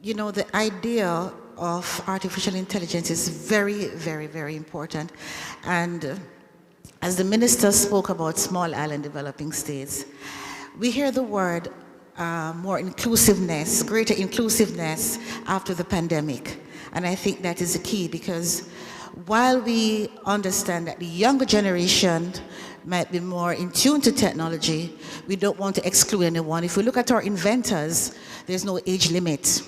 the idea of artificial intelligence is very, very, very important. And as the minister spoke about small island developing states, we hear the word more inclusiveness, greater inclusiveness after the pandemic. And I think that is the key, because while we understand that the younger generation might be more in tune to technology, we don't want to exclude anyone. If we look at our inventors, there's no age limit.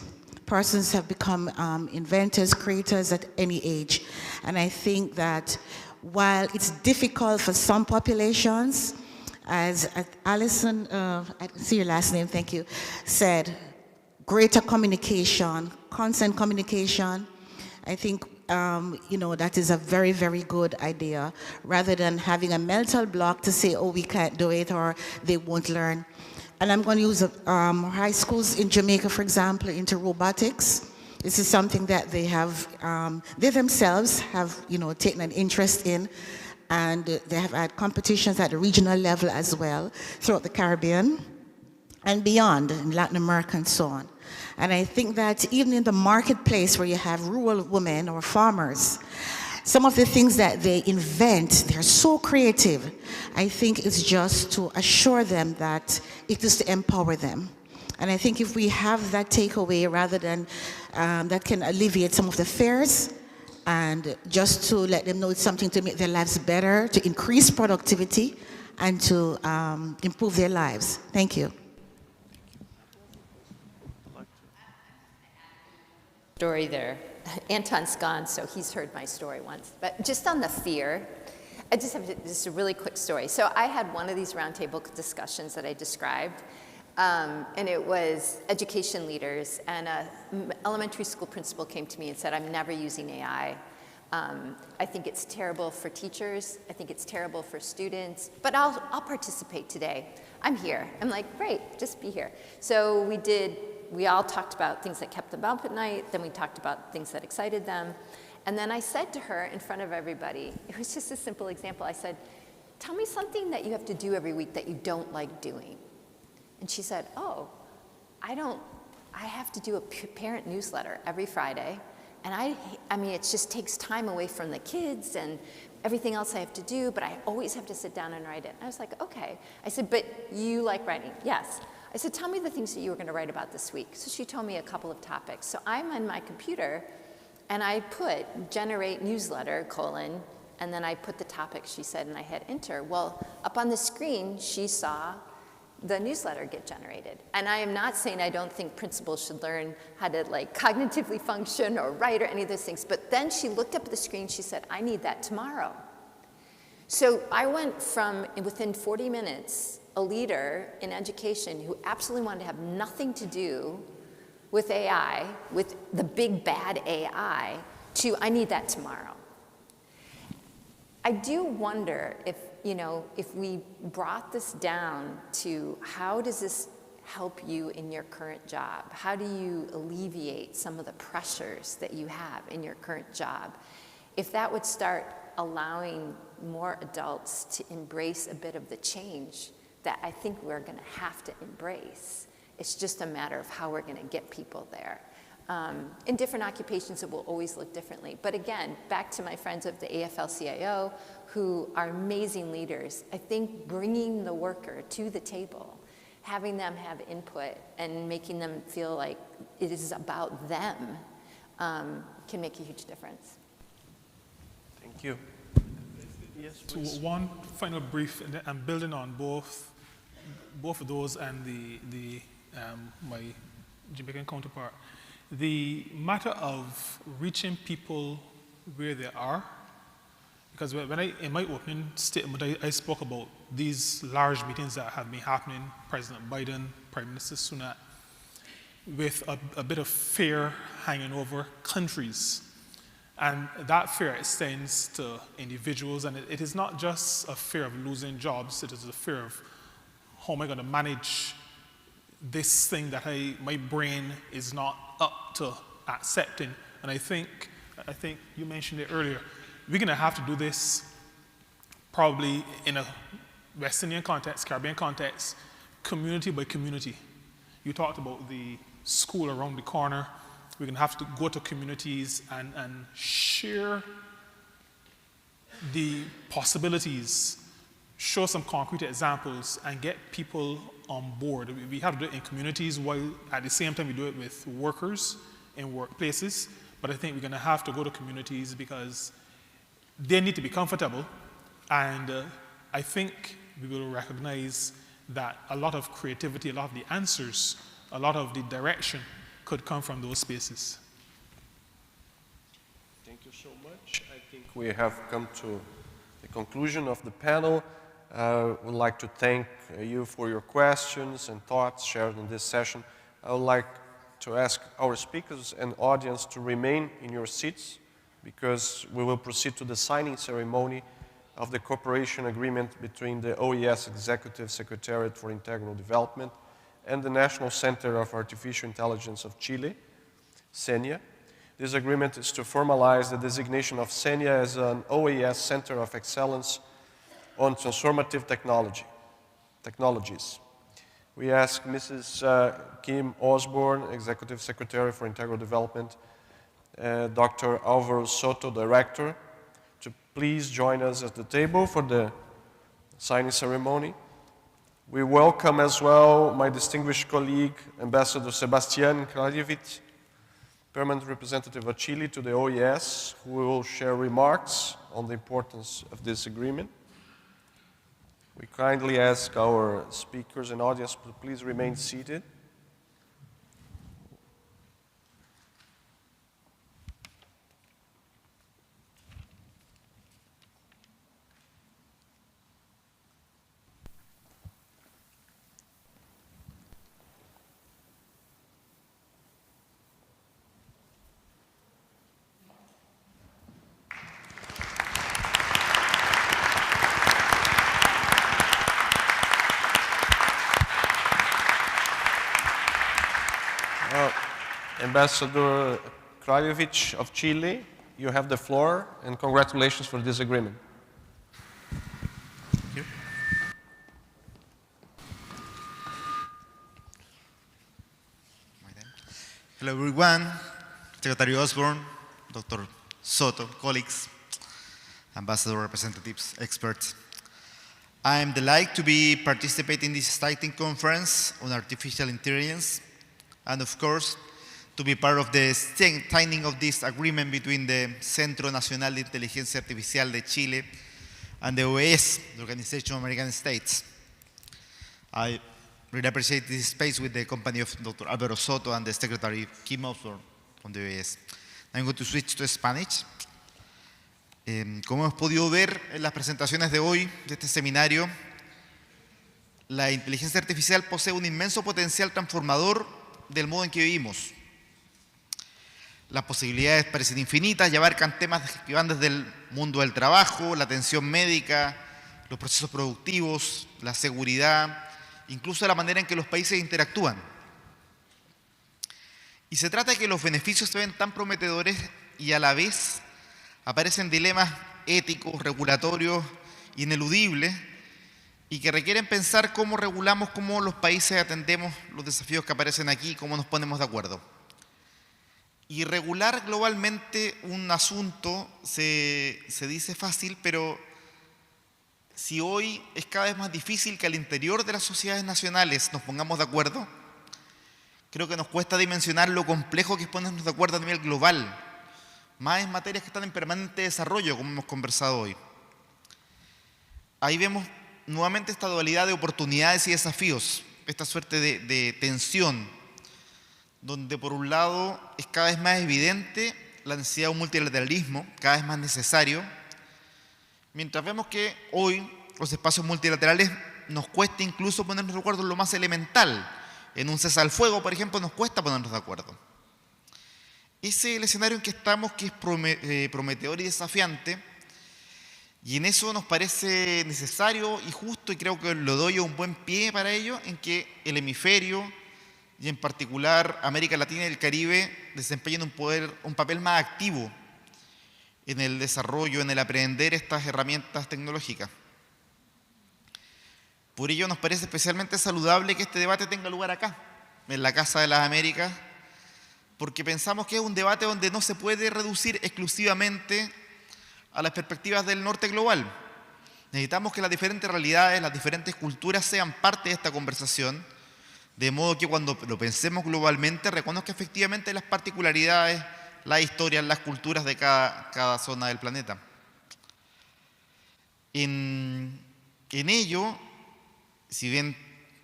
Persons have become inventors, creators at any age. And I think that while it's difficult for some populations, as Alison, I see your last name, thank you, said, greater communication, consent communication, I think that is a very, very good idea, rather than having a mental block to say, oh, we can't do it, or they won't learn. And I'm going to use high schools in Jamaica, for example, into robotics. This is something that they have, they themselves have, taken an interest in, and they have had competitions at the regional level as well throughout the Caribbean and beyond, in Latin America and so on. And I think that even in the marketplace where you have rural women or farmers, some of the things that they invent, they're so creative. I think it's just to assure them that it is to empower them. And I think if we have that takeaway, rather than that can alleviate some of the fears, and just to let them know it's something to make their lives better, to increase productivity, and to improve their lives. Thank you. Story there. Anton's gone, so he's heard my story once. But just on the fear, I just have just a really quick story. So I had one of these roundtable discussions that I described, and it was education leaders, and an elementary school principal came to me and said, I'm never using AI. I think it's terrible for teachers. I think it's terrible for students, but I'll participate today. I'm here. I'm like, great, just be here. So we all talked about things that kept them up at night, then we talked about things that excited them. And then I said to her in front of everybody, it was just a simple example, I said, tell me something that you have to do every week that you don't like doing. And she said, oh, I have to do a parent newsletter every Friday, and I mean, it just takes time away from the kids and everything else I have to do, but I always have to sit down and write it. And I was like, okay. I said, but you like writing? Yes. I said, tell me the things that you were going to write about this week. So she told me a couple of topics. So I'm on my computer, and I put generate newsletter, and then I put the topic she said, and I hit enter. Well, up on the screen, she saw the newsletter get generated. And I am not saying I don't think principals should learn how to cognitively function or write or any of those things, but then she looked up at the screen, she said, I need that tomorrow. So I went from, within 40 minutes, a leader in education who absolutely wanted to have nothing to do with AI, with the big bad AI, to I need that tomorrow. I do wonder if we brought this down to how does this help you in your current job? How do you alleviate some of the pressures that you have in your current job? If that would start allowing more adults to embrace a bit of the change that I think we're going to have to embrace. It's just a matter of how we're going to get people there. In different occupations, it will always look differently. But again, back to my friends of the AFL-CIO, who are amazing leaders, I think bringing the worker to the table, having them have input and making them feel like it is about them can make a huge difference. Thank you. Yes, So please. one final brief, and I'm building on both of those and my Jamaican counterpart. The matter of reaching people where they are, because in my opening statement, I spoke about these large meetings that have been happening, President Biden, Prime Minister Sunak, with a bit of fear hanging over countries. And that fear extends to individuals, and it is not just a fear of losing jobs, it is a fear of how am I going to manage this thing that my brain is not up to accepting. And I think you mentioned it earlier, we're going to have to do this probably in a West Indian context, Caribbean context, community by community. You talked about the school around the corner. We're going to have to go to communities and share the possibilities, show some concrete examples, and get people on board. We have to do it in communities while at the same time we do it with workers in workplaces. But I think we're going to have to go to communities because they need to be comfortable. And I think we will recognize that a lot of creativity, a lot of the answers, a lot of the direction could come from those spaces. Thank you so much. I think we have come to the conclusion of the panel. I would like to thank you for your questions and thoughts shared in this session. I would like to ask our speakers and audience to remain in your seats because we will proceed to the signing ceremony of the cooperation agreement between the OES Executive Secretariat for Integral Development and the National Center of Artificial Intelligence of Chile. CENIA. This agreement is to formalize the designation of CENIA as an OAS Center of Excellence on Transformative Technologies. We ask Mrs. Kim Osborne, Executive Secretary for Integral Development, Dr. Alvaro Soto, Director, to please join us at the table for the signing ceremony. We welcome as well my distinguished colleague, Ambassador Sebastián Kraljevic, Permanent Representative of Chile to the OES, who will share remarks on the importance of this agreement. We kindly ask our speakers and audience to please remain seated. Ambassador Kraljevic of Chile, you have the floor, and congratulations for this agreement. Thank you. Hello everyone, Secretary Osborne, Dr. Soto, colleagues, ambassador representatives, experts. I am delighted to be participating in this exciting conference on artificial intelligence, and of course, to be part of the signing of this agreement between the Centro Nacional de Inteligencia Artificial de Chile and the OAS, the Organization of American States. I really appreciate this space with the company of Dr. Alvaro Soto and the Secretary Kim Osborne from the OAS. I'm going to switch to Spanish. Como hemos podido ver en las presentaciones de hoy, de este seminario, la inteligencia artificial posee un inmenso potencial transformador del modo en que vivimos. Las posibilidades parecen infinitas y abarcan temas que van desde el mundo del trabajo, la atención médica, los procesos productivos, la seguridad, incluso la manera en que los países interactúan. Y se trata de que los beneficios se ven tan prometedores y a la vez aparecen dilemas éticos, regulatorios, ineludibles y que requieren pensar cómo regulamos, cómo los países atendemos los desafíos que aparecen aquí, cómo nos ponemos de acuerdo. Y regular globalmente un asunto se dice fácil, pero si hoy es cada vez más difícil que al interior de las sociedades nacionales nos pongamos de acuerdo, creo que nos cuesta dimensionar lo complejo que es ponernos de acuerdo a nivel global, más en materias que están en permanente desarrollo, como hemos conversado hoy. Ahí vemos nuevamente esta dualidad de oportunidades y desafíos, esta suerte de tensión, donde por un lado es cada vez más evidente la necesidad de un multilateralismo, cada vez más necesario, mientras vemos que hoy los espacios multilaterales nos cuesta incluso ponernos de acuerdo en lo más elemental. En un cese al fuego, por ejemplo, nos cuesta ponernos de acuerdo. Ese es el escenario en que estamos, que es prometedor y desafiante, y en eso nos parece necesario y justo, y creo que lo doy un buen pie para ello, en que el hemisferio, y en particular América Latina y el Caribe, desempeñan un papel más activo en el desarrollo, en el aprender estas herramientas tecnológicas. Por ello nos parece especialmente saludable que este debate tenga lugar acá, en la Casa de las Américas, porque pensamos que es un debate donde no se puede reducir exclusivamente a las perspectivas del norte global. Necesitamos que las diferentes realidades, las diferentes culturas sean parte de esta conversación, de modo que cuando lo pensemos globalmente reconozca efectivamente las particularidades, las historias, las culturas de cada zona del planeta. En ello, si bien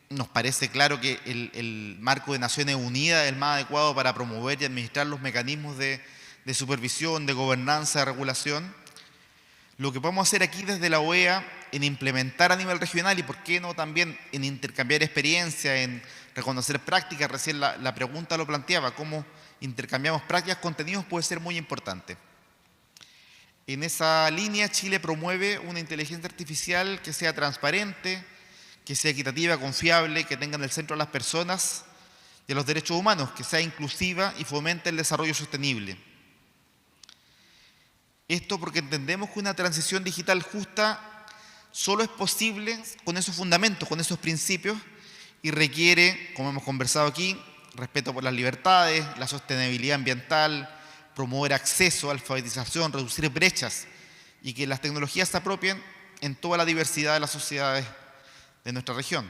nos parece claro que el marco de Naciones Unidas es el más adecuado para promover y administrar los mecanismos de supervisión, de gobernanza, de regulación, lo que podemos hacer aquí desde la OEA en implementar a nivel regional y por qué no también en intercambiar experiencia, en reconocer prácticas, recién la pregunta lo planteaba, cómo intercambiamos prácticas, contenidos puede ser muy importante. En esa línea Chile promueve una inteligencia artificial que sea transparente, que sea equitativa, confiable, que tenga en el centro a las personas y a los derechos humanos, que sea inclusiva y fomente el desarrollo sostenible. Esto porque entendemos que una transición digital justa solo es posible con esos fundamentos, con esos principios, y requiere, como hemos conversado aquí, respeto por las libertades, la sostenibilidad ambiental, promover acceso, alfabetización, reducir brechas y que las tecnologías se apropien en toda la diversidad de las sociedades de nuestra región.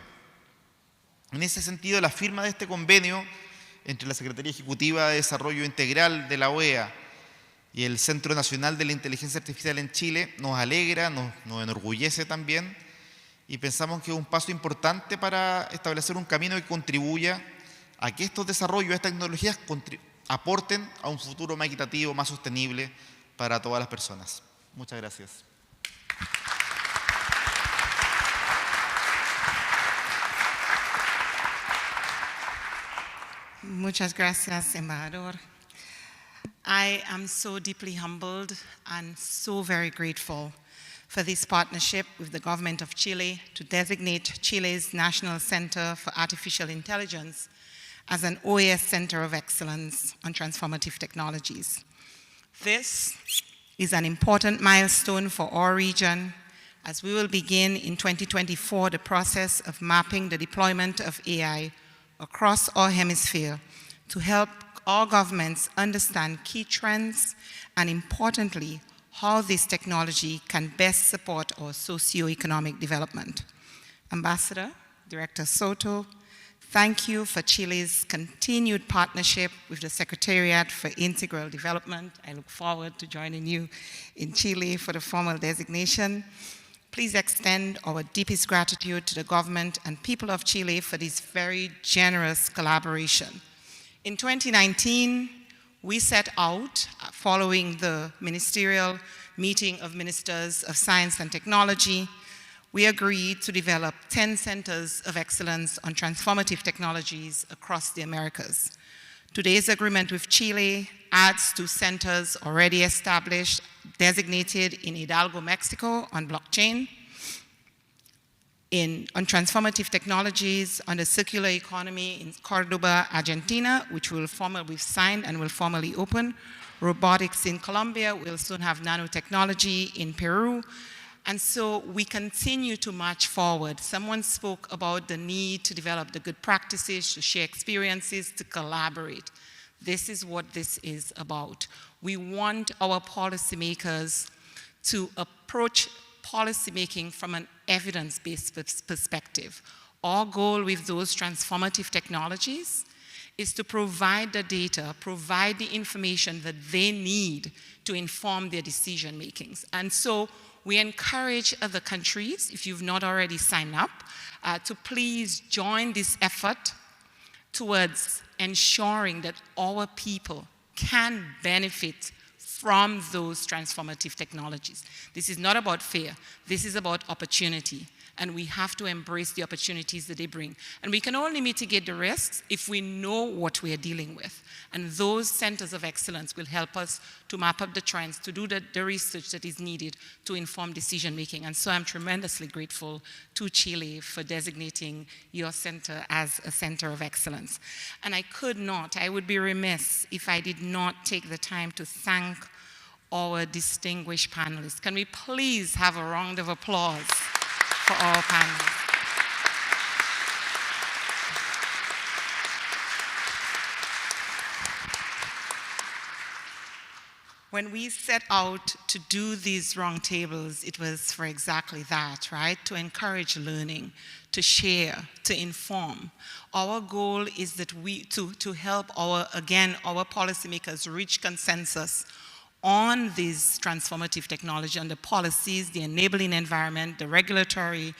En ese sentido, la firma de este convenio entre la Secretaría Ejecutiva de Desarrollo Integral de la OEA y el Centro Nacional de la Inteligencia Artificial en Chile nos alegra, nos enorgullece también, y pensamos que es un paso importante para establecer un camino que contribuya a que estos desarrollos, estas tecnologías aporten a un futuro más equitativo, más sostenible para todas las personas. Muchas gracias. Muchas gracias, embajador. I am so deeply humbled and so very grateful for this partnership with the government of Chile to designate Chile's National Center for Artificial Intelligence as an OAS Center of Excellence on Transformative Technologies. This is an important milestone for our region as we will begin in 2024 the process of mapping the deployment of AI across our hemisphere to help our governments understand key trends and, importantly, how this technology can best support our socio-economic development. Ambassador, Director Soto, thank you for Chile's continued partnership with the Secretariat for Integral Development. I look forward to joining you in Chile for the formal designation. Please extend our deepest gratitude to the government and people of Chile for this very generous collaboration. In 2019, we set out, following the ministerial meeting of ministers of science and technology, we agreed to develop 10 centers of excellence on transformative technologies across the Americas. Today's agreement with Chile adds 2 centers already established, designated in Hidalgo, Mexico, on blockchain, on transformative technologies, on the circular economy in Cordoba, Argentina, which we've signed and will formally open, robotics in Colombia, we'll soon have nanotechnology in Peru, and so we continue to march forward. Someone spoke about the need to develop the good practices, to share experiences, to collaborate. This is what this is about. We want our policymakers to approach policymaking from an evidence-based perspective. Our goal with those transformative technologies is to provide the data, provide the information that they need to inform their decision makings. And so we encourage other countries, if you've not already signed up, to please join this effort towards ensuring that our people can benefit from those transformative technologies. This is not about fear. This is about opportunity. And we have to embrace the opportunities that they bring. And we can only mitigate the risks if we know what we are dealing with. And those centers of excellence will help us to map up the trends, to do the research that is needed to inform decision making. And so I'm tremendously grateful to Chile for designating your center as a center of excellence. And I would be remiss if I did not take the time to thank our distinguished panelists. Can we please have a round of applause for our panelists? When we set out to do these roundtables, it was for exactly that, right? To encourage learning, to share, to inform. Our goal is that to help our policymakers reach consensus on these transformative technology, on the policies, the enabling environment, the regulatory,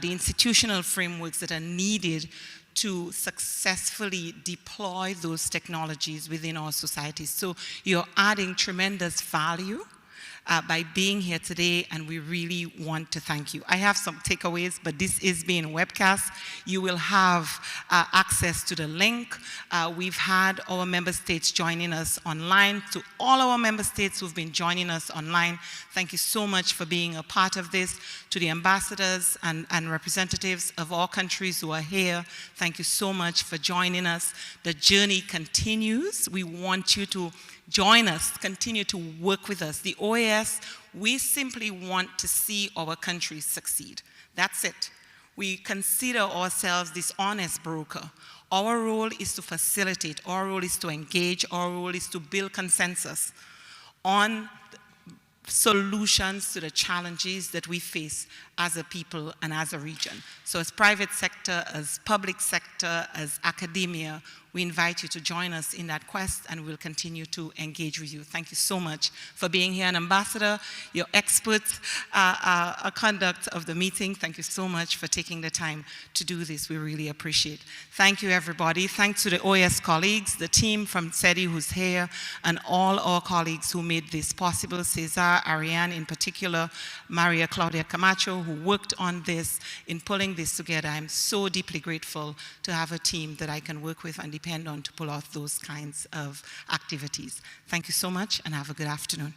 the institutional frameworks that are needed to successfully deploy those technologies within our societies. So you're adding tremendous value by being here today, and we really want to thank you. I have some takeaways, but this is being webcast. You will have access to the link. We've had our member states joining us online. To all our member states who've been joining us online, thank you so much for being a part of this. To the ambassadors and representatives of all countries who are here, thank you so much for joining us. The journey continues. We want you to join us, continue to work with us. The OAS, we simply want to see our countries succeed. That's it. We consider ourselves this honest broker. Our role is to facilitate, our role is to engage, our role is to build consensus on solutions to the challenges that we face as a people and as a region. So as private sector, as public sector, as academia, we invite you to join us in that quest, and we'll continue to engage with you. Thank you so much for being here. And Ambassador, your expert conduct of the meeting, thank you so much for taking the time to do this. We really appreciate it. Thank you, everybody. Thanks to the OAS colleagues, the team from SETI who's here, and all our colleagues who made this possible. Cesar, Ariane in particular, Maria Claudia Camacho, who worked on this in pulling this together. I'm so deeply grateful to have a team that I can work with and depend on to pull off those kinds of activities. Thank you so much, and have a good afternoon.